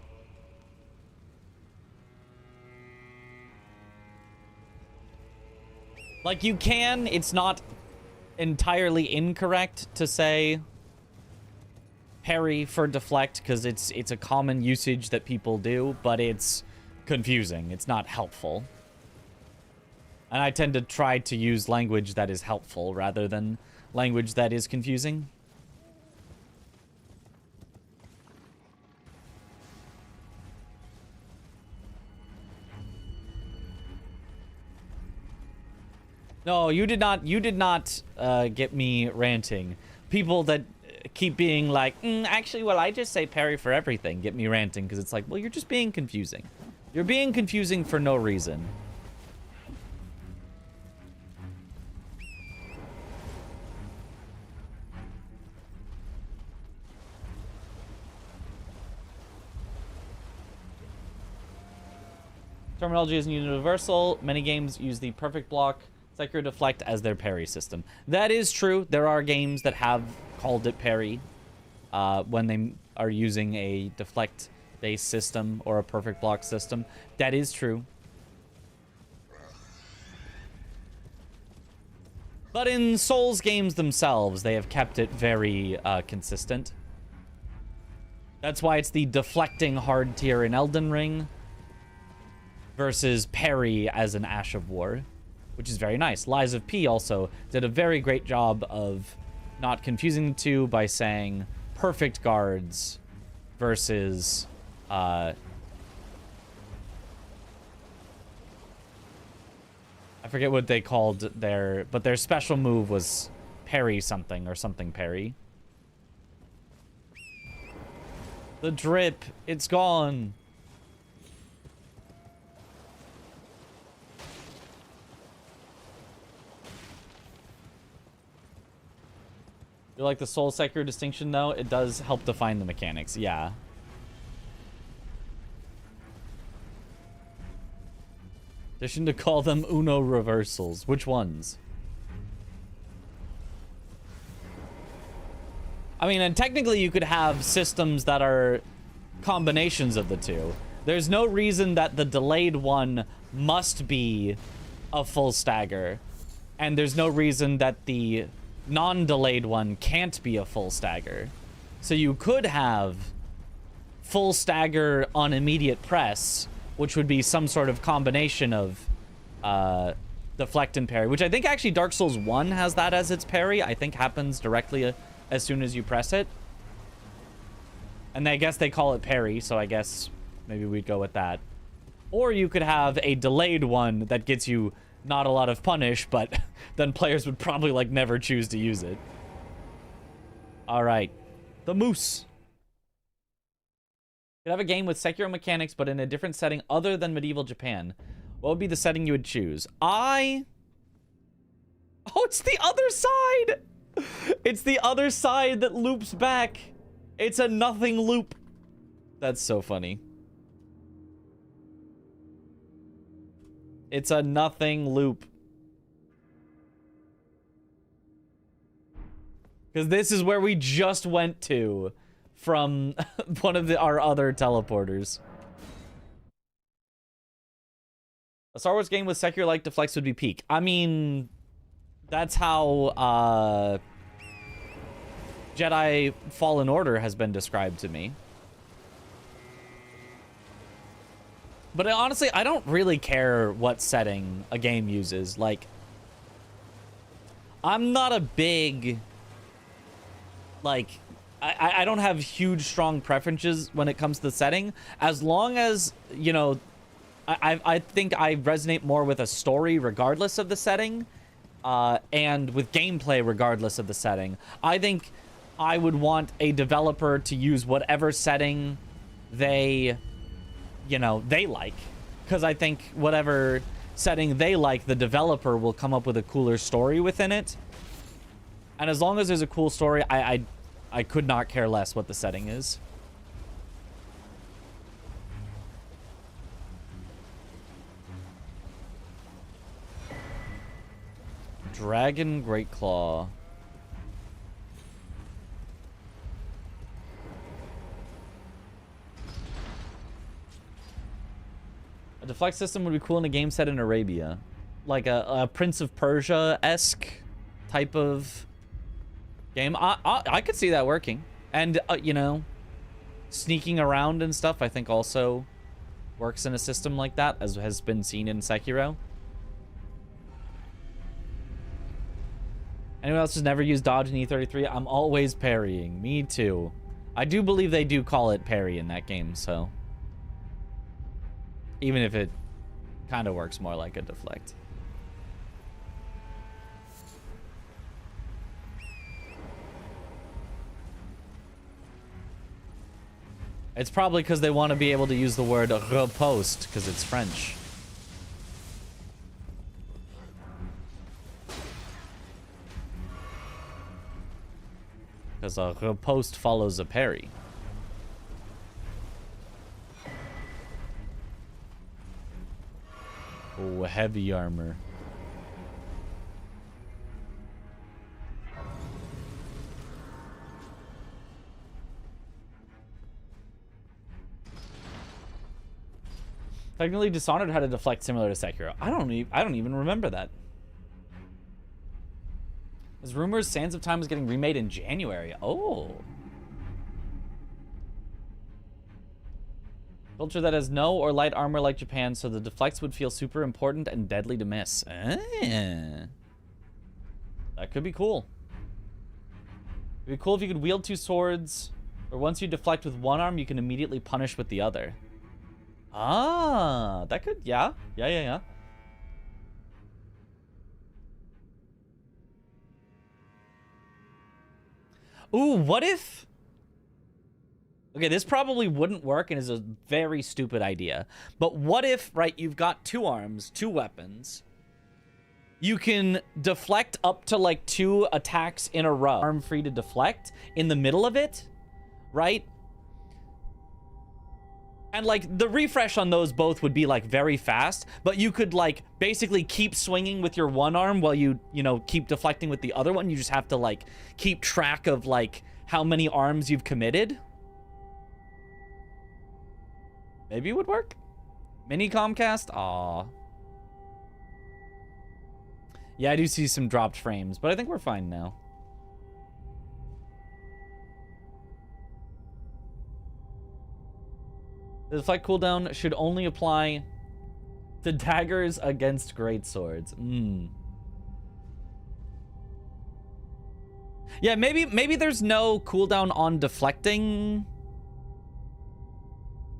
Like you can, it's not entirely incorrect to say parry for deflect because it's a common usage that people do, but it's confusing. It's not helpful. And I tend to try to use language that is helpful rather than language that is confusing. No, you did not get me ranting. People that keep being like, actually, well, I just say parry for everything, get me ranting, because it's like, well, you're just being confusing. You're being confusing for no reason. Terminology isn't universal. Many games use the perfect block, Sekiro deflect as their parry system. That is true. There are games that have called it parry when they are using a deflect-based system or a perfect block system. That is true. But in Souls games themselves, they have kept it very consistent. That's why it's the deflecting hard tier in Elden Ring versus parry as an Ash of War, which is very nice. Lies of P also did a very great job of not confusing the two by saying perfect guards versus I forget what they called but their special move was parry something or something parry. The drip, it's gone. You like the Soul Sekiro distinction, though? It does help define the mechanics, yeah. Tradition to call them Uno reversals. Which ones? I mean, and technically you could have systems that are combinations of the two. There's no reason that the delayed one must be a full stagger. And there's no reason that the non-delayed one can't be a full stagger. So you could have full stagger on immediate press, which would be some sort of combination of deflect and parry, which I think actually Dark Souls 1 has that as its parry. I think happens directly as soon as you press it. And I guess they call it parry, so I guess maybe we'd go with that. Or you could have a delayed one that gets you not a lot of punish, but then players would probably like never choose to use it. All right, the moose. You could have a game with Sekiro mechanics, but in a different setting other than medieval Japan. What would be the setting you would choose? Oh, it's the other side! It's the other side that loops back. It's a nothing loop. That's so funny. It's a nothing loop. Because this is where we just went to from one of our other teleporters. A Star Wars game with Sekiro-like deflects would be peak. I mean, that's how Jedi Fallen Order has been described to me. But honestly, I don't really care what setting a game uses. Like, I'm not a big, like, I don't have huge, strong preferences when it comes to the setting. As long as, you know, I think I resonate more with a story regardless of the setting, and with gameplay regardless of the setting. I think I would want a developer to use whatever setting they, you know, they like. Because I think whatever setting they like, the developer will come up with a cooler story within it. And as long as there's a cool story, I could not care less what the setting is. Dragon Great Claw. A deflect system would be cool in a game set in Arabia. Like a Prince of Persia-esque type of game. I could see that working. And, you know, sneaking around and stuff, I think also works in a system like that, as has been seen in Sekiro. Anyone else has never used dodge in E33? I'm always parrying. Me too. I do believe they do call it parry in that game, so. Even if it kind of works more like a deflect. It's probably because they want to be able to use the word riposte, because it's French. Because a riposte follows a parry. Oh, heavy armor. Technically, Dishonored had a deflect similar to Sekiro. I don't even remember that. There's rumors Sands of Time is getting remade in January. Oh. Culture that has no or light armor like Japan, so the deflects would feel super important and deadly to miss. That could be cool. It'd be cool if you could wield two swords, or once you deflect with one arm, you can immediately punish with the other. Ah, that could, yeah. Yeah. Ooh, what if... Okay, this probably wouldn't work and is a very stupid idea. But what if, right, you've got two arms, two weapons. You can deflect up to, like, 2 attacks in a row. Arm free to deflect in the middle of it, right? And, like, the refresh on those both would be, like, very fast, but you could, like, basically keep swinging with your one arm while you know, keep deflecting with the other one. You just have to, like, keep track of, like, how many arms you've committed. Maybe it would work. Mini Comcast? Aw. Yeah, I do see some dropped frames, but I think we're fine now. The deflect cooldown should only apply to daggers against greatswords. Yeah, maybe there's no cooldown on deflecting.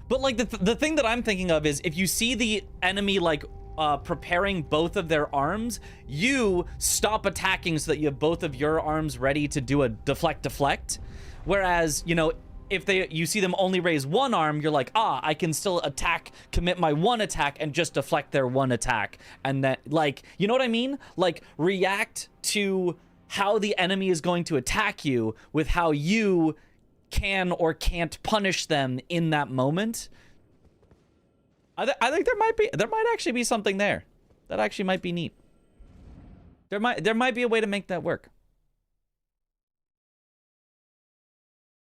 But, like, the thing that I'm thinking of is if you see the enemy, like, preparing both of their arms, you stop attacking so that you have both of your arms ready to do a deflect. Whereas, you know, if you see them only raise one arm, you're like, I can still attack, commit my one attack, and just deflect their one attack. And then, like, you know what I mean? Like, react to how the enemy is going to attack you with how you can or can't punish them in that moment. I think there might actually be something there. That actually might be neat. There might be a way to make that work.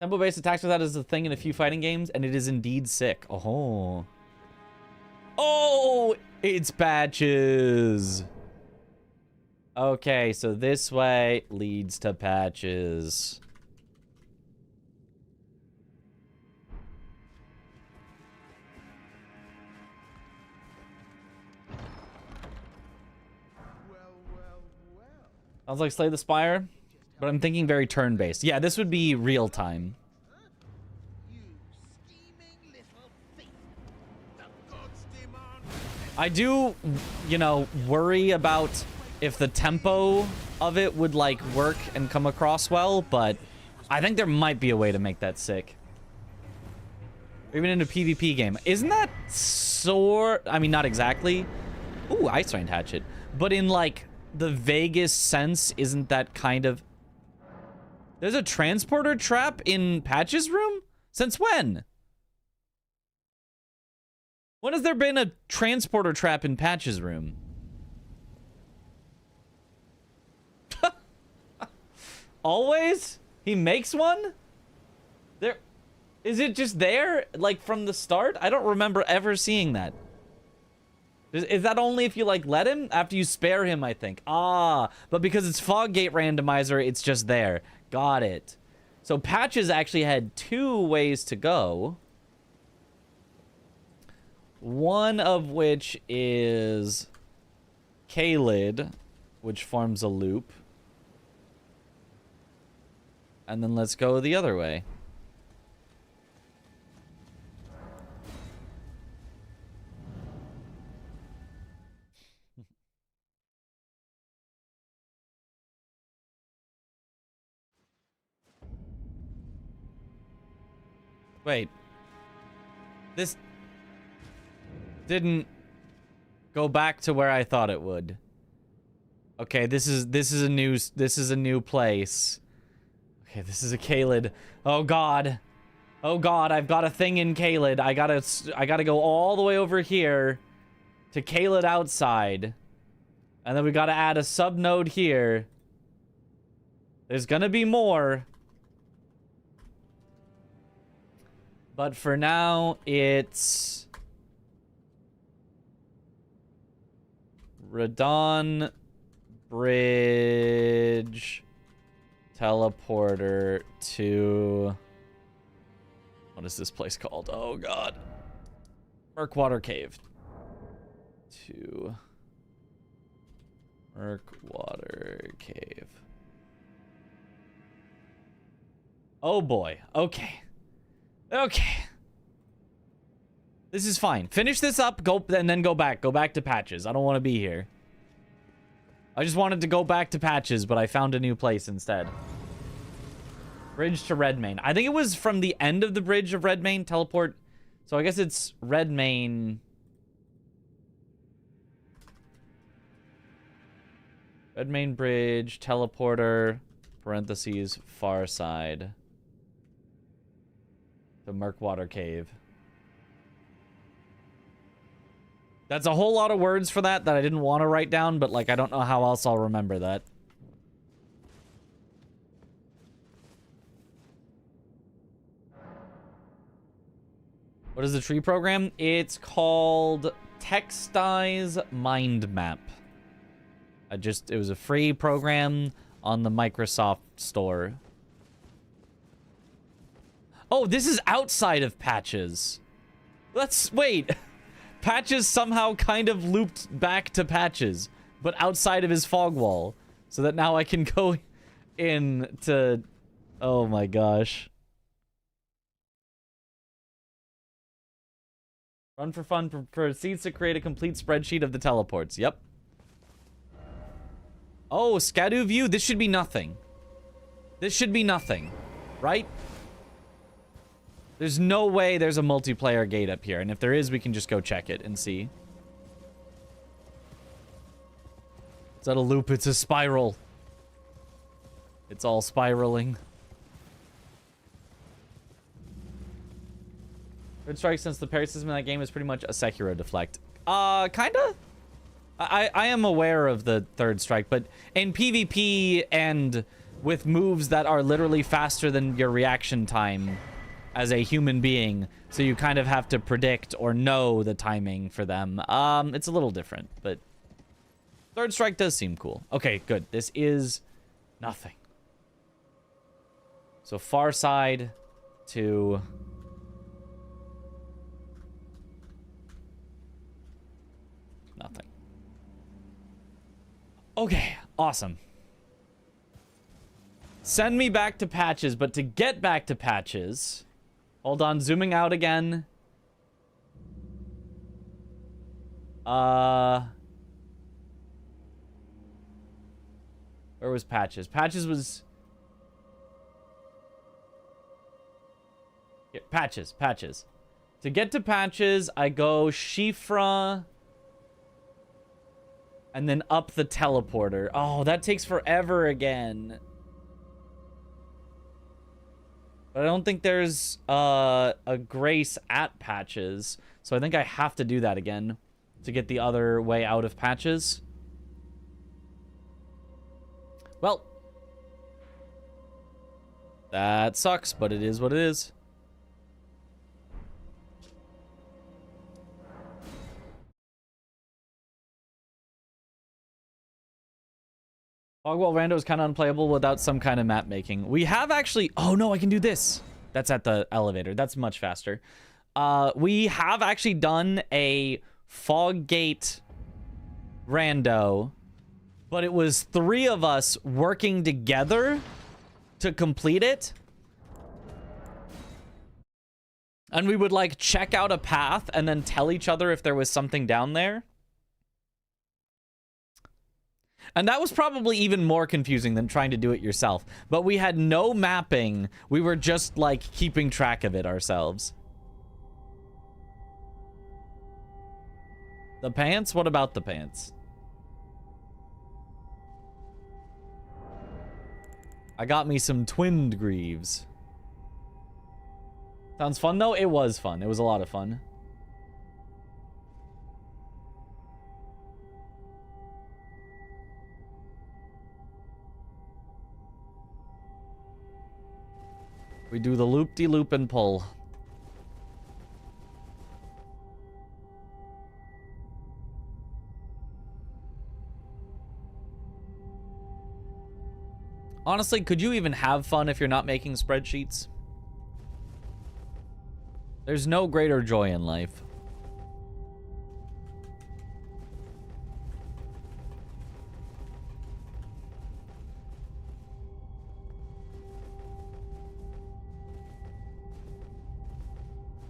Tempo-based attacks with that is a thing in a few fighting games, and it is indeed sick. Oh. Oh, it's patches. Okay, so this way leads to patches. Sounds like Slay the Spire, but I'm thinking very turn-based. Yeah, this would be real-time. I do, you know, worry about if the tempo of it would, like, work and come across well, but I think there might be a way to make that sick. Even in a PvP game. Isn't that I mean, not exactly. Ooh, Ice Rain Hatchet. But in, like, the vaguest sense, isn't that kind of... There's a transporter trap in Patch's room? Since when? When has there been a transporter trap in Patch's room? Always? He makes one? Is it just there, like, from the start? I don't remember ever seeing that. Is that only if you, like, let him? After you spare him, I think. Ah, but because it's Foggate Randomizer, it's just there. Got it. So Patches actually had 2 ways to go. One of which is Kalid, which forms a loop. And then let's go the other way. Wait. This didn't go back to where I thought it would. Okay, this is a new place. Okay, this is a Kalid. Oh god. Oh god, I've got a thing in Kalid. I gotta go all the way over here to Kalid outside. And then we gotta add a subnode here. There's gonna be more. But for now, it's Radon Bridge teleporter to... What is this place called? Oh, God. Murkwater Cave. To Murkwater Cave. Oh, boy. Okay. Okay. This is fine. Finish this up, go, and then go back. Go back to Patches. I don't want to be here. I just wanted to go back to Patches, but I found a new place instead. Bridge to Redmane. I think it was from the end of the bridge of Redmane, teleport. So I guess it's Redmane. Redmane Bridge, teleporter, parentheses, far side. The Murkwater Cave. That's a whole lot of words for that I didn't want to write down, but like I don't know how else I'll remember that. What is the tree program? It's called Textize Mind Map. It was a free program on the Microsoft Store. Oh, this is outside of Patches. Wait. Patches somehow kind of looped back to Patches, but outside of his fog wall. So that now I can go in to... Oh my gosh. Run for fun proceeds to create a complete spreadsheet of the teleports. Yep. Oh, Skadu view. This should be nothing. This should be nothing, right? There's no way there's a multiplayer gate up here. And if there is, we can just go check it and see. It's not a loop. It's a spiral. It's all spiraling. Third strike, since the parry system in that game is pretty much a Sekiro deflect. Kinda? I am aware of the third strike, but in PvP and with moves that are literally faster than your reaction time as a human being, so you kind of have to predict or know the timing for them. It's a little different, but third strike does seem cool. Okay, good. This is nothing. So far side to... nothing. Okay, awesome. Send me back to Patches, but to get back to Patches... Hold on, zooming out again. Where was Patches? Patches was... Here, Patches. To get to Patches, I go Shifra... and then up the teleporter. Oh, that takes forever again. But I don't think there's a grace at Patches. So I think I have to do that again to get the other way out of Patches. Well, that sucks, but it is what it is. Fogwall Rando is kind of unplayable without some kind of map making. We have actually... Oh, no, I can do this. That's at the elevator. That's much faster. We have actually done a Fog Gate Rando, but it was 3 of us working together to complete it. And we would, like, check out a path and then tell each other if there was something down there. And that was probably even more confusing than trying to do it yourself. But we had no mapping. We were just, like, keeping track of it ourselves. The pants? What about the pants? I got me some twinned greaves. Sounds fun, though? It was fun. It was a lot of fun. We do the loop-de-loop and pull. Honestly, could you even have fun if you're not making spreadsheets? There's no greater joy in life.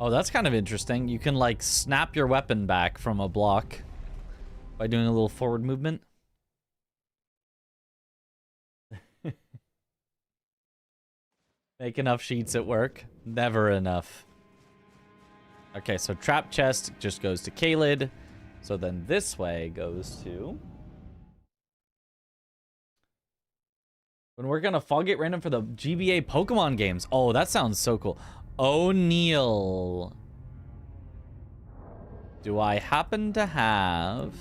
Oh, that's kind of interesting. You can, like, snap your weapon back from a block by doing a little forward movement. Make enough sheets at work. Never enough. Okay, so trap chest just goes to Kaled. So then this way goes to... When we're gonna fog it random for the GBA Pokemon games. Oh, that sounds so cool. O'Neal. Do I happen to have...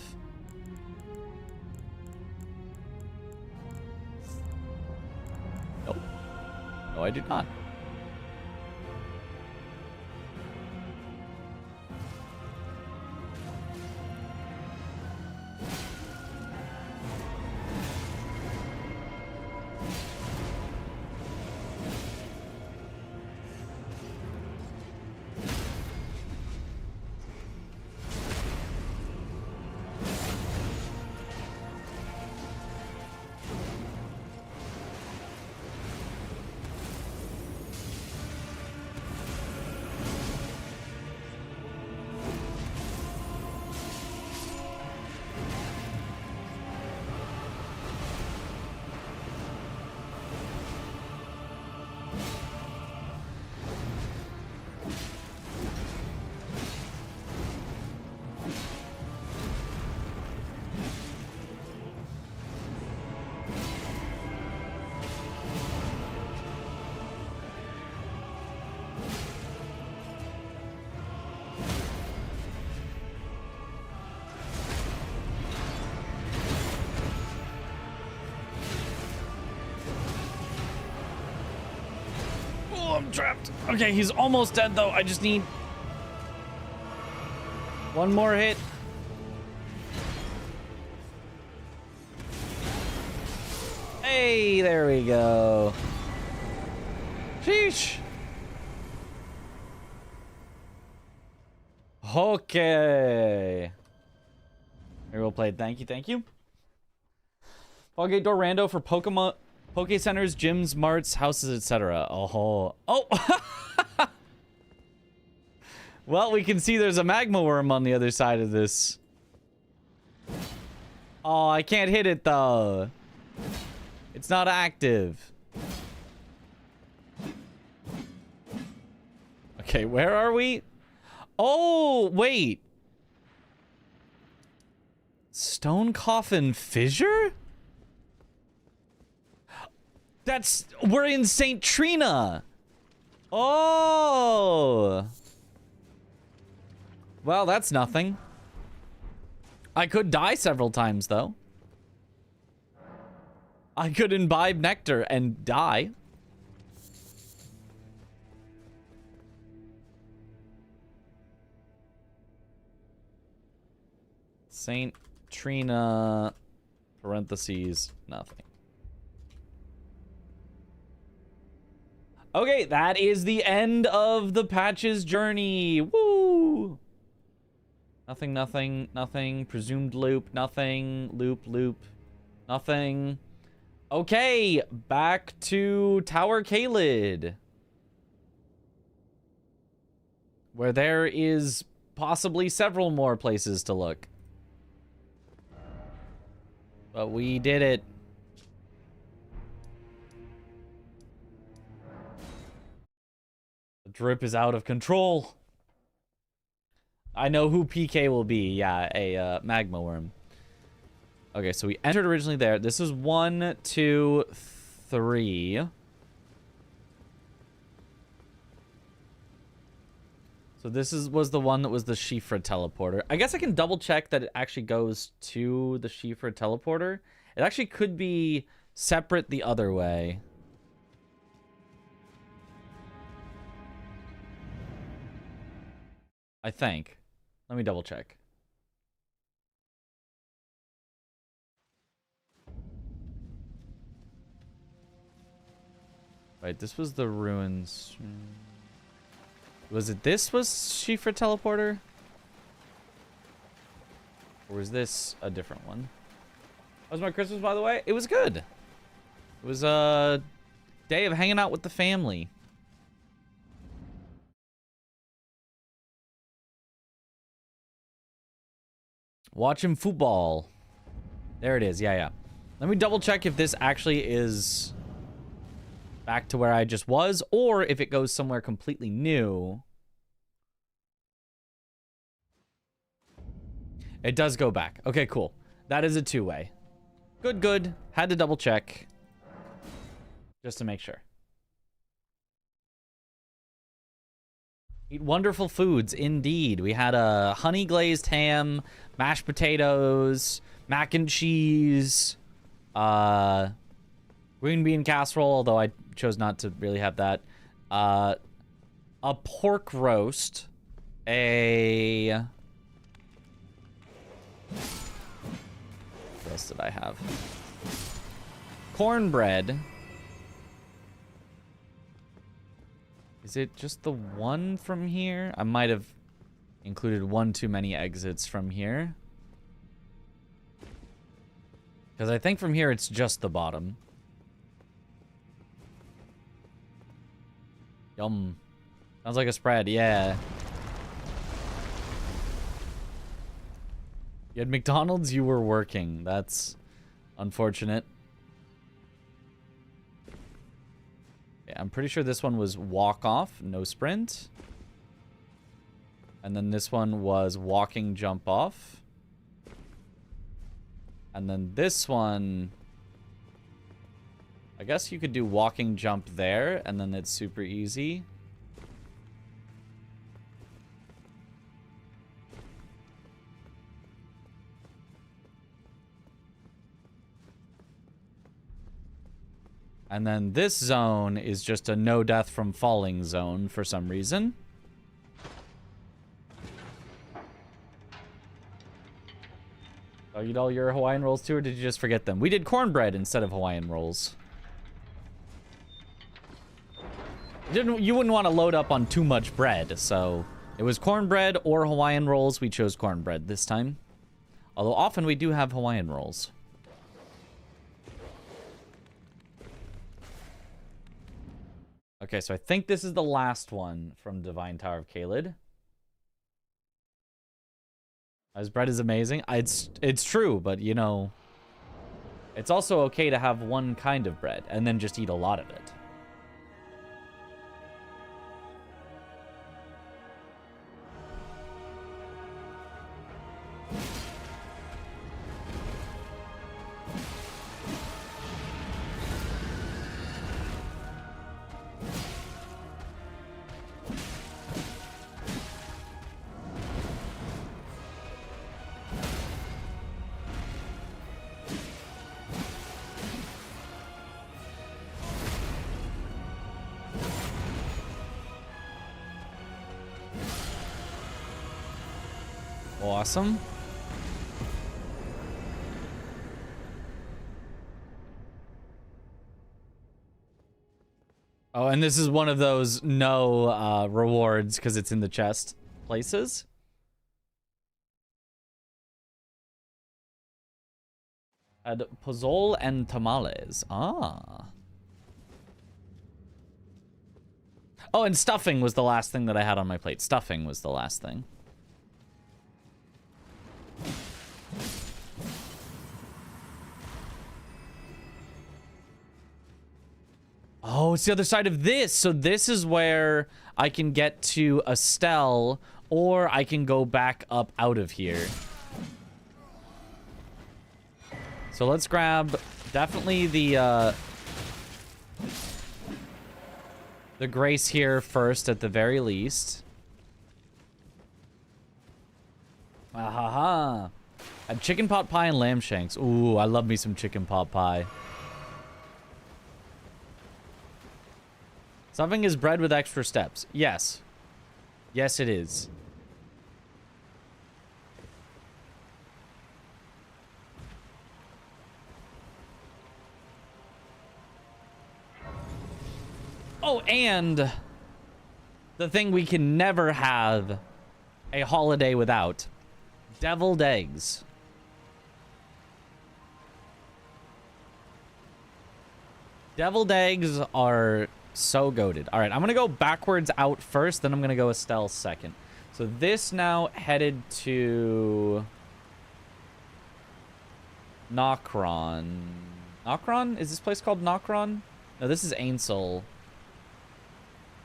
Nope. No, I do not. I'm trapped. Okay, he's almost dead, though. I just need one more hit. Hey, there we go. Sheesh. Okay. Very well played. Thank you, thank you. Fogate Door Rando for Pokemon... Poke centers, gyms, marts, houses, etc. Oh. Well, we can see there's a magma worm on the other side of this. Oh, I can't hit it though. It's not active. Okay, where are we? Oh, wait. Stone Coffin Fissure? We're in St. Trina. Oh. Well, that's nothing. I could die several times, though. I could imbibe nectar and die. St. Trina, parentheses, nothing. Okay, that is the end of the Patches journey. Woo! Nothing, nothing, nothing. Presumed loop, nothing. Loop, nothing. Okay, back to Tower Kalid, where there is possibly several more places to look. But we did it. The drip is out of control. I know who PK will be. Yeah, a magma worm. Okay, so we entered originally there. This is 1, 2, 3. So this was the one that was the Shifra teleporter. I guess I can double check that it actually goes to the Shifra teleporter. It actually could be separate the other way. I think. Let me double check. Right, this was the ruins. Was it this was Shifra teleporter? Or was this a different one? How was my Christmas, by the way? It was good. It was a day of hanging out with the family. Watching football. There it is. Yeah. Let me double check if this actually is back to where I just was, or if it goes somewhere completely new. It does go back. Okay, cool. That is a two-way. Good. Had to double check. Just to make sure. Eat wonderful foods, indeed. We had a honey glazed ham, mashed potatoes, mac and cheese, green bean casserole, although I chose not to really have that. A pork roast, what else did I have? Cornbread. Is it just the one from here? I might have included one too many exits from here. Because I think from here it's just the bottom. Yum. Sounds like a spread, yeah. You had McDonald's, you were working. That's unfortunate. Yeah, I'm pretty sure this one was walk off, no sprint. And then this one was walking jump off. And then this one, I guess you could do walking jump there, and then it's super easy. And then this zone is just a no death from falling zone for some reason. Oh, you did all your Hawaiian rolls too, or did you just forget them? We did cornbread instead of Hawaiian rolls. You wouldn't want to load up on too much bread, so it was cornbread or Hawaiian rolls. We chose cornbread this time. Although often we do have Hawaiian rolls. Okay, so I think this is the last one from Divine Tower of Caelid. His bread is amazing. It's true, but you know, it's also okay to have one kind of bread and then just eat a lot of it. Awesome. Oh, and this is one of those no rewards because it's in the chest places. Had pozole and tamales. Ah. Oh, and stuffing was the last thing that I had on my plate. Stuffing was the last thing. Oh, it's the other side of this. So this is where I can get to Estelle, or I can go back up out of here. So let's grab definitely the Grace here first at the very least. Ahaha. And chicken pot pie and lamb shanks. Ooh, I love me some chicken pot pie. Stuffing is bread with extra steps. Yes. Yes, it is. Oh, and the thing we can never have a holiday without. Deviled eggs. Deviled eggs are so goated. All right, I'm going to go backwards out first, then I'm going to go Estelle second. So this now headed to Nokron. Nokron? Is this place called Nokron? No, this is Ainsel.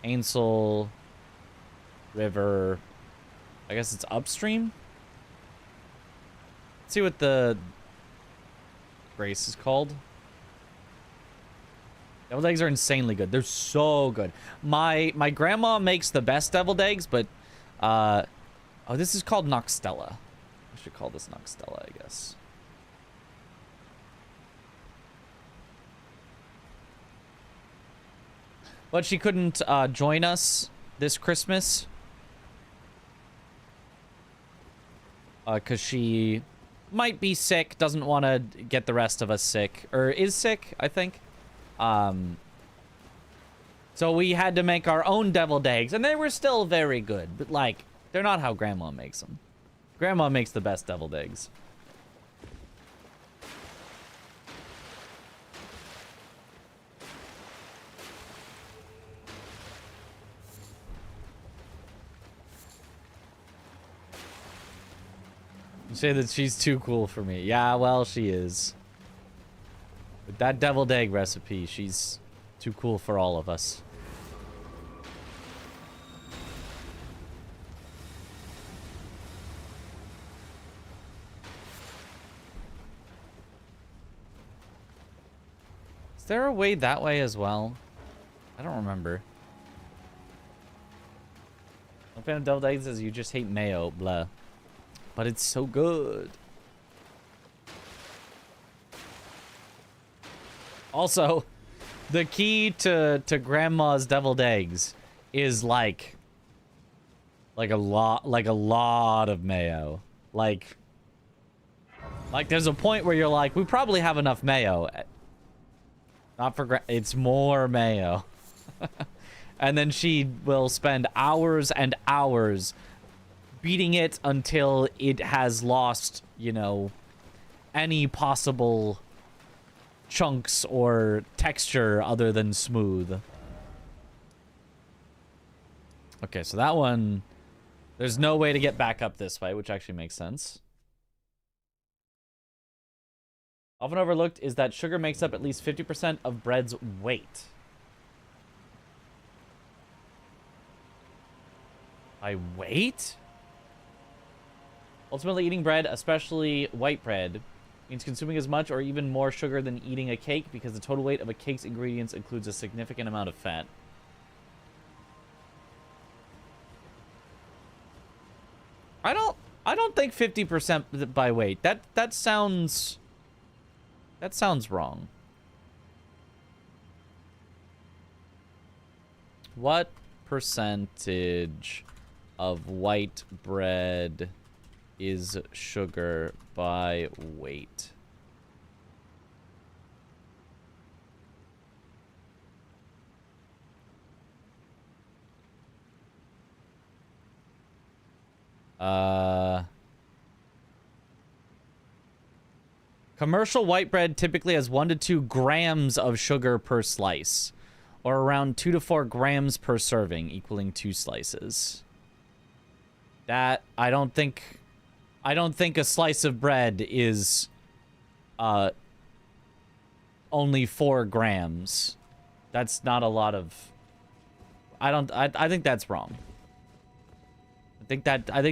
Ainsel River. I guess it's upstream. Let's see what the Grace is called. Deviled eggs are insanely good. They're so good. My grandma makes the best deviled eggs, but oh, this is called Noxtella. I should call this Noxtella, I guess. But she couldn't join us this Christmas because she might be sick, doesn't want to get the rest of us sick, or is sick, I think. So we had to make our own deviled eggs, and they were still very good, but like, they're not how Grandma makes them. Grandma makes the best deviled eggs. You say that she's too cool for me. Yeah, well, she is. With that deviled egg recipe, she's too cool for all of us. Is there a way that way as well? I don't remember. No fan of deviled eggs says you just hate mayo, blah. But it's so good. Also, the key to Grandma's deviled eggs is like a lot of mayo. Like there's a point where you're like, we probably have enough mayo. Not for it's more mayo. And then she will spend hours and hours beating it until it has lost, you know, any possible chunks or texture other than smooth. Okay, so that one, there's no way to get back up this way, which actually makes sense. Often overlooked is that sugar makes up at least 50% of bread's weight. By weight? Ultimately, eating bread, especially white bread, means consuming as much or even more sugar than eating a cake because the total weight of a cake's ingredients includes a significant amount of fat. I don't think 50% by weight. That sounds wrong. What percentage of white bread is sugar by weight? Commercial white bread typically has 1 to 2 grams of sugar per slice, or around 2 to 4 grams per serving, equaling 2 slices. That I don't think a slice of bread is only 4 grams. That's not a lot of... I think that's wrong. I think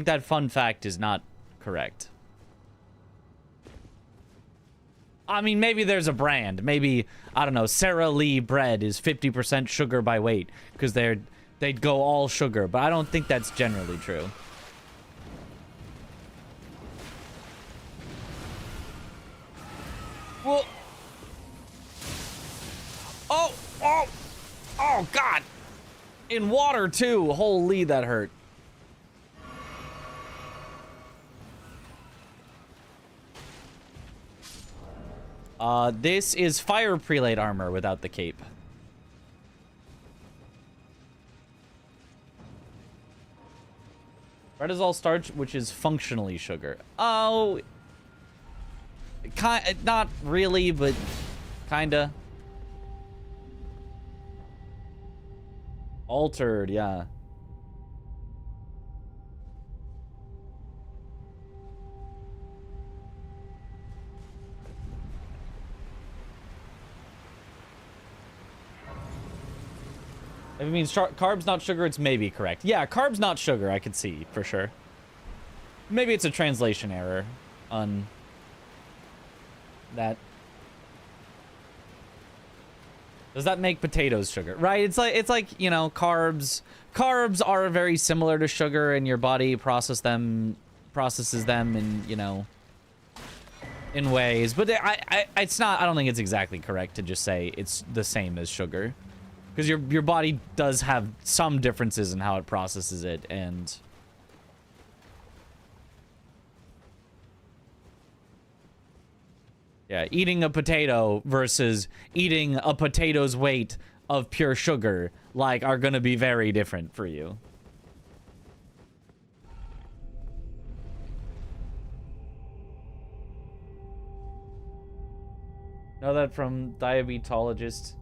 that fun fact is not correct. I mean, maybe there's a brand. Maybe, I don't know, Sara Lee bread is 50% sugar by weight because they'd go all sugar, but I don't think that's generally true. Well, oh, God. In water, too. Holy, that hurt. This is fire prelate armor without the cape. Bread is all starch, which is functionally sugar. Oh... Not really, but kinda. Altered, yeah. If it means carbs, not sugar, it's maybe correct. Yeah, carbs, not sugar, I could see, for sure. Maybe it's a translation error on... that. Does that make potatoes sugar? Right? It's like, you know, carbs. Carbs are very similar to sugar, and your body processes them in, you know, in ways. But it's not, I don't think it's exactly correct to just say it's the same as sugar. Because your body does have some differences in how it processes it, and yeah, eating a potato versus eating a potato's weight of pure sugar, like, are gonna be very different for you. Know that from diabetologists.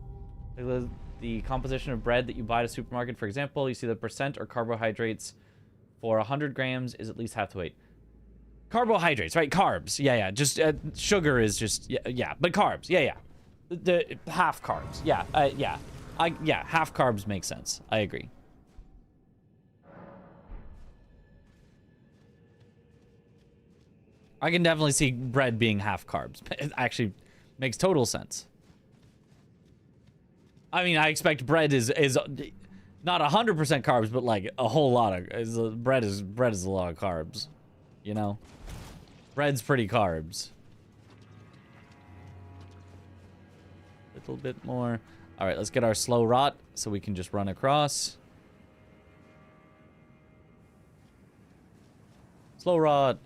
The composition of bread that you buy at a supermarket, for example, you see the percent or carbohydrates for 100 grams is at least half the weight. Carbohydrates, right? Carbs. Yeah. Just sugar is just yeah. But carbs. Yeah. The half carbs. Yeah. Half carbs make sense. I agree. I can definitely see bread being half carbs. It actually makes total sense. I mean, I expect bread is not 100% carbs, but like a whole lot of bread is a lot of carbs, you know. Bread's pretty carbs. A little bit more. All right, let's get our slow rot so we can just run across. Slow rot.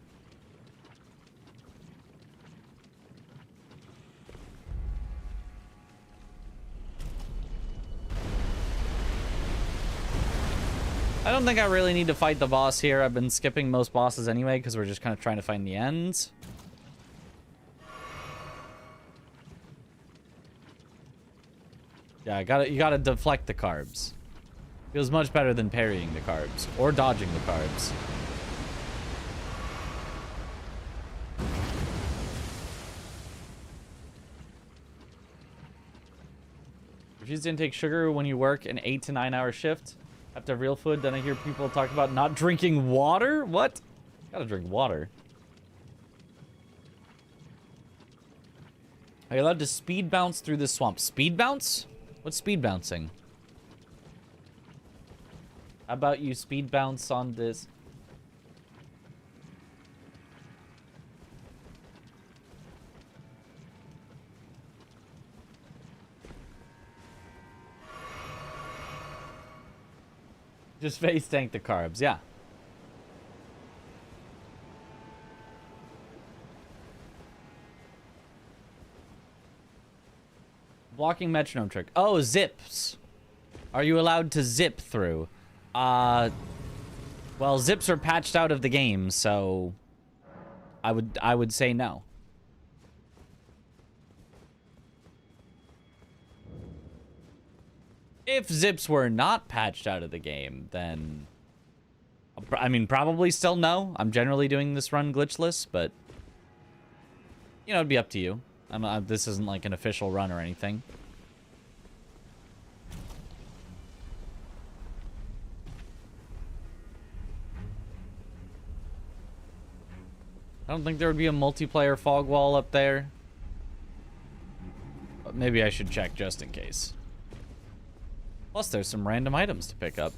I don't think I really need to fight the boss here. I've been skipping most bosses anyway because we're just kind of trying to find the ends. Yeah, you gotta deflect the carbs. Feels much better than parrying the carbs or dodging the carbs. Refuse to intake sugar when you work an 8 to 9 hour shift. Have to have real food. Then I hear people talk about not drinking water. What? Gotta drink water. Are you allowed to speed bounce through the swamp? Speed bounce? What's speed bouncing? How about you speed bounce on this? Just face tank the carbs, yeah. Blocking metronome trick. Oh, zips. Are you allowed to zip through? Well, zips are patched out of the game, so I would say no. If zips were not patched out of the game, then I mean, probably still no. I'm generally doing this run glitchless, but you know, it'd be up to you. This isn't like an official run or anything. I don't think there would be a multiplayer fog wall up there. But maybe I should check just in case. Plus, there's some random items to pick up.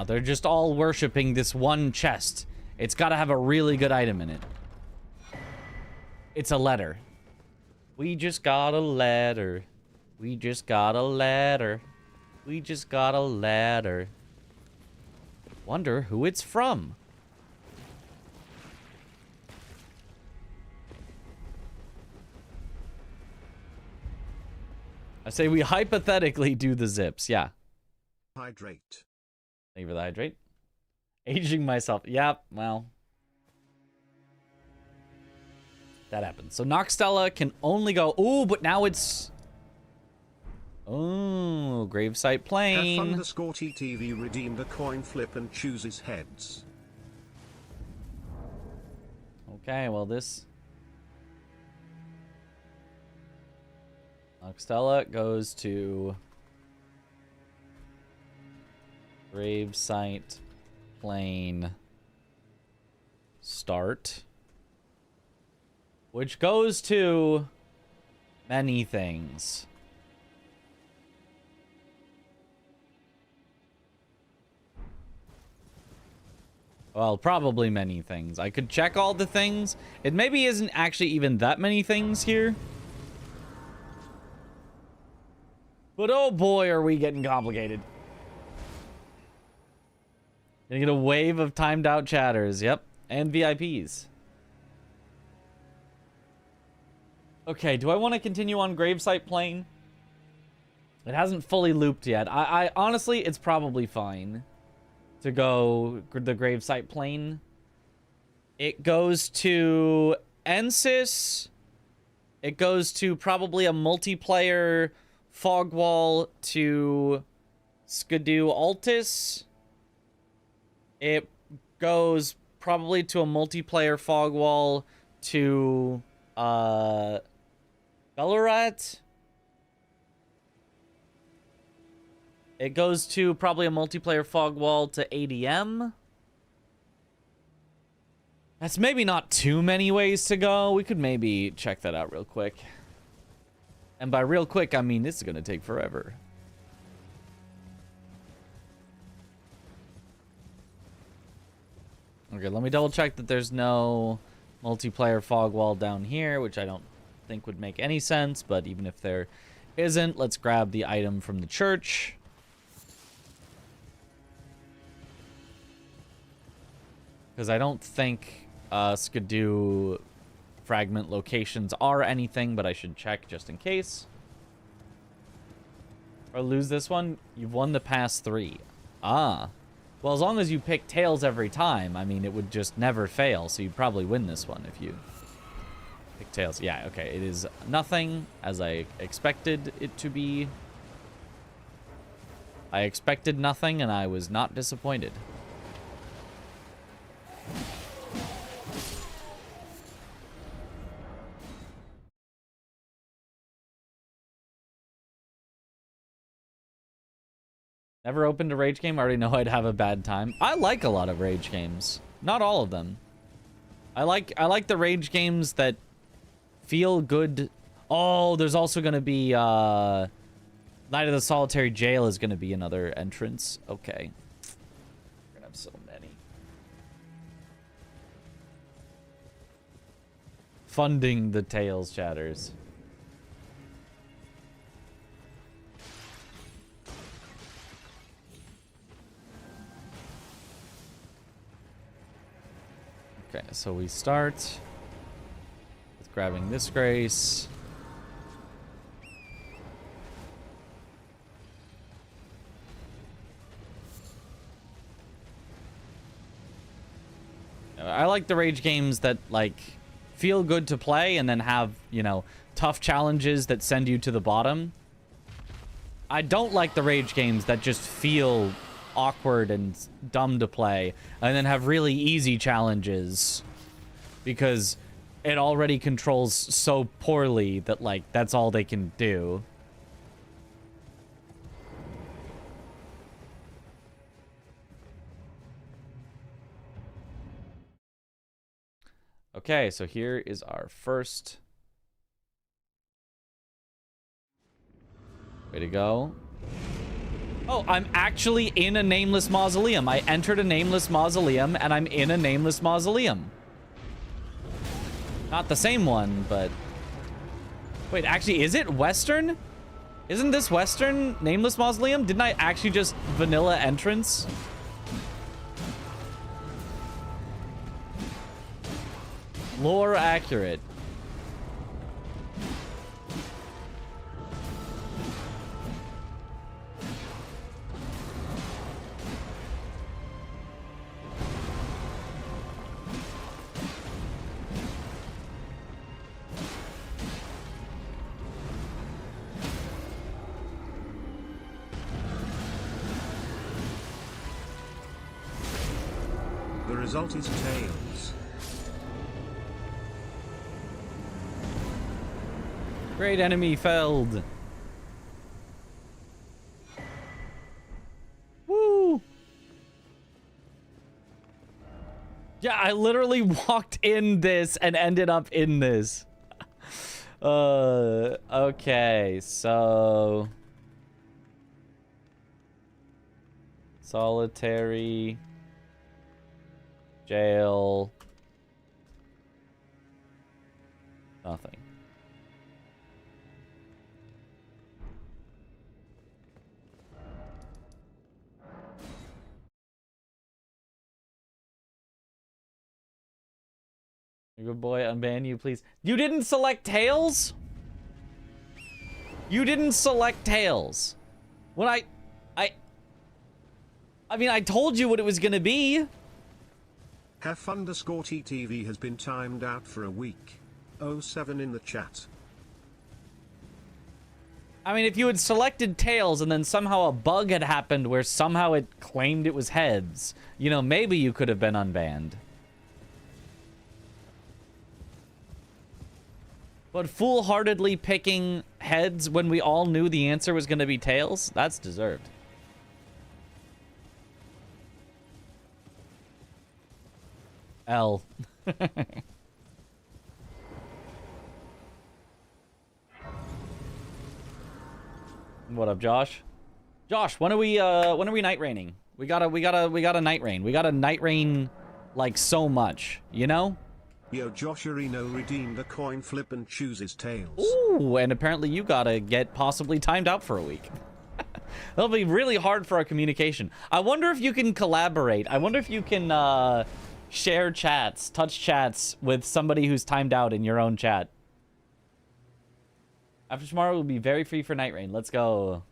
They're just all worshipping this one chest. It's got to have a really good item in it. It's a letter. We just got a letter. We just got a letter. We just got a letter. Wonder who it's from. I say we hypothetically do the zips, yeah. Hydrate. Thank you for the hydrate. Aging myself. Yep, well. That happens. So Noxtella can only go... Ooh, but now it's... Oh, gravesite plane. F_TTV redeemed a coin flip and chooses heads. Okay, well this... Noxtella goes to... Gravesite plane start, which goes to many things. Well, probably many things. I could check all the things. It maybe isn't actually even that many things here. But oh boy, are we getting complicated. Gonna get a wave of timed out chatters. Yep. And VIPs. Okay, do I want to continue on gravesite plane? It hasn't fully looped yet. I honestly, it's probably fine to go the gravesite plane. It goes to Ensis. It goes to probably a multiplayer fog wall to Skidoo Altis. It goes probably to a multiplayer fog wall to Bellarat. It goes to probably a multiplayer fog wall to ADM. That's maybe not too many ways to go. We could maybe check that out real quick. And by real quick, I mean this is going to take forever. Okay, let me double check that there's no multiplayer fog wall down here, which I don't think would make any sense. But even if there isn't, let's grab the item from the church. Because I don't think Skidoo fragment locations are anything, but I should check just in case. Or lose this one, you've won the past 3. Ah. Well, as long as you pick tails every time, I mean, it would just never fail, so you'd probably win this one if you pick tails. Yeah, okay, it is nothing as I expected it to be. I expected nothing, and I was not disappointed. Never opened a rage game. I already know I'd have a bad time. I like a lot of rage games. Not all of them. I like the rage games that feel good. Oh, there's also going to be Night of the Solitary Jail is going to be another entrance. Okay. We're going to have so many. Funding the Tails chatters. Okay, so we start with grabbing this grace. I like the rage games that, like, feel good to play and then have, you know, tough challenges that send you to the bottom. I don't like the rage games that just feel awkward and dumb to play and then have really easy challenges because it already controls so poorly that, like, that's all they can do. Okay, so here is our first. Way to go. Oh, I'm actually in a nameless mausoleum. I entered a nameless mausoleum, and I'm in a nameless mausoleum. Not the same one, but... Wait, actually, is it Western? Isn't this Western nameless mausoleum? Didn't I actually just vanilla entrance? Lore accurate. The result is tails. Great enemy felled. Woo! Yeah, I literally walked in this and ended up in this. Okay, so... Solitary... Jail... Nothing. Good boy, unban you, please. You didn't select Tails? You didn't select Tails. When I mean, I told you what it was gonna be. Hef_TTV has been timed out for a week. 07 in the chat. I mean, if you had selected Tails and then somehow a bug had happened where somehow it claimed it was heads, you know, maybe you could have been unbanned. But foolhardily picking heads when we all knew the answer was going to be Tails, that's deserved. L. What up, Josh? Josh, when are we night raining? We gotta night rain. We gotta night rain like so much, you know? Yo, Josh Areno redeemed a coin flip and chooses Tails. Ooh, and apparently you gotta get possibly timed out for a week. That'll be really hard for our communication. I wonder if you can collaborate. I wonder if you can share chats, touch chats with somebody who's timed out in your own chat. After tomorrow, we'll be very free for night rain. Let's go.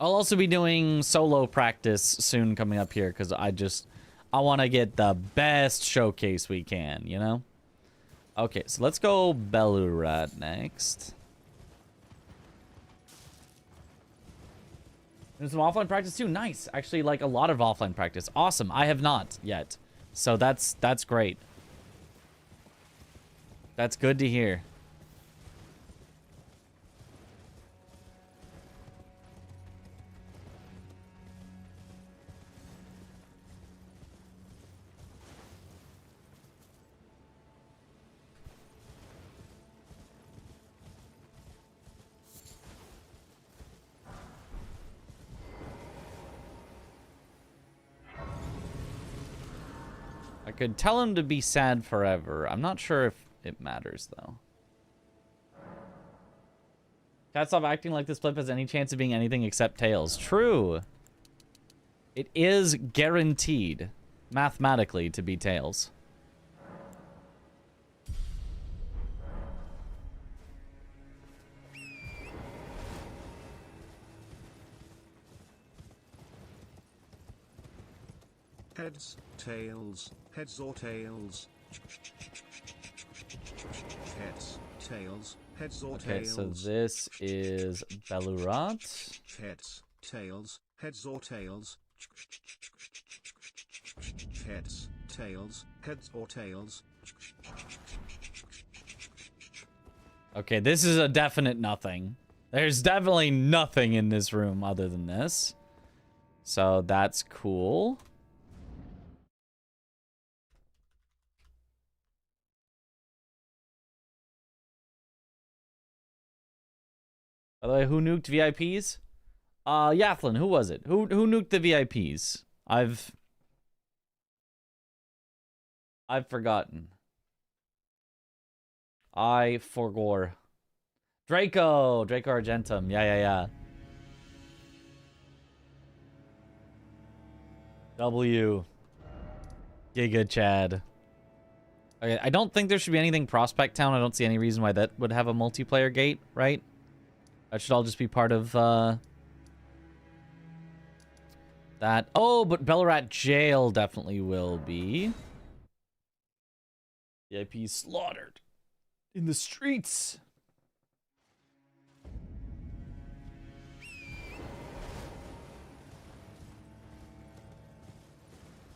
I'll also be doing solo practice soon coming up here because I want to get the best showcase we can, you know? Okay, so let's go Belurat next. There's some offline practice too. Nice. Actually, like a lot of offline practice. Awesome. I have not yet. So that's great. That's good to hear. I could tell him to be sad forever. I'm not sure if it matters, though. Cat, stop acting like this flip has any chance of being anything except Tails. True. It is guaranteed, mathematically, to be Tails. Heads, tails, heads or tails. Heads, tails, heads or tails. Okay, so this is Belurat. Heads, tails, heads or tails. Heads, tails, heads or tails. Okay, this is a definite nothing. There's definitely nothing in this room other than this. So that's cool. By the way, who nuked VIPs? Yathlin, who was it? Who nuked the VIPs? I've forgotten. I forgore. Draco Argentum. Yeah. W. Giga Chad. Okay, I don't think there should be anything Prospect Town. I don't see any reason why that would have a multiplayer gate, right? That should all just be part of, that. Oh, but Belurat Jail definitely will be. VIP slaughtered in the streets.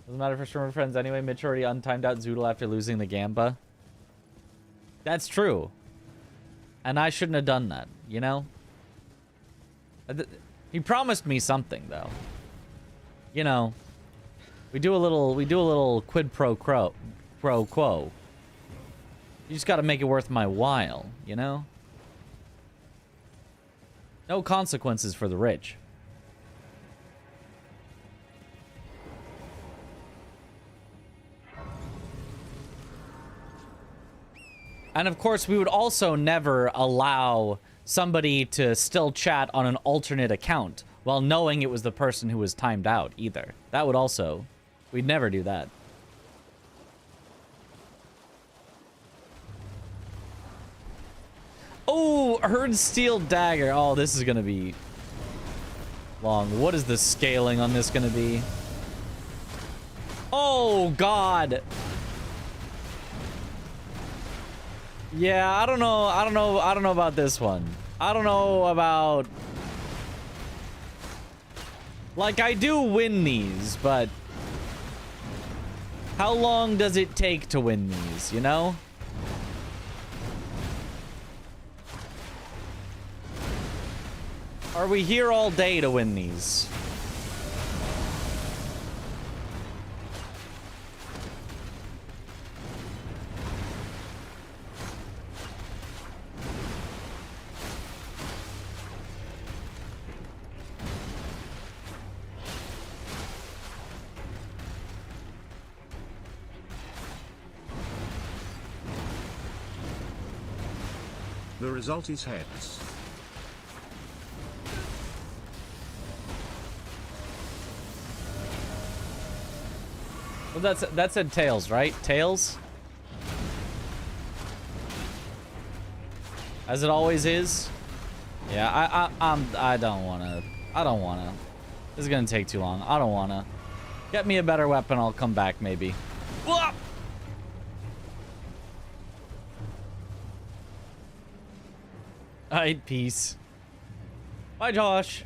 Doesn't matter for streamer friends anyway. Mitch already untimed out Zoodle after losing the Gamba. That's true. And I shouldn't have done that, you know? He promised me something, though. You know, We do a little quid pro quo. You just got to make it worth my while, you know? No consequences for the rich. And of course, we would also never allow somebody to still chat on an alternate account while knowing it was the person who was timed out either. That would also... We'd never do that. Oh, Herd Steel Dagger. Oh, this is going to be long. What is the scaling on this going to be? Oh, God. Yeah, I don't know about this one. I don't know about... Like, I do win these, but... How long does it take to win these, you know? Are we here all day to win these? The result is heads. Well, that said tails, right? Tails? As it always is? Yeah, I don't wanna. This is gonna take too long. I don't wanna. Get me a better weapon, I'll come back maybe. Whoa! Alright, peace. Bye, Josh.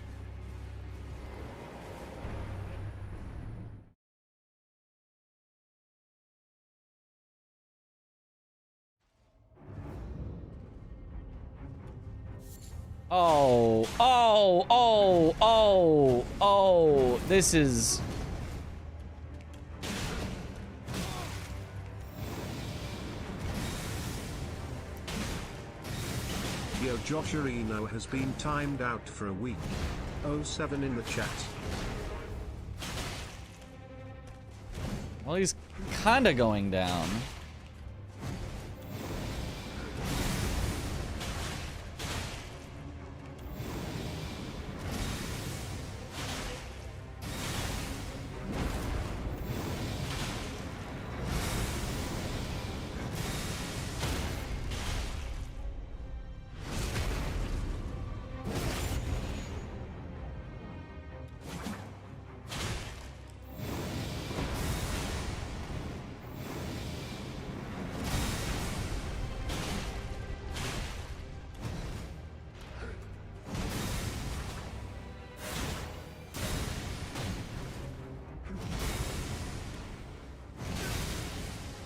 Oh, this is... Yo, Josh Areno has been timed out for a week. 07 in the chat. Well, he's kinda going down.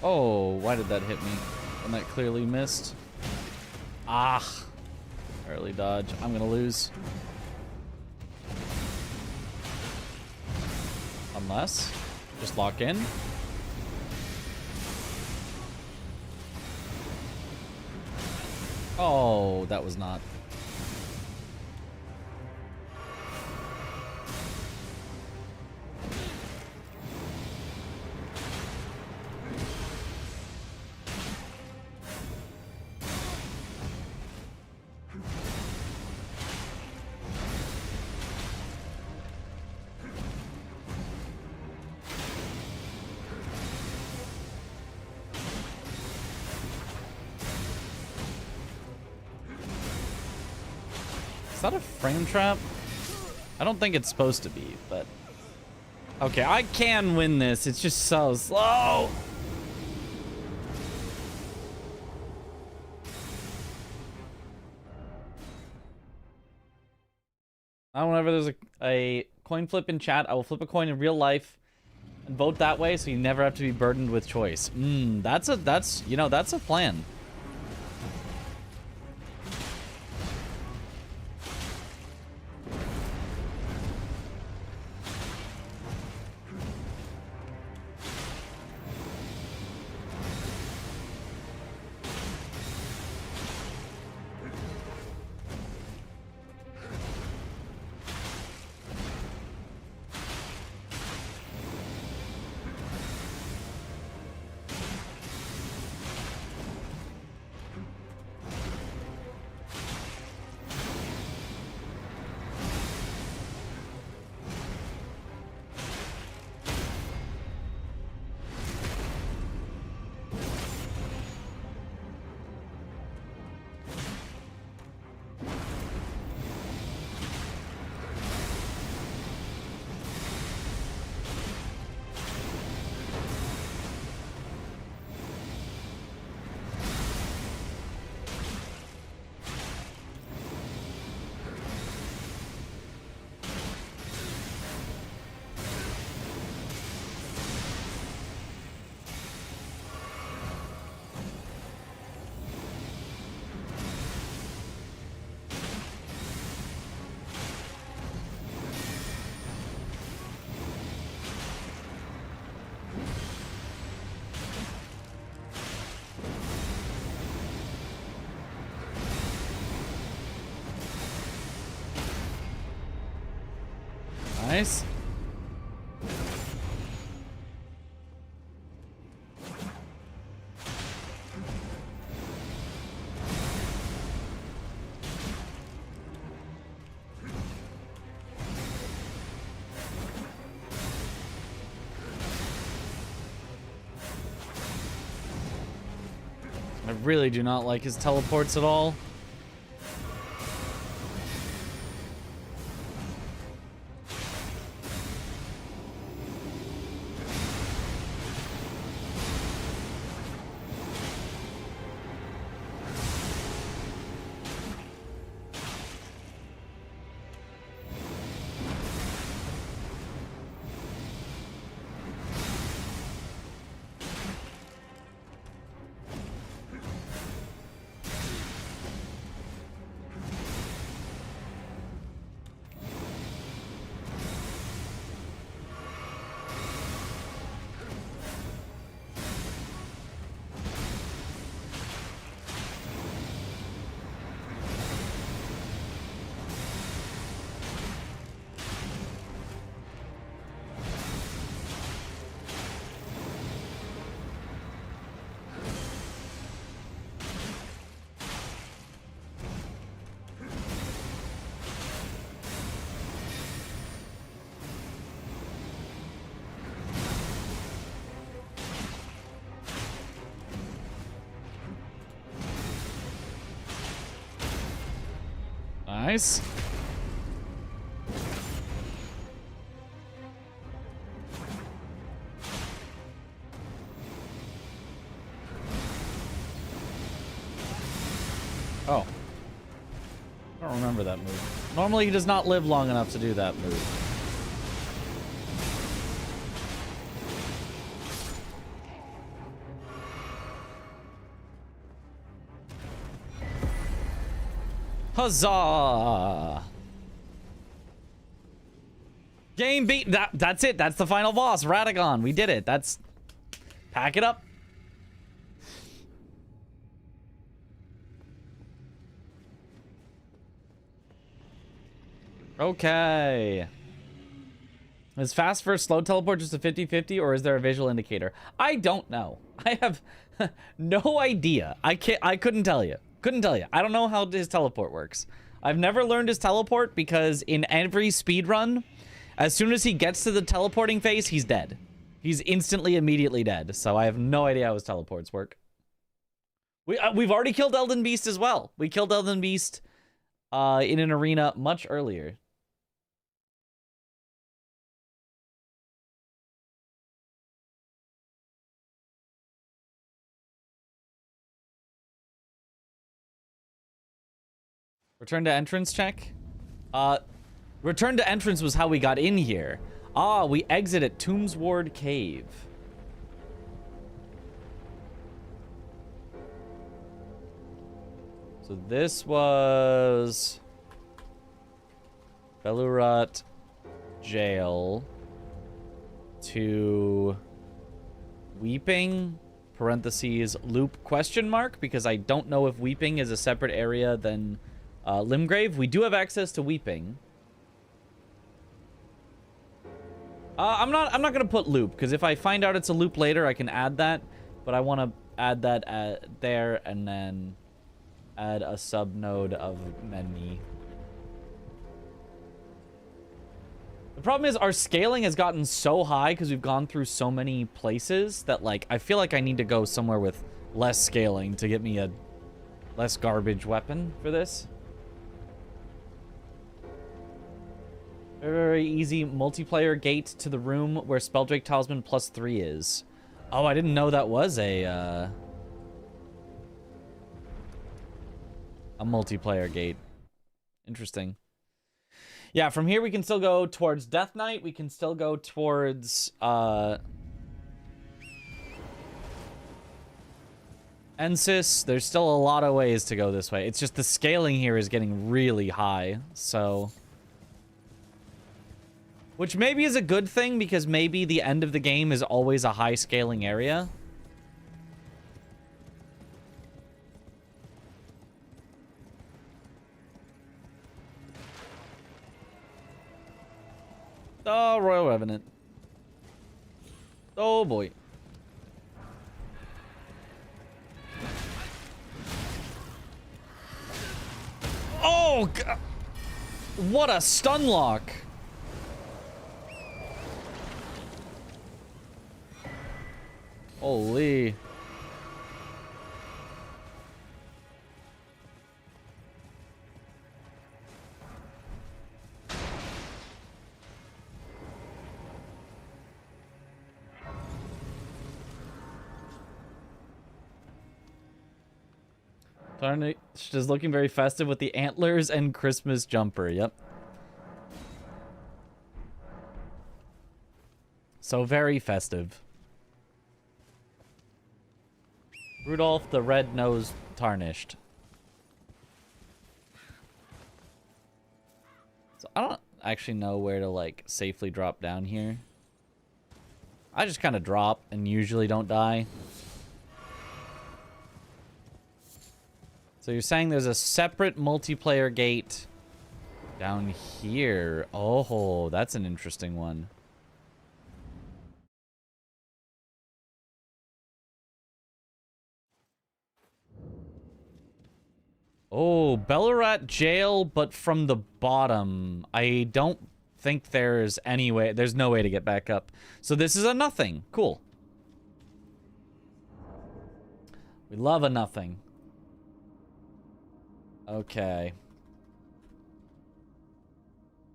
Oh, why did that hit me when that clearly missed? Ah, early dodge. I'm gonna lose. Unless, just lock in. Oh, that was not. Is that a frame trap? I don't think it's supposed to be, but... Okay, I can win this. It's just so slow. Whenever there's a coin flip in chat, I will flip a coin in real life and vote that way, so you never have to be burdened with choice. That's a plan. Nice. I really do not like his teleports at all. Nice. Oh. I don't remember that move. Normally he does not live long enough to do that move. Huzzah! Game beat. That's it. That's the final boss. Radagon. We did it. That's... Pack it up. Okay. Is fast versus slow teleport just a 50-50 or is there a visual indicator? I don't know. I have no idea. I couldn't tell you. Couldn't tell you. I don't know how his teleport works. I've never learned his teleport because in every speed run, as soon as he gets to the teleporting phase, he's dead. He's instantly, immediately dead. So I have no idea how his teleports work. We've already killed Elden Beast as well. We killed Elden Beast in an arena much earlier. Return to entrance check? Return to entrance was how we got in here. Ah, we exit at Tombsward Cave. So this was... Belurat Jail to Weeping, parentheses, loop question mark, because I don't know if Weeping is a separate area than... Limgrave. We do have access to Weeping. I'm not gonna put loop because if I find out it's a loop later, I can add that. But I want to add that there and then add a sub node of many. The problem is our scaling has gotten so high because we've gone through so many places that like I feel like I need to go somewhere with less scaling to get me a less garbage weapon for this. Very easy multiplayer gate to the room where Spelldrake Talisman +3 is. Oh, I didn't know that was a multiplayer gate. Interesting. Yeah, from here we can still go towards Death Knight. We can still go towards Ensis. There's still a lot of ways to go this way. It's just the scaling here is getting really high, so... Which maybe is a good thing, because maybe the end of the game is always a high scaling area. Royal Revenant. Oh boy. Oh god. What a stun lock. Holy. Tarnish is looking very festive with the antlers and Christmas jumper. Yep. So very festive. Rudolph the Red-Nosed Tarnished. So I don't actually know where to, like, safely drop down here. I just kind of drop and usually don't die. So you're saying there's a separate multiplayer gate down here. Oh, that's an interesting one. Oh, Bellarat jail, but from the bottom. I don't think there's any way. There's no way to get back up. So this is a nothing. Cool. We love a nothing. Okay.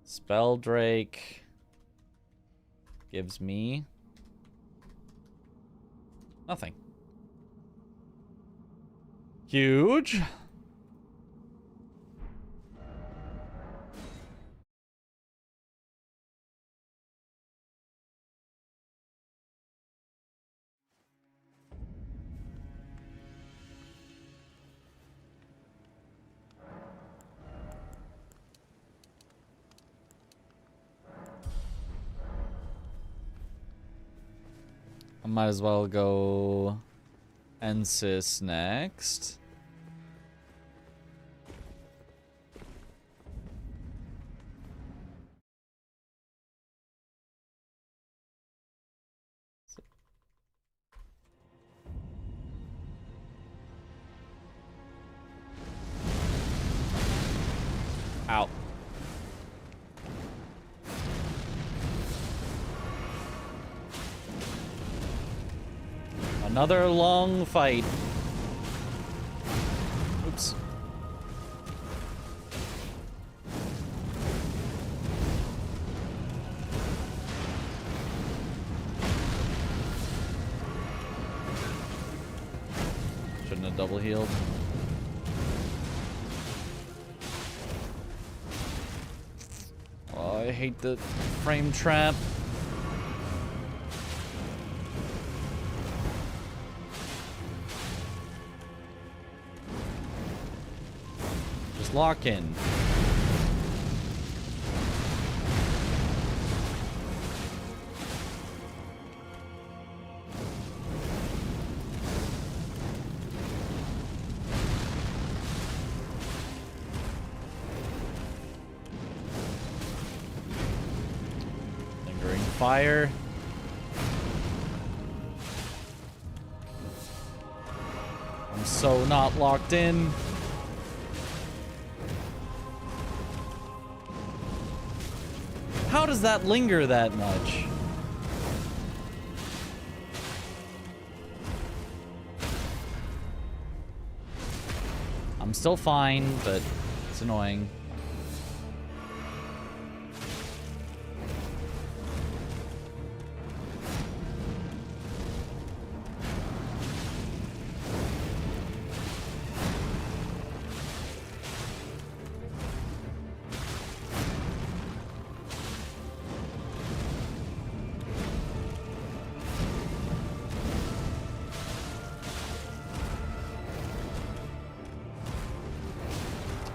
Spelldrake gives me nothing. Huge. I might as well go Ensis next. Ow. Another long fight. Oops. Shouldn't have double healed. Oh, I hate the frame trap. Just lock in. Fire. I'm so not locked in. How does that linger that much? I'm still fine, but it's annoying.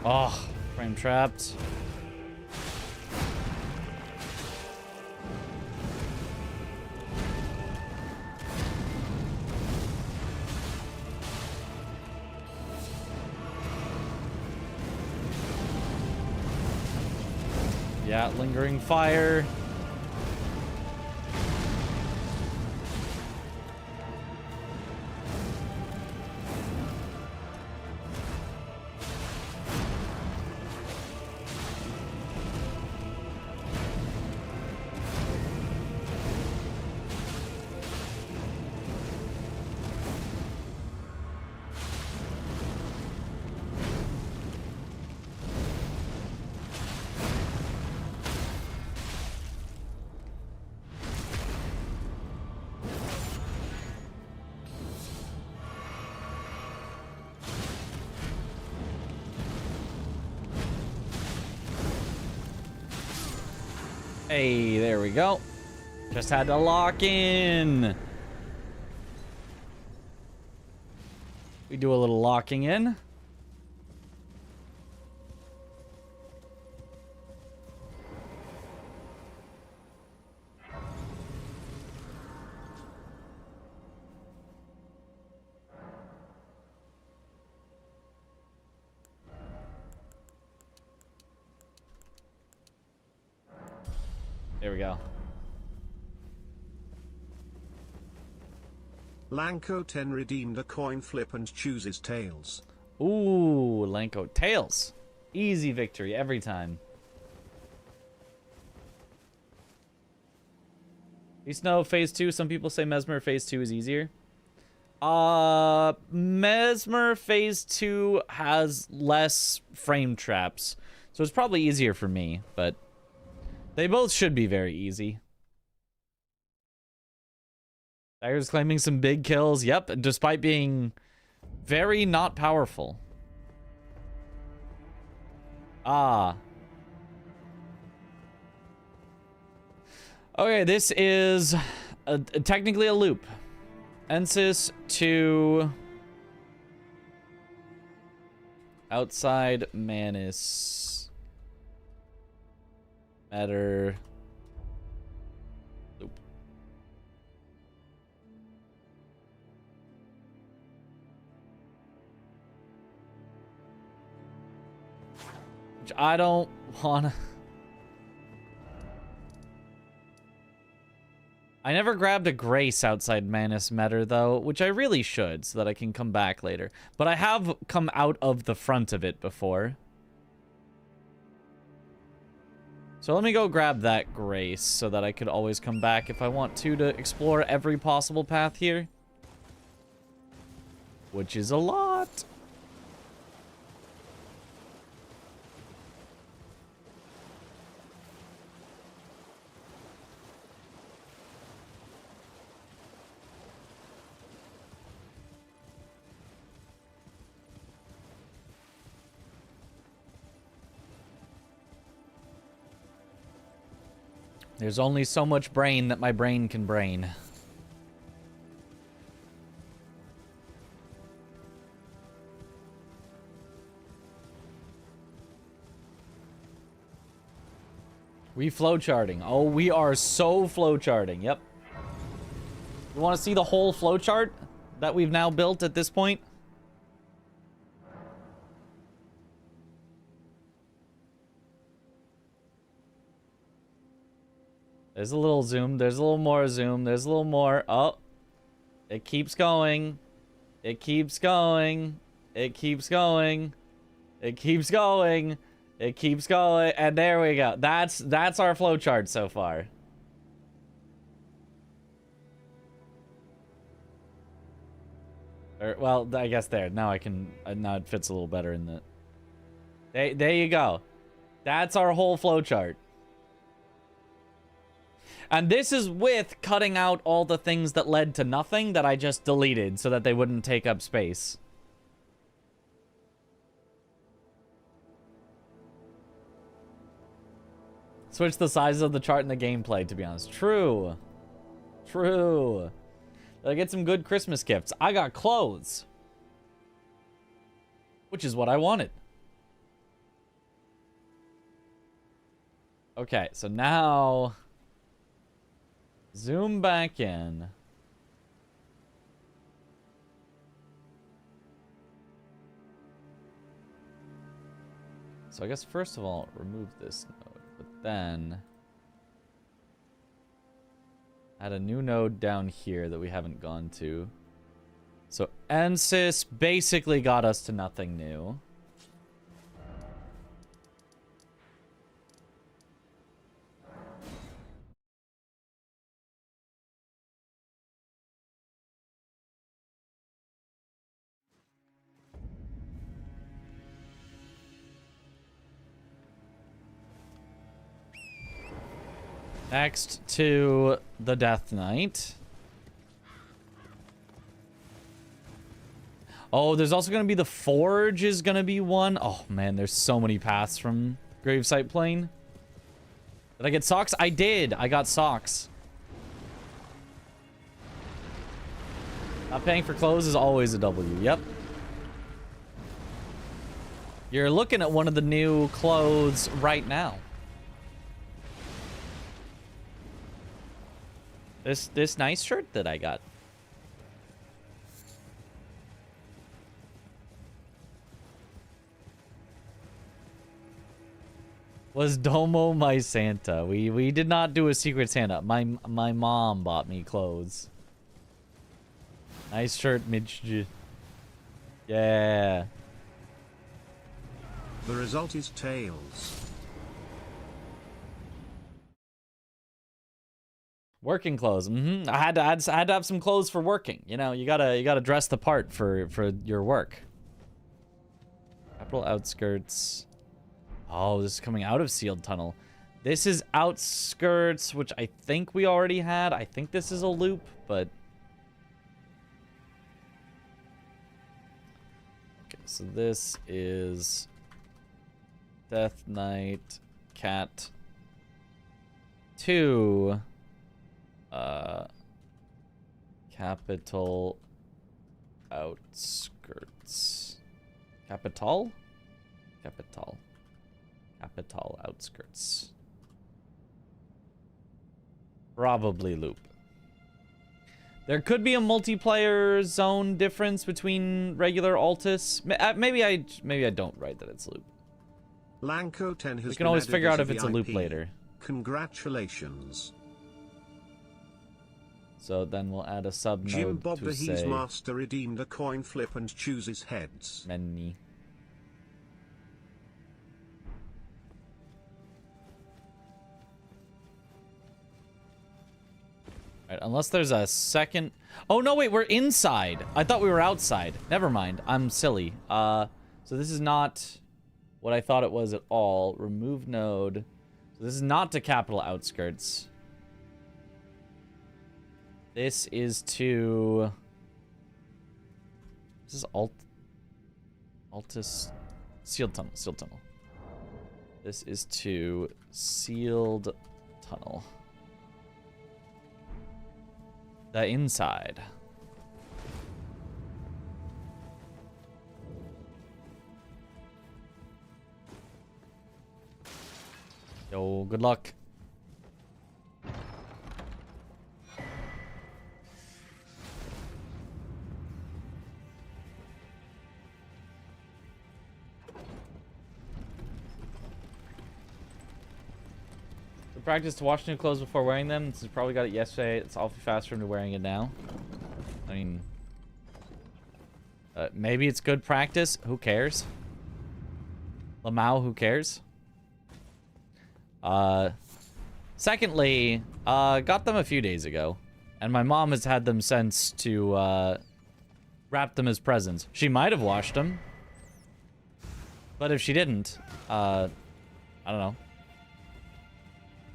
Oh, frame trapped. Yeah, lingering fire. Hey, there we go. Just had to lock in. We do a little locking in. There we go. Lanko 10 redeemed a coin flip and chooses tails. Ooh, Lanko. Tails. Easy victory every time. Beast Snow Phase 2. Some people say Mesmer Phase 2 is easier. Mesmer Phase 2 has less frame traps. So it's probably easier for me, but they both should be very easy. Tiger's claiming some big kills. Yep, despite being very not powerful. Ah. Okay, this is technically a loop. Ensis to outside Manus. Matter. Loop. Which I don't wanna. I never grabbed a Grace outside Manus Metter, though, which I really should, so that I can come back later. But I have come out of the front of it before. So let me go grab that Grace, so that I could always come back if I want to explore every possible path here. Which is a lot. There's only so much brain that my brain can brain. We flowcharting. Oh, we are so flowcharting. Yep. You want to see the whole flowchart that we've now built at this point? There's a little zoom. There's a little more zoom. There's a little more. Oh. It keeps going. It keeps going. It keeps going. It keeps going. It keeps going. And there we go. That's our flowchart so far. Or, well, I guess there. Now I can... now it fits a little better in the... There you go. That's our whole flowchart. And this is with cutting out all the things that led to nothing that I just deleted so that they wouldn't take up space. Switch the sizes of the chart in the gameplay, to be honest. True. True. Did I get some good Christmas gifts? I got clothes. Which is what I wanted. Okay, so now... zoom back in. So I guess first of all, remove this node, but then add a new node down here that we haven't gone to. So Ansys basically got us to nothing new. Next to the Death Knight. Oh, there's also going to be the Forge is going to be one. Oh, man, there's so many paths from Gravesite Plain that Did I get socks? I did. I got socks. Not paying for clothes is always a W. Yep. You're looking at one of the new clothes right now. This nice shirt that I got. Was Domo my Santa? We did not do a secret Santa. My mom bought me clothes. Nice shirt, Mitch. Yeah. The result is tails. Working clothes. I had to have some clothes for working. You know, you gotta dress the part for your work. Capital outskirts. Oh, this is coming out of sealed tunnel. This is outskirts, which I think we already had. I think this is a loop, but okay. So this is Death Knight Cat 2. Capital outskirts. Capital outskirts. Probably loop. There could be a multiplayer zone difference between regular Altus. Maybe I don't write that it's loop. Lanko 10 has We can always been figure out added if as it's a loop VIP. later. Congratulations. So then we'll add a sub Jim node Bob to the He's say Master redeemed a coin flip and chooses heads. many. Right, unless there's a second. Oh no, wait, we're inside. I thought we were outside. Never mind. I'm silly. So this is not what I thought it was at all. Remove node. So this is not to capital outskirts. This is to. This is Altus sealed tunnel. Sealed tunnel. This is to sealed tunnel. The inside. Yo, good luck. Practice to wash new clothes before wearing them. This is probably got it yesterday. It's awfully fast for him to wearing it now. I mean, maybe it's good practice. Who cares? Lamau, who cares? Secondly, got them a few days ago, and my mom has had them since to wrap them as presents. She might have washed them, but if she didn't, I don't know.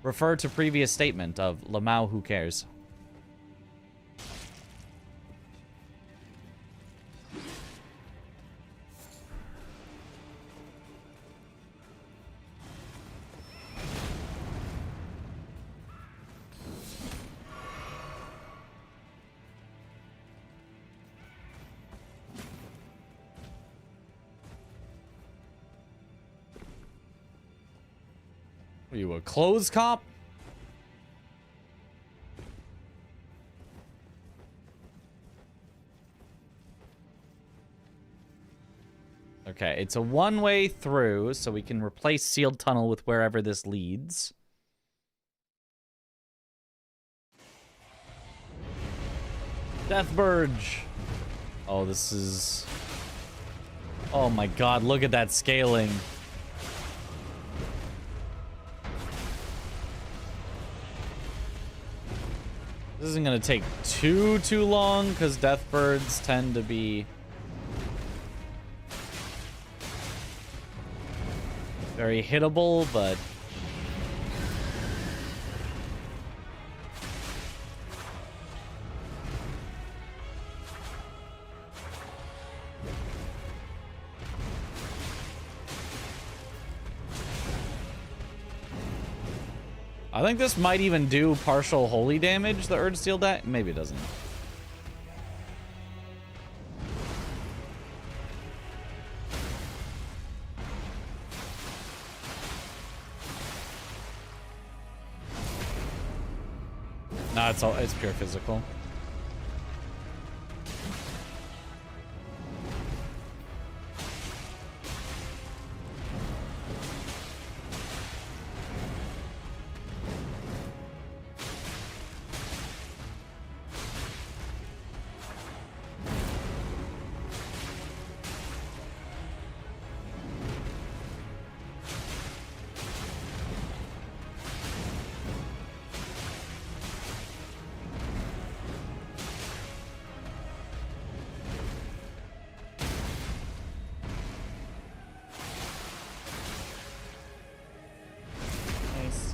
Refer to previous statement of Lamau, who cares? Are you a clothes cop? Okay, it's a one-way through, so we can replace sealed tunnel with wherever this leads. Deathburge. Oh, this is... Oh my god, look at that scaling. This isn't gonna take too long, because Deathbirds tend to be very hittable, but I think this might even do partial holy damage, the Urge Steel deck. Maybe it doesn't. No, it's pure physical. Nice.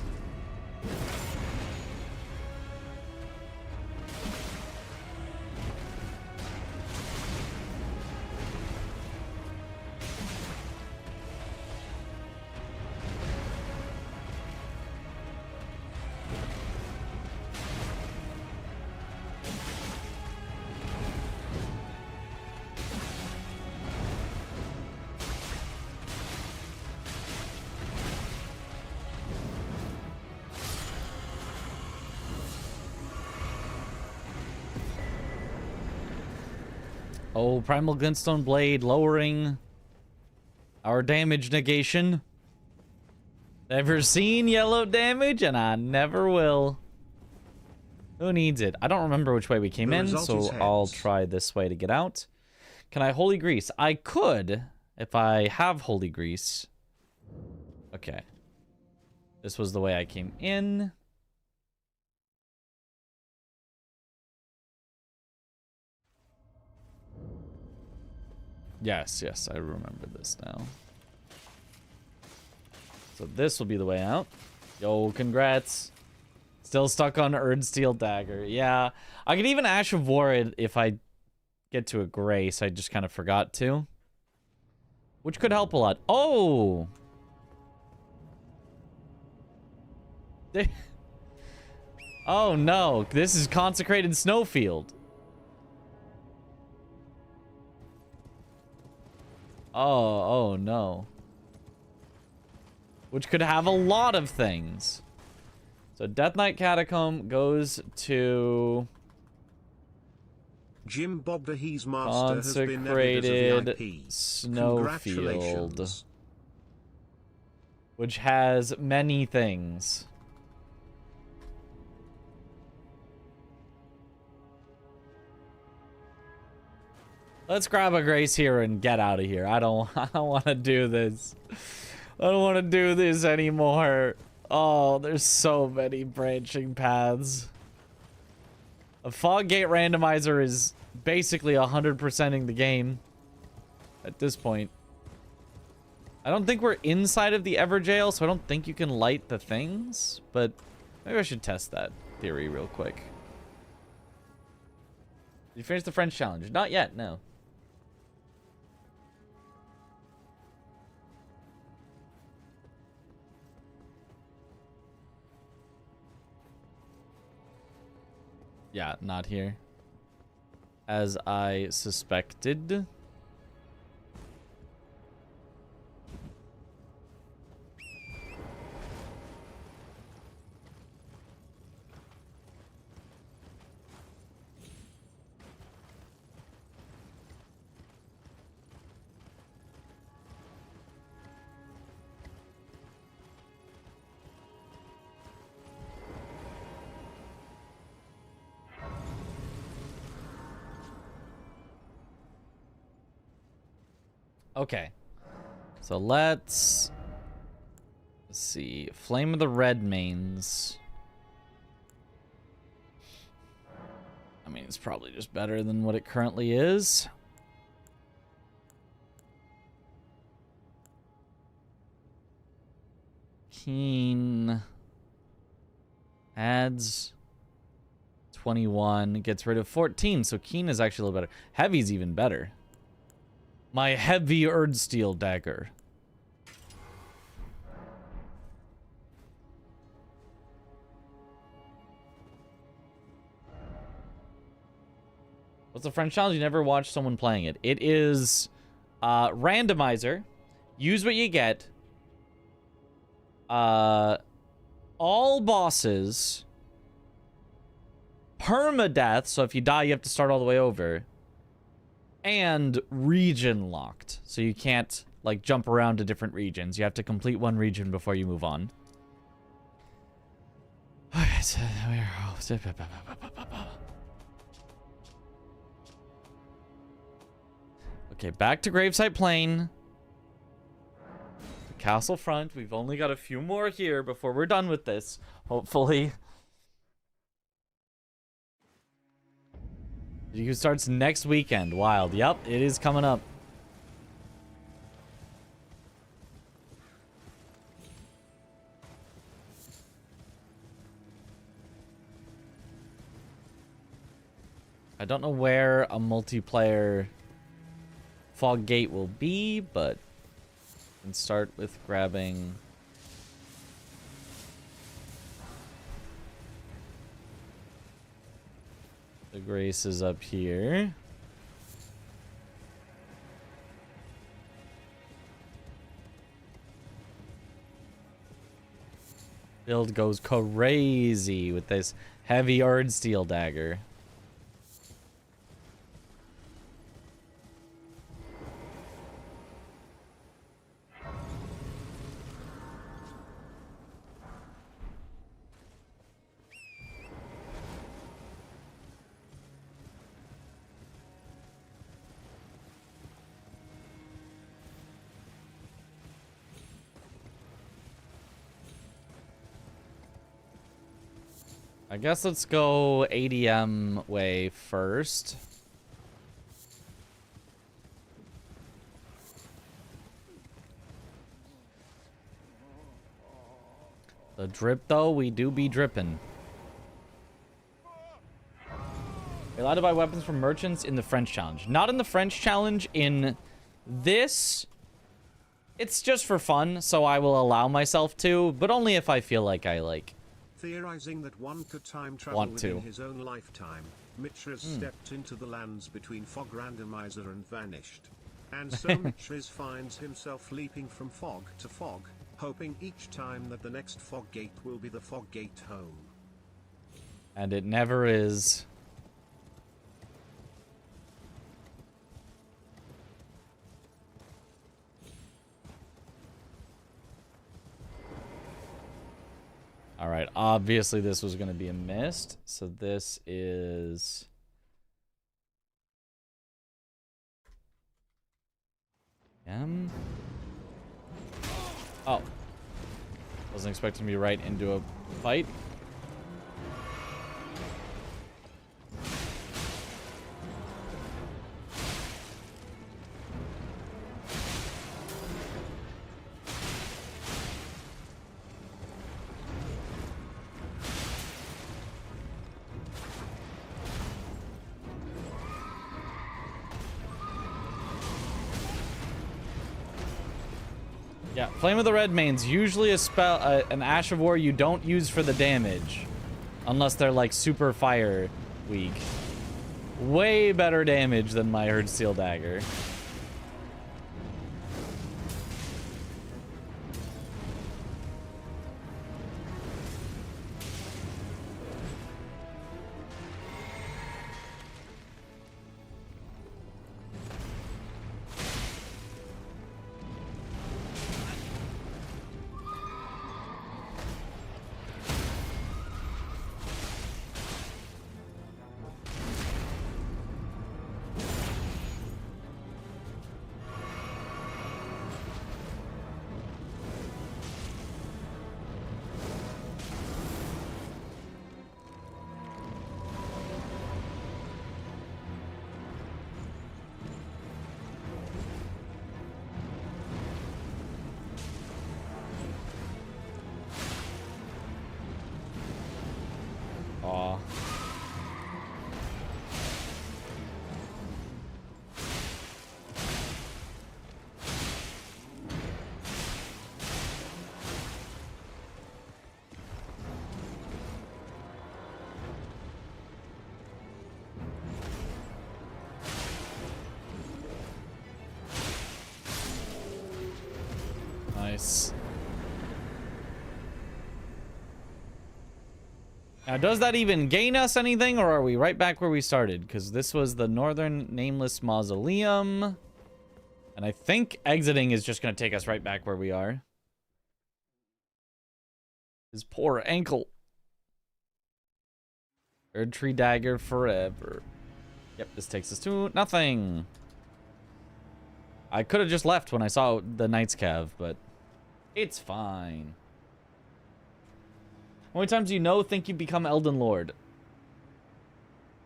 Oh, Primal Glintstone Blade lowering our damage negation. Never seen yellow damage, and I never will. Who needs it? I don't remember which way we came in, so I'll try this way to get out. Can I Holy Grease? I could, if I have Holy Grease. Okay. This was the way I came in. Yes, yes, I remember this now. So this will be the way out. Yo, congrats. Still stuck on Urd Steel Dagger. Yeah, I could even Ash of War it if I get to a Grace. I just kind of forgot to. Which could help a lot. Oh! Oh no, this is Consecrated Snowfield. Oh no. Which could have a lot of things. So Death Knight Catacomb goes to Jim Bob the He's Master has been Consecrated VIP. Snowfield, which has many things. Let's grab a Grace here and get out of here. I don't want to do this. I don't want to do this anymore. Oh, there's so many branching paths. A Fog Gate Randomizer is basically 100%ing the game at this point. I don't think we're inside of the Everjail, so I don't think you can light the things, but maybe I should test that theory real quick. Did you finish the French challenge? Not yet, no. Yeah, not here. As I suspected. Okay, so let's see. Flame of the Red Mains. I mean, it's probably just better than what it currently is. Keen adds 21, gets rid of 14, so Keen is actually a little better. Heavy's even better. My heavy Erdsteel dagger. What's the French challenge? You never watched someone playing it. It is randomizer. Use what you get. All bosses. Permadeath, so if you die, you have to start all the way over. And region locked. So you can't, like, jump around to different regions. You have to complete one region before you move on. Okay, back to Gravesite Plain. The castle front. We've only got a few more here before we're done with this. Hopefully. It starts next weekend. Wild. Yep, it is coming up. I don't know where a multiplayer fog gate will be, but we can start with grabbing the Graces up here. Build goes crazy with this heavy Erd Steel dagger. I guess let's go ADM way first. The drip, though, we do be dripping. You're allowed to buy weapons from merchants in the French challenge. Not in the French challenge. In this, it's just for fun, so I will allow myself to, but only if I feel like I like. Theorizing that one could time travel within his own lifetime, Mitriz stepped into the lands between Fog Randomizer and vanished. And so Mitriz finds himself leaping from fog to fog, hoping each time that the next fog gate will be the fog gate home. And it never is. All right, obviously this was going to be a mist, so this is... Oh. Wasn't expecting to be right into a fight. Yeah, Flame of the Red Mane's usually a spell, an Ash of War you don't use for the damage. Unless they're like super fire weak. Way better damage than my Erd Steel Dagger. Nice. Now, does that even gain us anything, or are we right back where we started? Because this was the Northern Nameless Mausoleum. And I think exiting is just going to take us right back where we are. His poor ankle. Third tree dagger forever. Yep, this takes us to nothing. I could have just left when I saw the Knight's Cav, but it's fine. How many times do you think you become Elden Lord?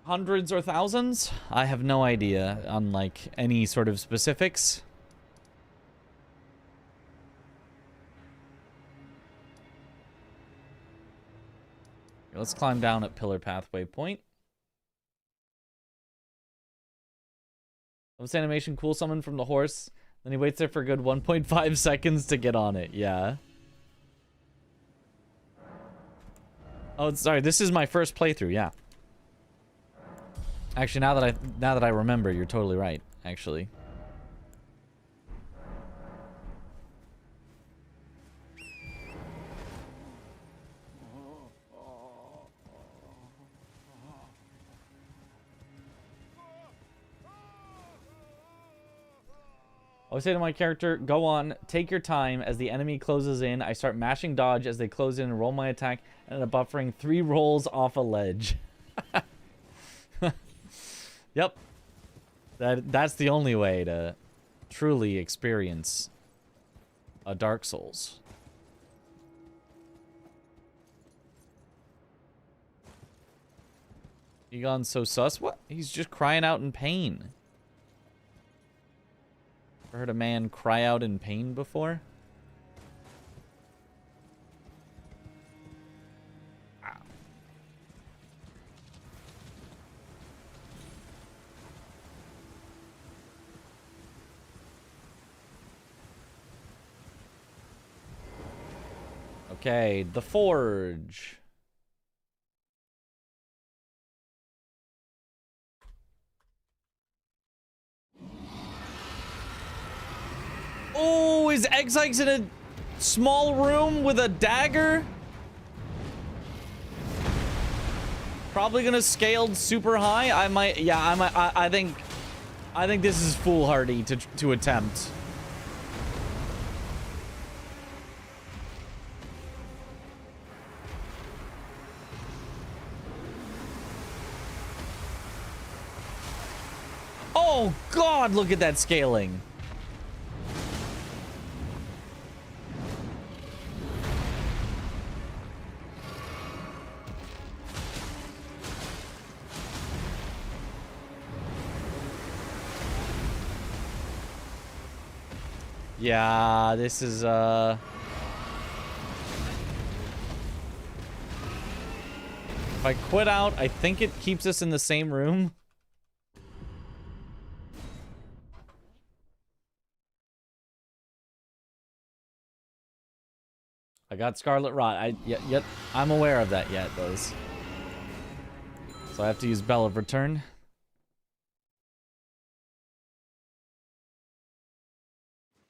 Hundreds or thousands? I have no idea on, like, any sort of specifics. Let's climb down at Pillar Pathway Point. This animation, cool summon from the horse. Then he waits there for a good 1.5 seconds to get on it. Yeah. Oh, sorry. This is my first playthrough. Yeah. Actually, now that I remember, you're totally right. Actually. I would say to my character, go on, take your time. As the enemy closes in, I start mashing dodge as they close in and roll my attack, and end up buffering 3 rolls off a ledge. Yep. That's the only way to truly experience a Dark Souls. Egon's so sus? What? He's just crying out in pain. Ever heard a man cry out in pain before? Ow. Okay, the Forge. Oh, is X-Ike's in a small room with a dagger? Probably gonna scale super high. I think this is foolhardy to attempt. Oh God, look at that scaling. Yeah, this is, if I quit out, I think it keeps us in the same room. I got Scarlet Rot. Yet I'm aware of that yet, those. So I have to use Bell of Return.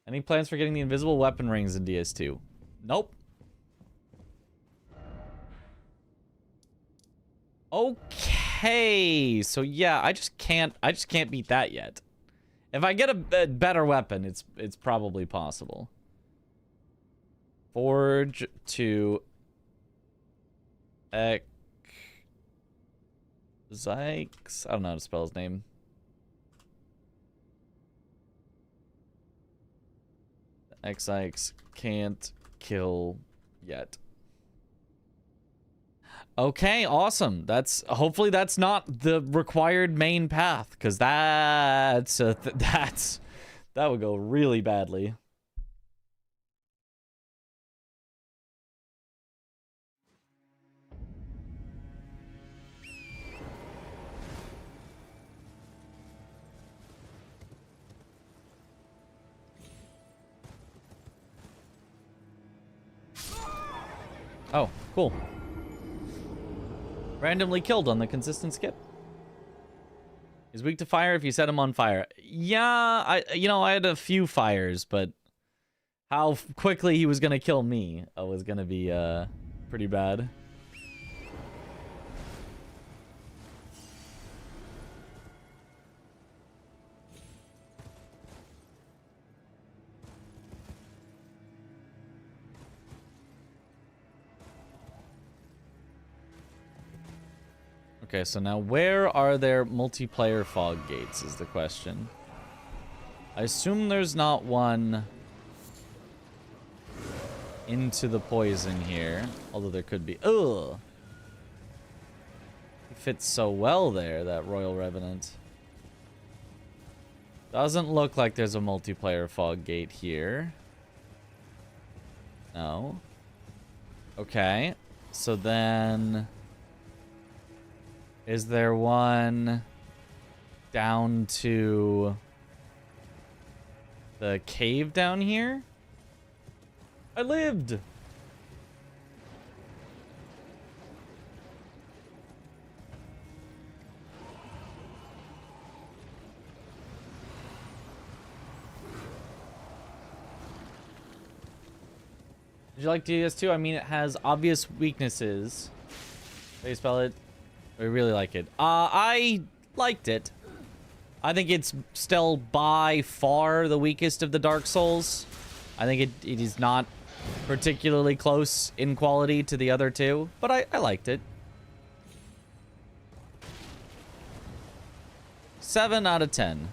Any plans for getting the invisible weapon rings in DS2? Nope. Okay. So yeah, I just can't beat that yet. If I get a better weapon, it's probably possible. Forge to X Zykes. I don't know how to spell his name. X can't kill yet. Okay, awesome. Hopefully that's not the required main path, because that would go really badly. Oh, cool. Randomly killed on the consistent skip. He's weak to fire if you set him on fire. Yeah, I had a few fires, but how quickly he was gonna kill me was gonna be pretty bad. Okay, so now where are there multiplayer fog gates is the question. I assume there's not one into the poison here, although there could be. Ugh! He fits so well there, that Royal Revenant. Doesn't look like there's a multiplayer fog gate here. No. Okay, so then... Is there one down to the cave down here? I lived! Did you like DS2? I mean, it has obvious weaknesses. How do you spell it? I really like it. I liked it. I think it's still by far the weakest of the Dark Souls. I think it is not particularly close in quality to the other two, but I liked it. 7 out of 10.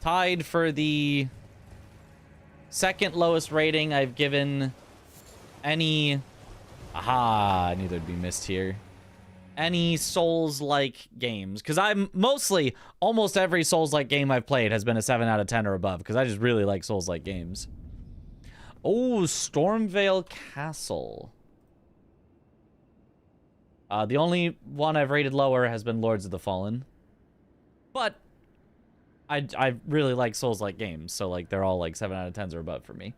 Tied for the second lowest rating I've given any... Aha, I knew there'd be missed here. Any Souls-like games. Because I'm mostly, almost every Souls-like game I've played has been a 7 out of 10 or above. Because I just really like Souls-like games. Oh, Stormvale Castle. The only one I've rated lower has been Lords of the Fallen. But I really like Souls-like games, so like they're all like 7 out of 10s or above for me.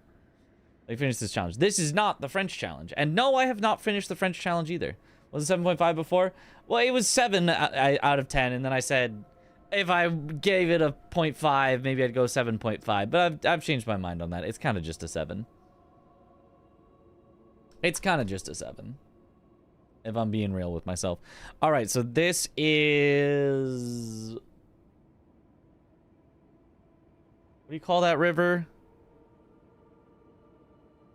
They finished this challenge. This is not the French challenge, and no, I have not finished the French challenge either. Was it 7.5 before? Well, it was 7 out of 10, and then I said if I gave it a 0.5, maybe I'd go 7.5. But I've changed my mind on that. It's kind of just a 7. It's kind of just a 7. If I'm being real with myself. All right, so this is... What do you call that river?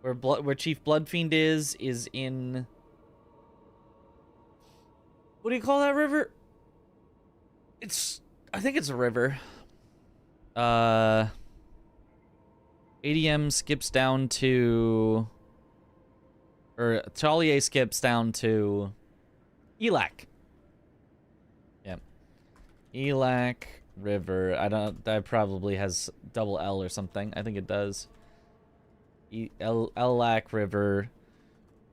Where Chief Bloodfiend is in... What do you call that river? I think it's a river. ADM skips down to... Or Talier skips down to... Elac. Yep. Elac River. That probably has double L or something. I think it does. Elac River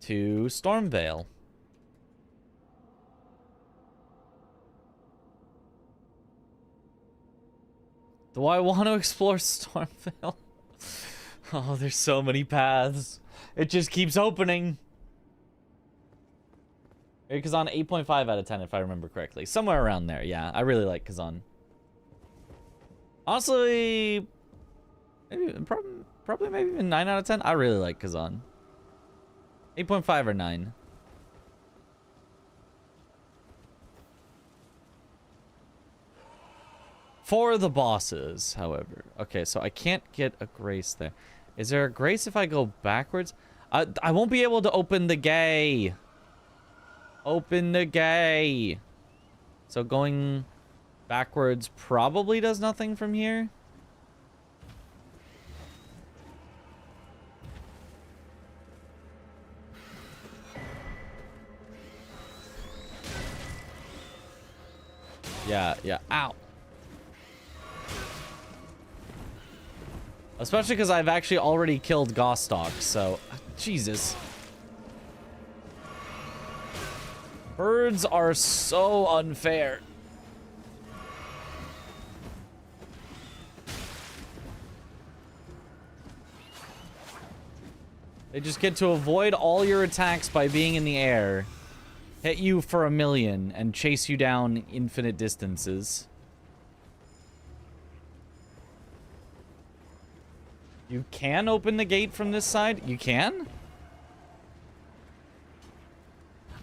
to Stormvale. Do I want to explore Stormvale? Oh, there's so many paths. It just keeps opening. Kazan 8.5 out of 10 if I remember correctly. Somewhere around there, yeah. I really like Kazan. Honestly, probably maybe even 9 out of 10. I really like Kazan. 8.5 or 9. For the bosses, however. Okay, so I can't get a grace there. Is there a grace if I go backwards? I won't be able to open the gay. Open the gay. So going backwards probably does nothing from here. Yeah. Ow. Especially because I've actually already killed Gostock, so... Jesus. Birds are so unfair. They just get to avoid all your attacks by being in the air, hit you for 1,000,000, and chase you down infinite distances. You can open the gate from this side? You can?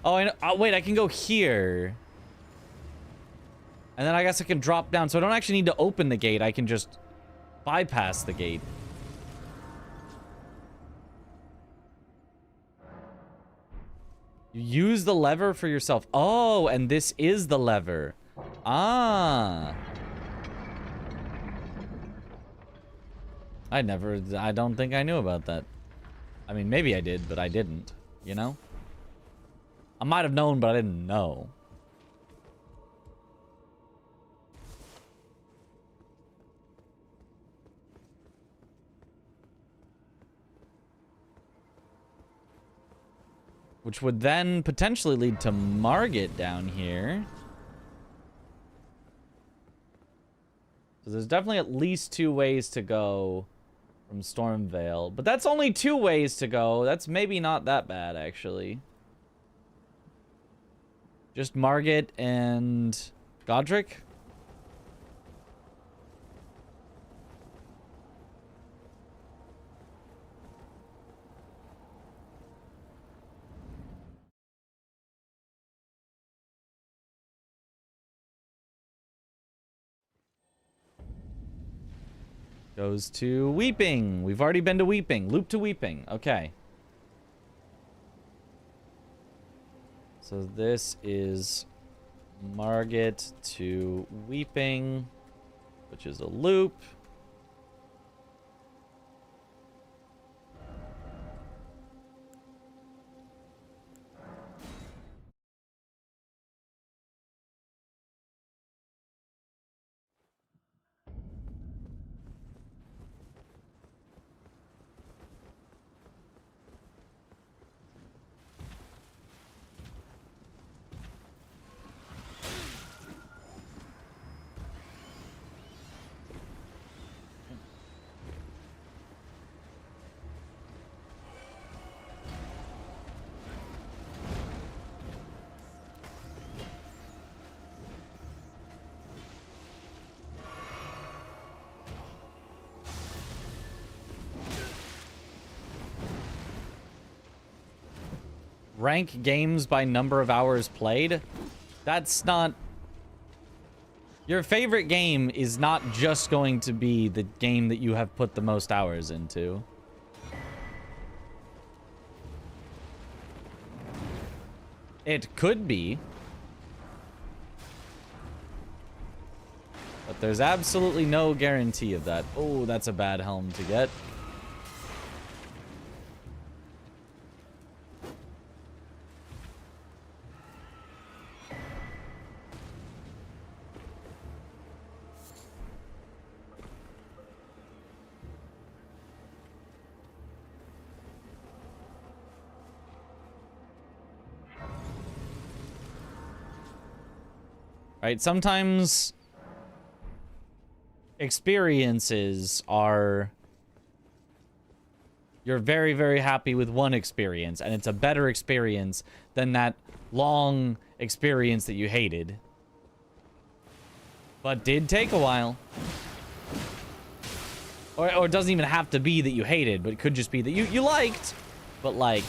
Oh, I know. Oh, wait, I can go here. And then I guess I can drop down. So I don't actually need to open the gate. I can just bypass the gate. You use the lever for yourself. Oh, and this is the lever. Ah. I don't think I knew about that. I mean, maybe I did, but I didn't, you know? I might have known, but I didn't know. Which would then potentially lead to Margit down here. So there's definitely at least 2 ways to go from Stormvale. But that's only 2 ways to go. That's maybe not that bad, actually. Just Margit and Godric? Goes to Weeping. We've already been to Weeping. Loop to Weeping. Okay. So this is Margit to Weeping, which is a loop. Rank games by number of hours played? That's not... Your favorite game is not just going to be the game that you have put the most hours into. It could be. But there's absolutely no guarantee of that. Oh, that's a bad helm to get. Right? Sometimes experiences are... You're very, very happy with one experience, and it's a better experience than that long experience that you hated. But did take a while. Or it doesn't even have to be that you hated, but it could just be that you liked, but like...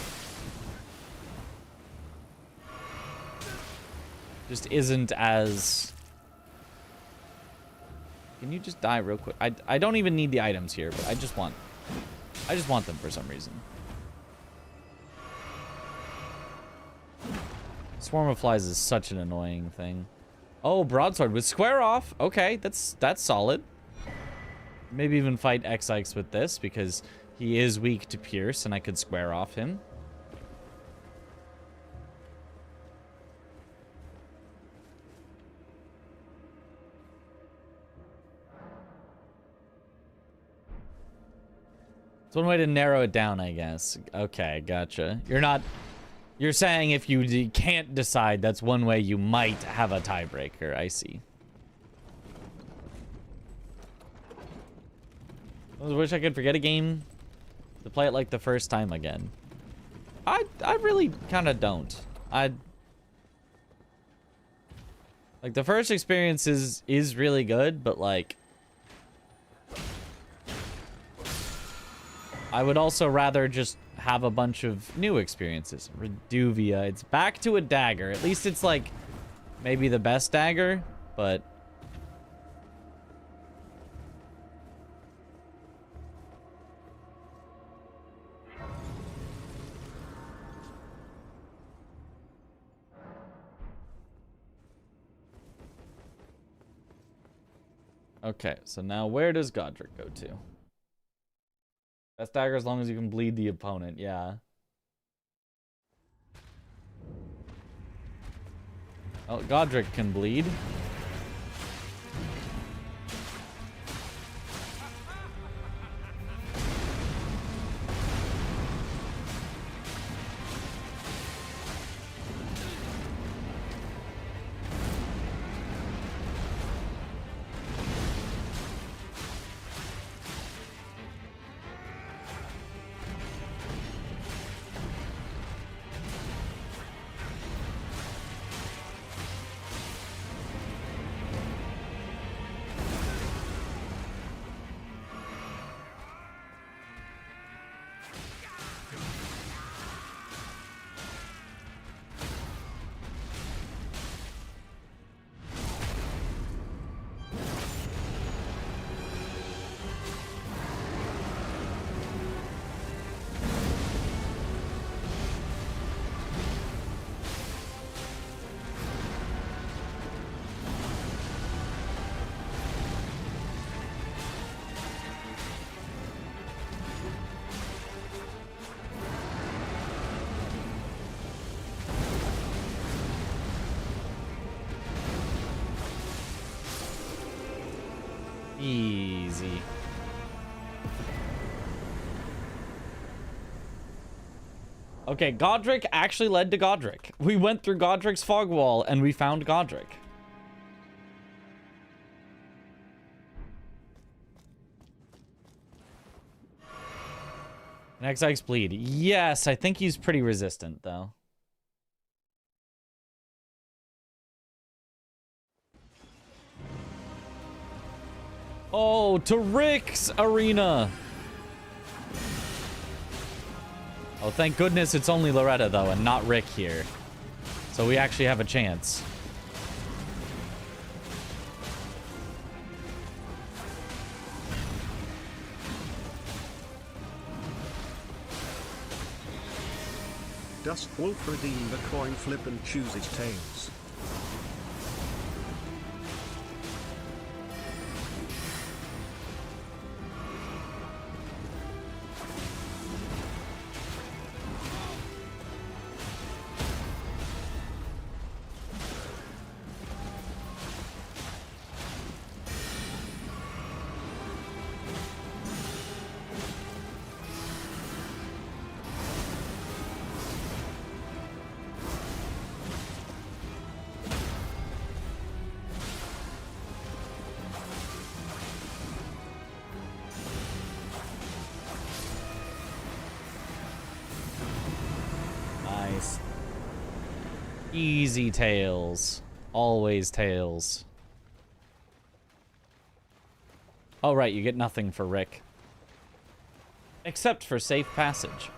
just isn't as... Can you just die real quick? I don't even need the items here, but I just want them for some reason. Swarm of flies is such an annoying thing. Oh, broadsword with square off. Okay, that's solid. Maybe even fight X-Ikes with this because he is weak to pierce and I could square off him. It's one way to narrow it down, I guess. Okay, gotcha. You're saying if you can't decide, that's one way you might have a tiebreaker. I see. I wish I could forget a game to play it like the first time again. I really kind of don't. Like the first experience is really good, but like I would also rather just have a bunch of new experiences. Reduvia. It's back to a dagger. At least it's like maybe the best dagger, but... Okay, so now where does Godric go to? Best dagger as long as you can bleed the opponent, yeah. Oh, Godric can bleed. Easy. Okay, Godric actually led to Godric. We went through Godric's fog wall and we found Godric. Next Ike's bleed. Yes, I think he's pretty resistant though. Oh, to Rick's arena. Oh, thank goodness it's only Loretta, though, and not Rick here. So we actually have a chance. Dusk Wolf redeem the coin flip and chooses tails. Easy tails. Always tails. Oh, right, you get nothing for Rick. Except for safe passage.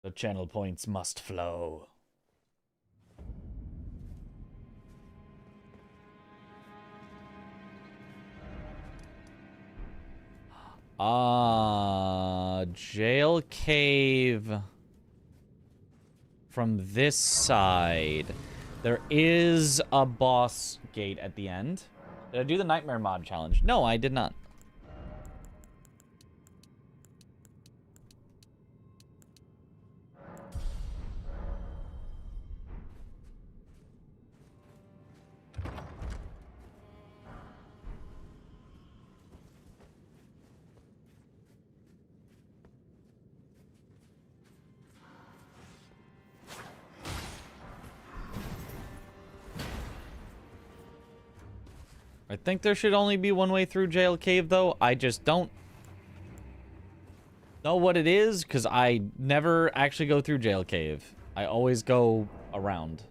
The channel points must flow. Jail cave from this side. There is a boss gate at the end. Did I do the Nightmare Mod challenge? No, I did not. I think there should only be one way through Jail Cave, though. I just don't know what it is, because I never actually go through Jail Cave. I always go around.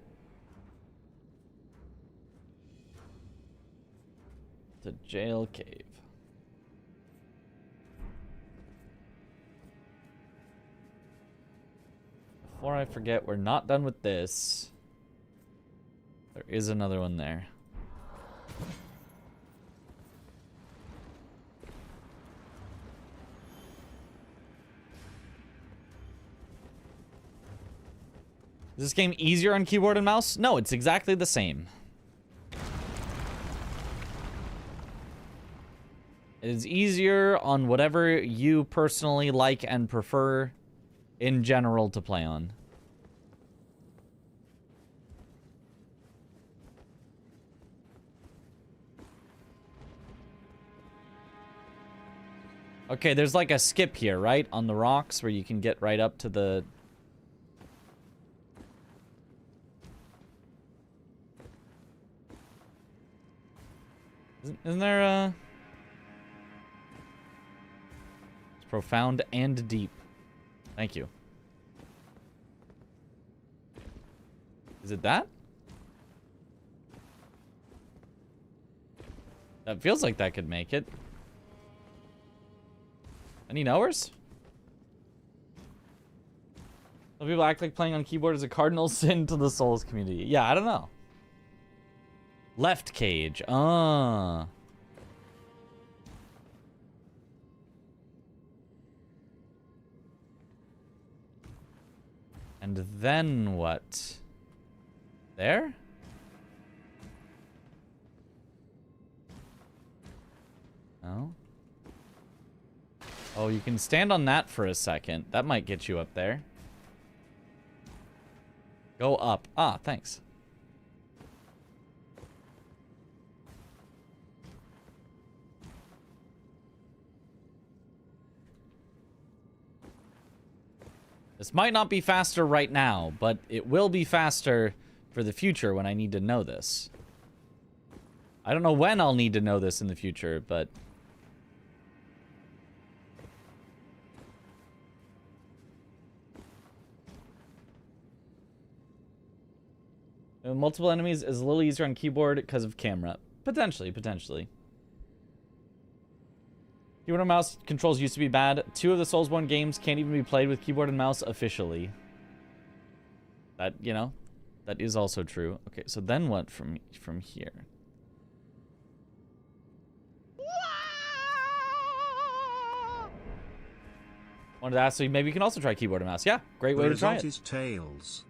to jail cave. Before I forget, we're not done with this. There is another one there. Is this game easier on keyboard and mouse? No, it's exactly the same. It is easier on whatever you personally like and prefer in general to play on. Okay, there's like a skip here, right? On the rocks where you can get right up to the... Isn't there a... It's profound and deep. Thank you. Is it that? That feels like that could make it. Any knowers? Some people act like playing on keyboard is a cardinal sin to the Souls community. Yeah, I don't know. Left cage. Ah. And then what? There? No? Oh, you can stand on that for a second. That might get you up there. Go up. Ah, thanks. This might not be faster right now, but it will be faster for the future when I need to know this. I don't know when I'll need to know this in the future, but... Multiple enemies is a little easier on keyboard because of camera. Potentially, potentially. Keyboard and mouse controls used to be bad. 2 of the Soulsborne games can't even be played with keyboard and mouse officially. That, you know, that is also true. Okay, so then what from here? Wanted to ask, so maybe you can also try keyboard and mouse. Yeah, great way to try it. Is Tails.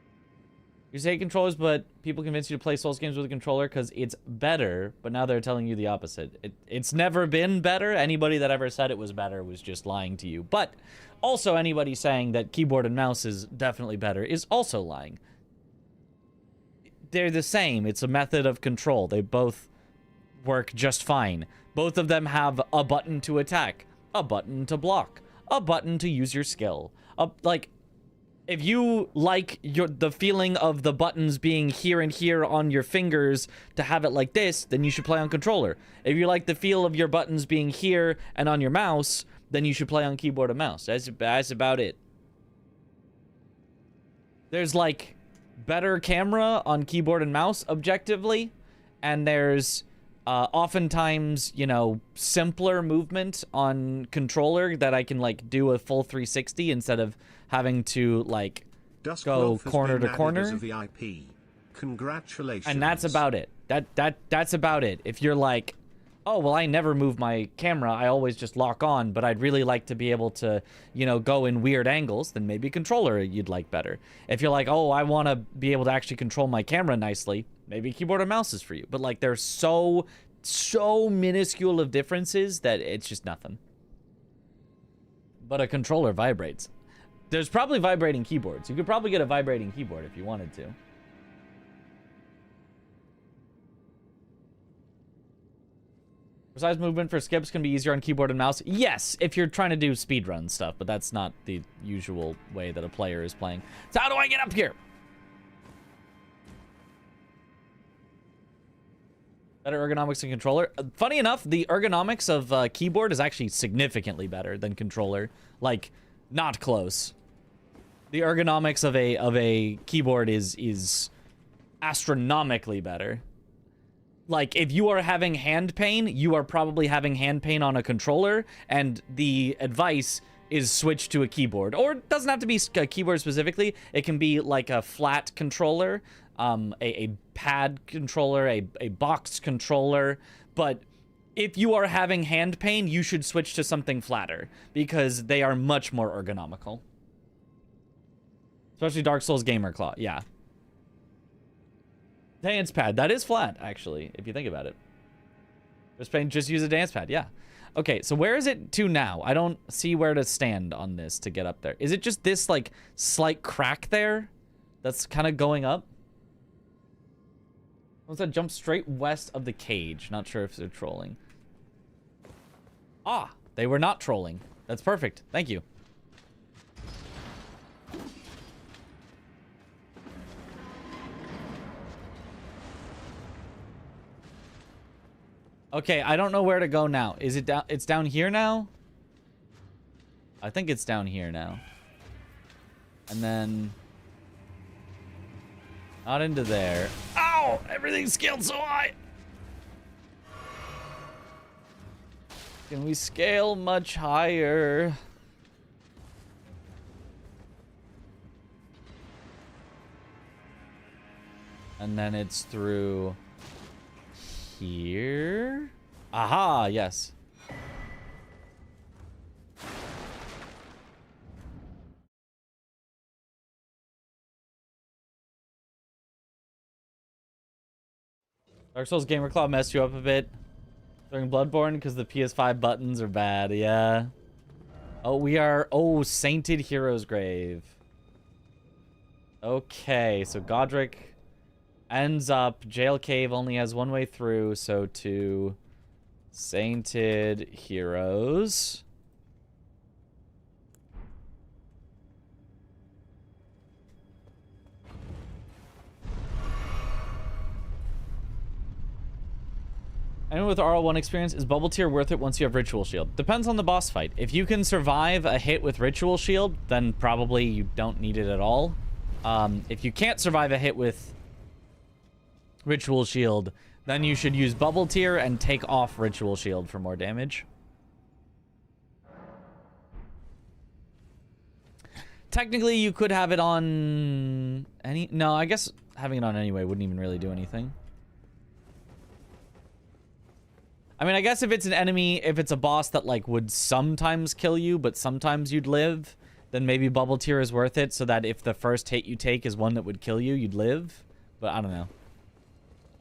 You say controllers, but people convince you to play Souls games with a controller because it's better, but now they're telling you the opposite. It's never been better. Anybody that ever said it was better was just lying to you. But also anybody saying that keyboard and mouse is definitely better is also lying. They're the same. It's a method of control. They both work just fine. Both of them have a button to attack, a button to block, a button to use your skill. Like... If you like the feeling of the buttons being here and here on your fingers to have it like this, then you should play on controller. If you like the feel of your buttons being here and on your mouse, then you should play on keyboard and mouse. That's about it. There's like better camera on keyboard and mouse objectively, and there's oftentimes, you know, simpler movement on controller that I can like do a full 360 instead of having to like go corner to corner. Congratulations. And that's about it. That's about it. If you're like, oh well, I never move my camera, I always just lock on, but I'd really like to be able to, you know, go in weird angles, then maybe controller you'd like better. If you're like, oh, I want to be able to actually control my camera nicely, maybe keyboard or mouse is for you. But like, there's so minuscule of differences that it's just nothing. But a controller vibrates. There's probably vibrating keyboards. You could probably get a vibrating keyboard if you wanted to. Precise movement for skips can be easier on keyboard and mouse. Yes, if you're trying to do speedrun stuff, but that's not the usual way that a player is playing. So how do I get up here? Better ergonomics and controller. Funny enough, the ergonomics of keyboard is actually significantly better than controller. Like, not close. The ergonomics of a keyboard is astronomically better. Like, if you are having hand pain, you are probably having hand pain on a controller, and the advice is switch to a keyboard. Or it doesn't have to be a keyboard specifically. It can be like a flat controller, a pad controller, a box controller. But if you are having hand pain, you should switch to something flatter, because they are much more ergonomical. Especially Dark Souls Gamer Claw, yeah. Dance pad, that is flat, actually, if you think about it. Just use a dance pad, yeah. Okay, so where is it to now? I don't see where to stand on this to get up there. Is it just this, like, slight crack there that's kind of going up? What's that? Jump straight west of the cage. Not sure if they're trolling. Ah, they were not trolling. That's perfect. Thank you. Okay, I don't know where to go now. Is it down? It's down here now? I think it's down here now. And then... not into there. Ow! Everything's scaled so high! Can we scale much higher? And then it's through... here? Aha, yes. Dark Souls Gamer Claw messed you up a bit during Bloodborne because the PS5 buttons are bad, yeah. Oh, we are... oh, Sainted Hero's Grave. Okay, so Godric ends up... Jail Cave only has one way through, so to Sainted Heroes. Anyone with RL1 experience, is Bubble Tier worth it once you have Ritual Shield? Depends on the boss fight. If you can survive a hit with Ritual Shield, then probably you don't need it at all. If you can't survive a hit with Ritual Shield, then you should use Bubble Tier and take off Ritual Shield for more damage. Technically, you could have it on any... no, I guess having it on anyway wouldn't even really do anything. I mean, I guess if it's an enemy, if it's a boss that, like, would sometimes kill you, but sometimes you'd live, then maybe Bubble Tier is worth it, so that if the first hit you take is one that would kill you, you'd live. But I don't know.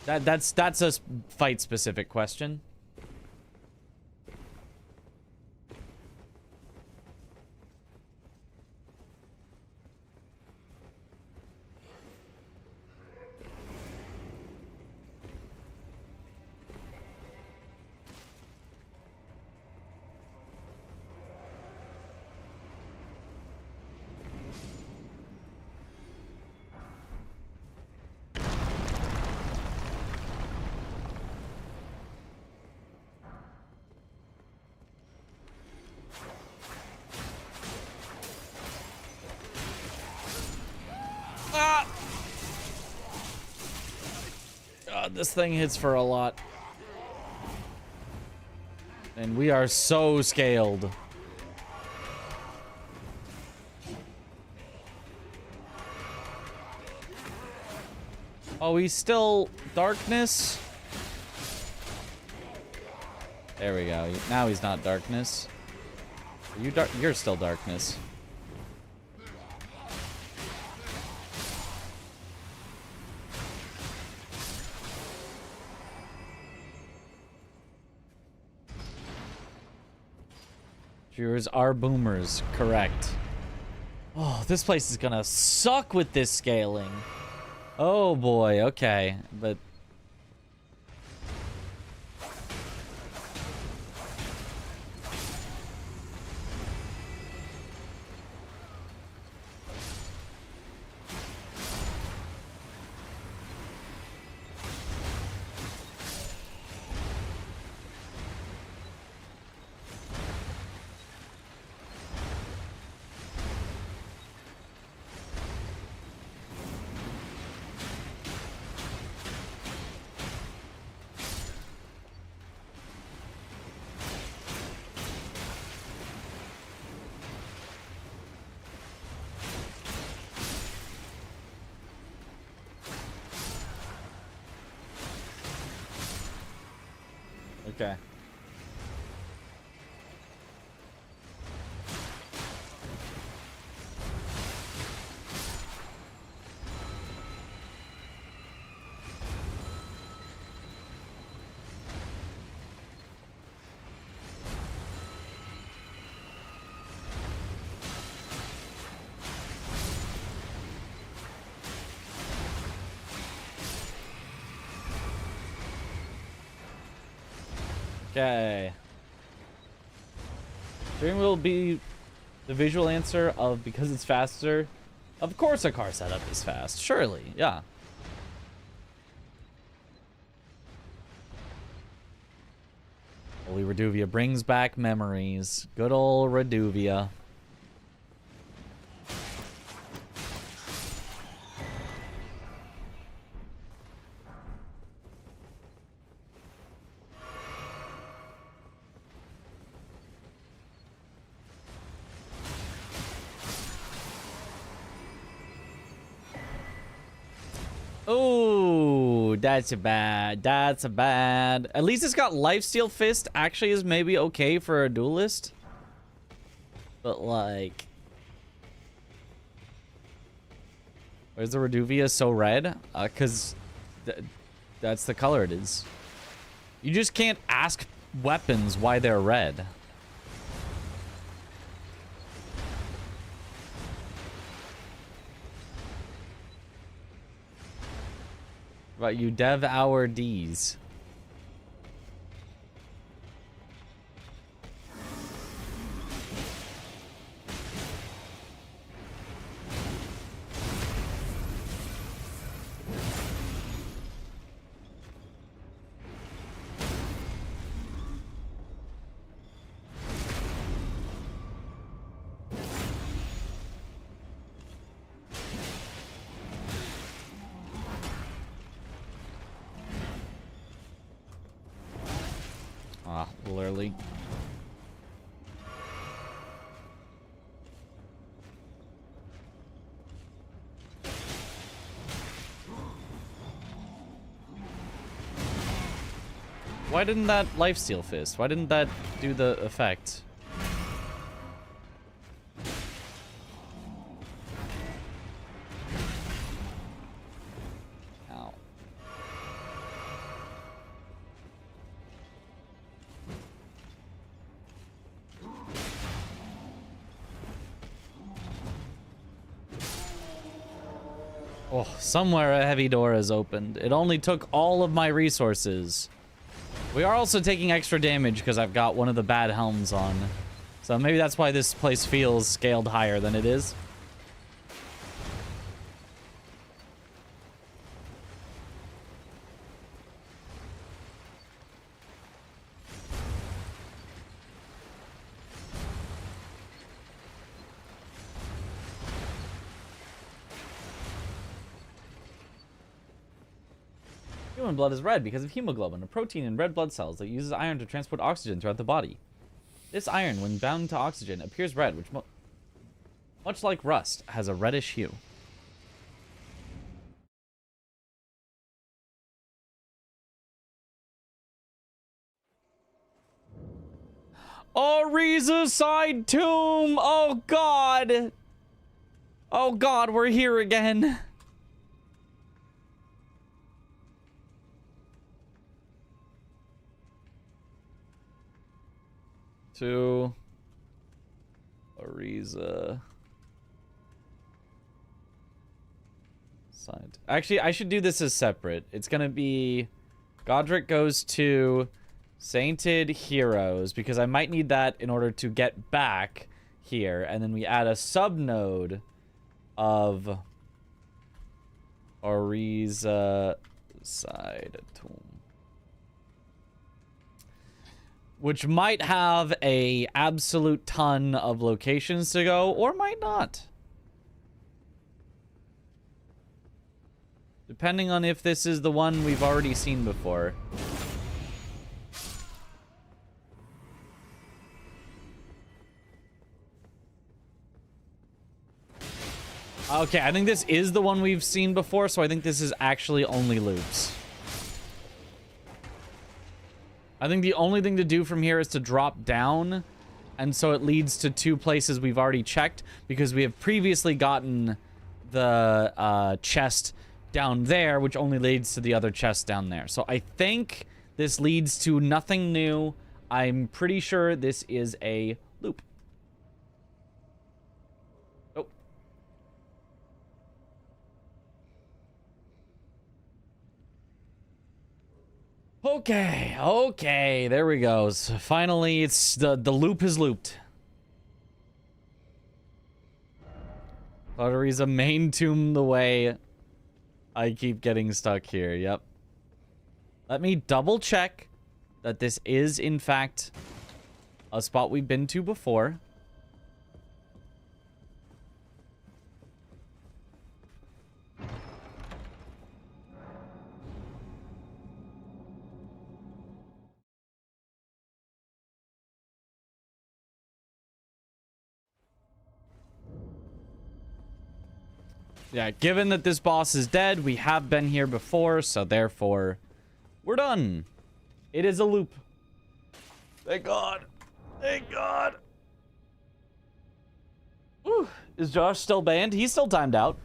That's a fight-specific question. God, this thing hits for a lot. And we are so scaled. Oh, he's still darkness? There we go. Now he's not darkness. Are you dark? You're still darkness. Viewers are boomers, correct. Oh, this place is gonna suck with this scaling. Oh boy, okay, but... Okay. Okay. Steering wheel will be the visual answer of because it's faster. Of course a car setup is fast. Surely, yeah. Holy Reduvia brings back memories. Good old Reduvia. Oh, that's bad. That's bad. At least it's got Lifesteal Fist. Actually is maybe okay for a duelist. But like... Where's the Reduvia so red? Because that's the color it is. You just can't ask weapons why they're red. About you dev hour Ds. Ah, a little early. Why didn't that lifesteal fist? Why didn't that do the effect? Ow. Oh, somewhere a heavy door has opened. It only took all of my resources. We are also taking extra damage because I've got one of the bad helms on. So maybe that's why this place feels scaled higher than it is. Human blood is red because of hemoglobin, a protein in red blood cells that uses iron to transport oxygen throughout the body. This iron, when bound to oxygen, appears red, which, much like rust, has a reddish hue. Ariza side tomb! Oh god! Oh god, we're here again. To Ariza side. Actually, I should do this as separate. It's gonna be Godric goes to Sainted Heroes because I might need that in order to get back here, and then we add a subnode of Ariza side tomb, which might have a absolute ton of locations to go, or might not. Depending on if this is the one we've already seen before. Okay, I think this is the one we've seen before, so I think this is actually only loops. I think the only thing to do from here is to drop down. And so it leads to 2 places we've already checked because we have previously gotten the chest down there, which only leads to the other chest down there. So I think this leads to nothing new. I'm pretty sure this is a loop. Oh. Okay, there we go. So finally, it's the loop is looped. Cauteriza main tomb the way. I keep getting stuck here, yep. Let me double check that this is, in fact, a spot we've been to before. Yeah, given that this boss is dead, we have been here before, so therefore, we're done. It is a loop. Thank God. Thank God. Ooh, is Josh still banned? He's still timed out.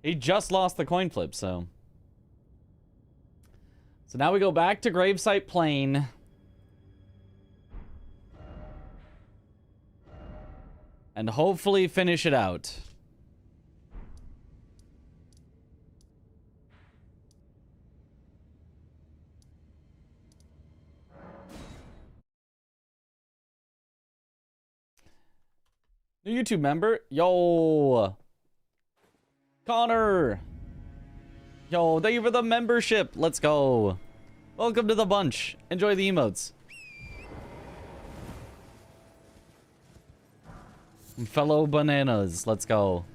He just lost the coin flip, so. So now we go back to Gravesite Plain. And hopefully finish it out. New YouTube member. Yo. Connor. Yo, thank you for the membership. Let's go. Welcome to the bunch. Enjoy the emotes. Fellow bananas. Let's go.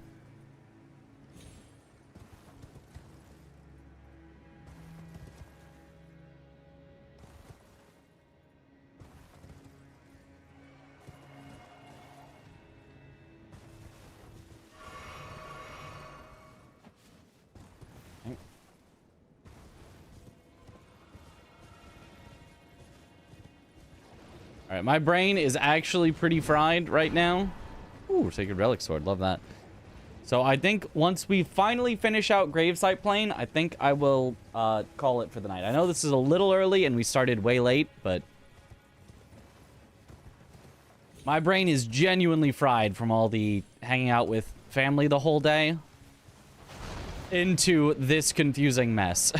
All right, my brain is actually pretty fried right now. Ooh, Sacred Relic Sword. Love that. So I think once we finally finish out Gravesite Plain, I think I will call it for the night. I know this is a little early and we started way late, but my brain is genuinely fried from all the hanging out with family the whole day into this confusing mess.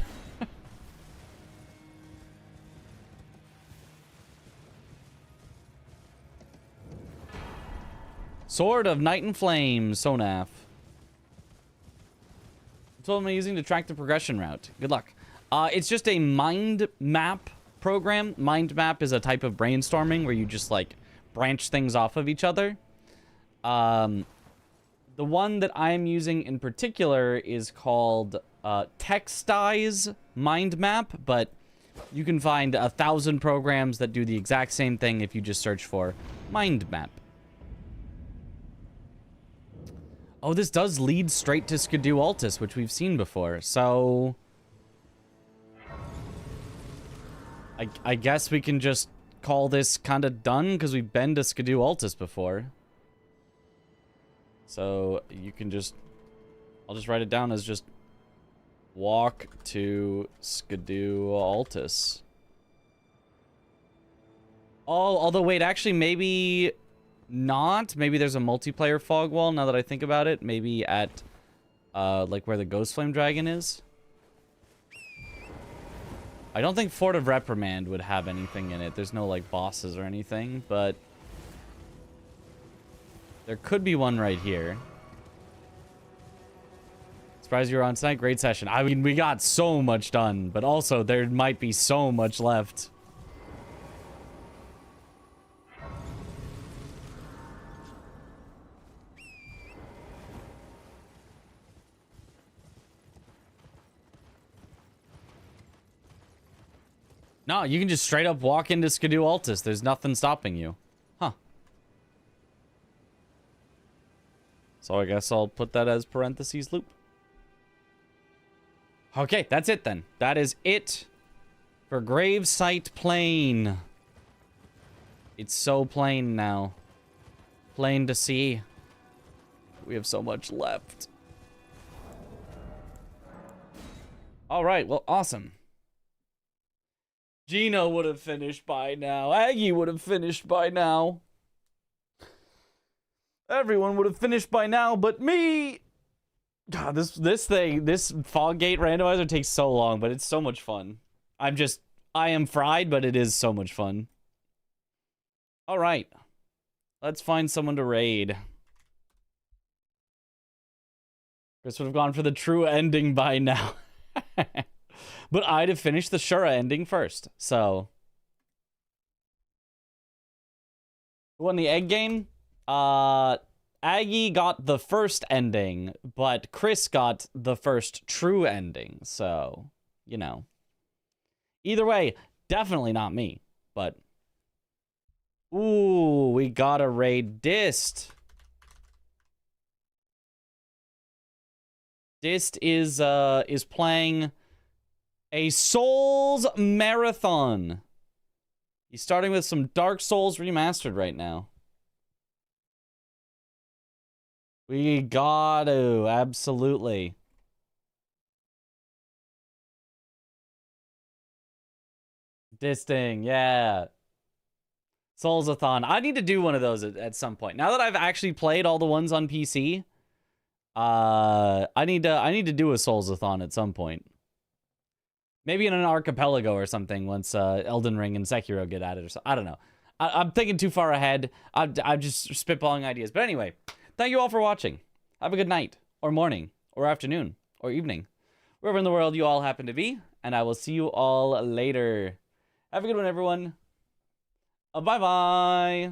Sword of Night and Flame, Sonaf. That's what I'm using to track the progression route. Good luck. It's just a mind map program. Mind map is a type of brainstorming where you just like branch things off of each other. The one that I'm using in particular is called Textize Mind Map, but you can find 1,000 programs that do the exact same thing if you just search for Mind Map. Oh, this does lead straight to Skidoo Altus, which we've seen before, so I guess we can just call this kind of done, because we've been to Skidoo Altus before. So you can just, I'll just write it down as just walk to Skidoo Altus. Oh, although wait, actually maybe not. Maybe there's a multiplayer fog wall now that I think about it. Maybe at like where the Ghost Flame Dragon is. I don't think Fort of Reprimand would have anything in it. There's no like bosses or anything, but there could be one right here. Surprised you were on tonight. Great session. I mean, we got so much done, but also there might be so much left. No, you can just straight up walk into Skidoo Altus. There's nothing stopping you. Huh. So I guess I'll put that as parentheses loop. Okay, that's it then. That is it For Gravesite Plain. It's so plain now. Plain to see. We have so much left. All right, well, awesome. Gino would have finished by now. Aggie would have finished by now. Everyone would have finished by now, but me. God, this Foggate randomizer takes so long, but it's so much fun. I am fried, but it is so much fun. All right. Let's find someone to raid. Chris would have gone for the true ending by now. But I'd have finished the Shura ending first, so. Who won the egg game? Aggie got the first ending, but Chris got the first true ending, so, you know. Either way, definitely not me, but. Ooh, we got a raid Dist. Dist is playing a Souls marathon. He's starting with some Dark Souls Remastered right now. We got to, absolutely. Disting, yeah. Soulsathon. I need to do one of those at some point. Now that I've actually played all the ones on PC, I need to do a Soulsathon at some point. Maybe in an archipelago or something once Elden Ring and Sekiro get at it or something. I don't know. I'm thinking too far ahead. I'm just spitballing ideas. But anyway, thank you all for watching. Have a good night, or morning, or afternoon, or evening. Wherever in the world you all happen to be. And I will see you all later. Have a good one, everyone. Bye-bye.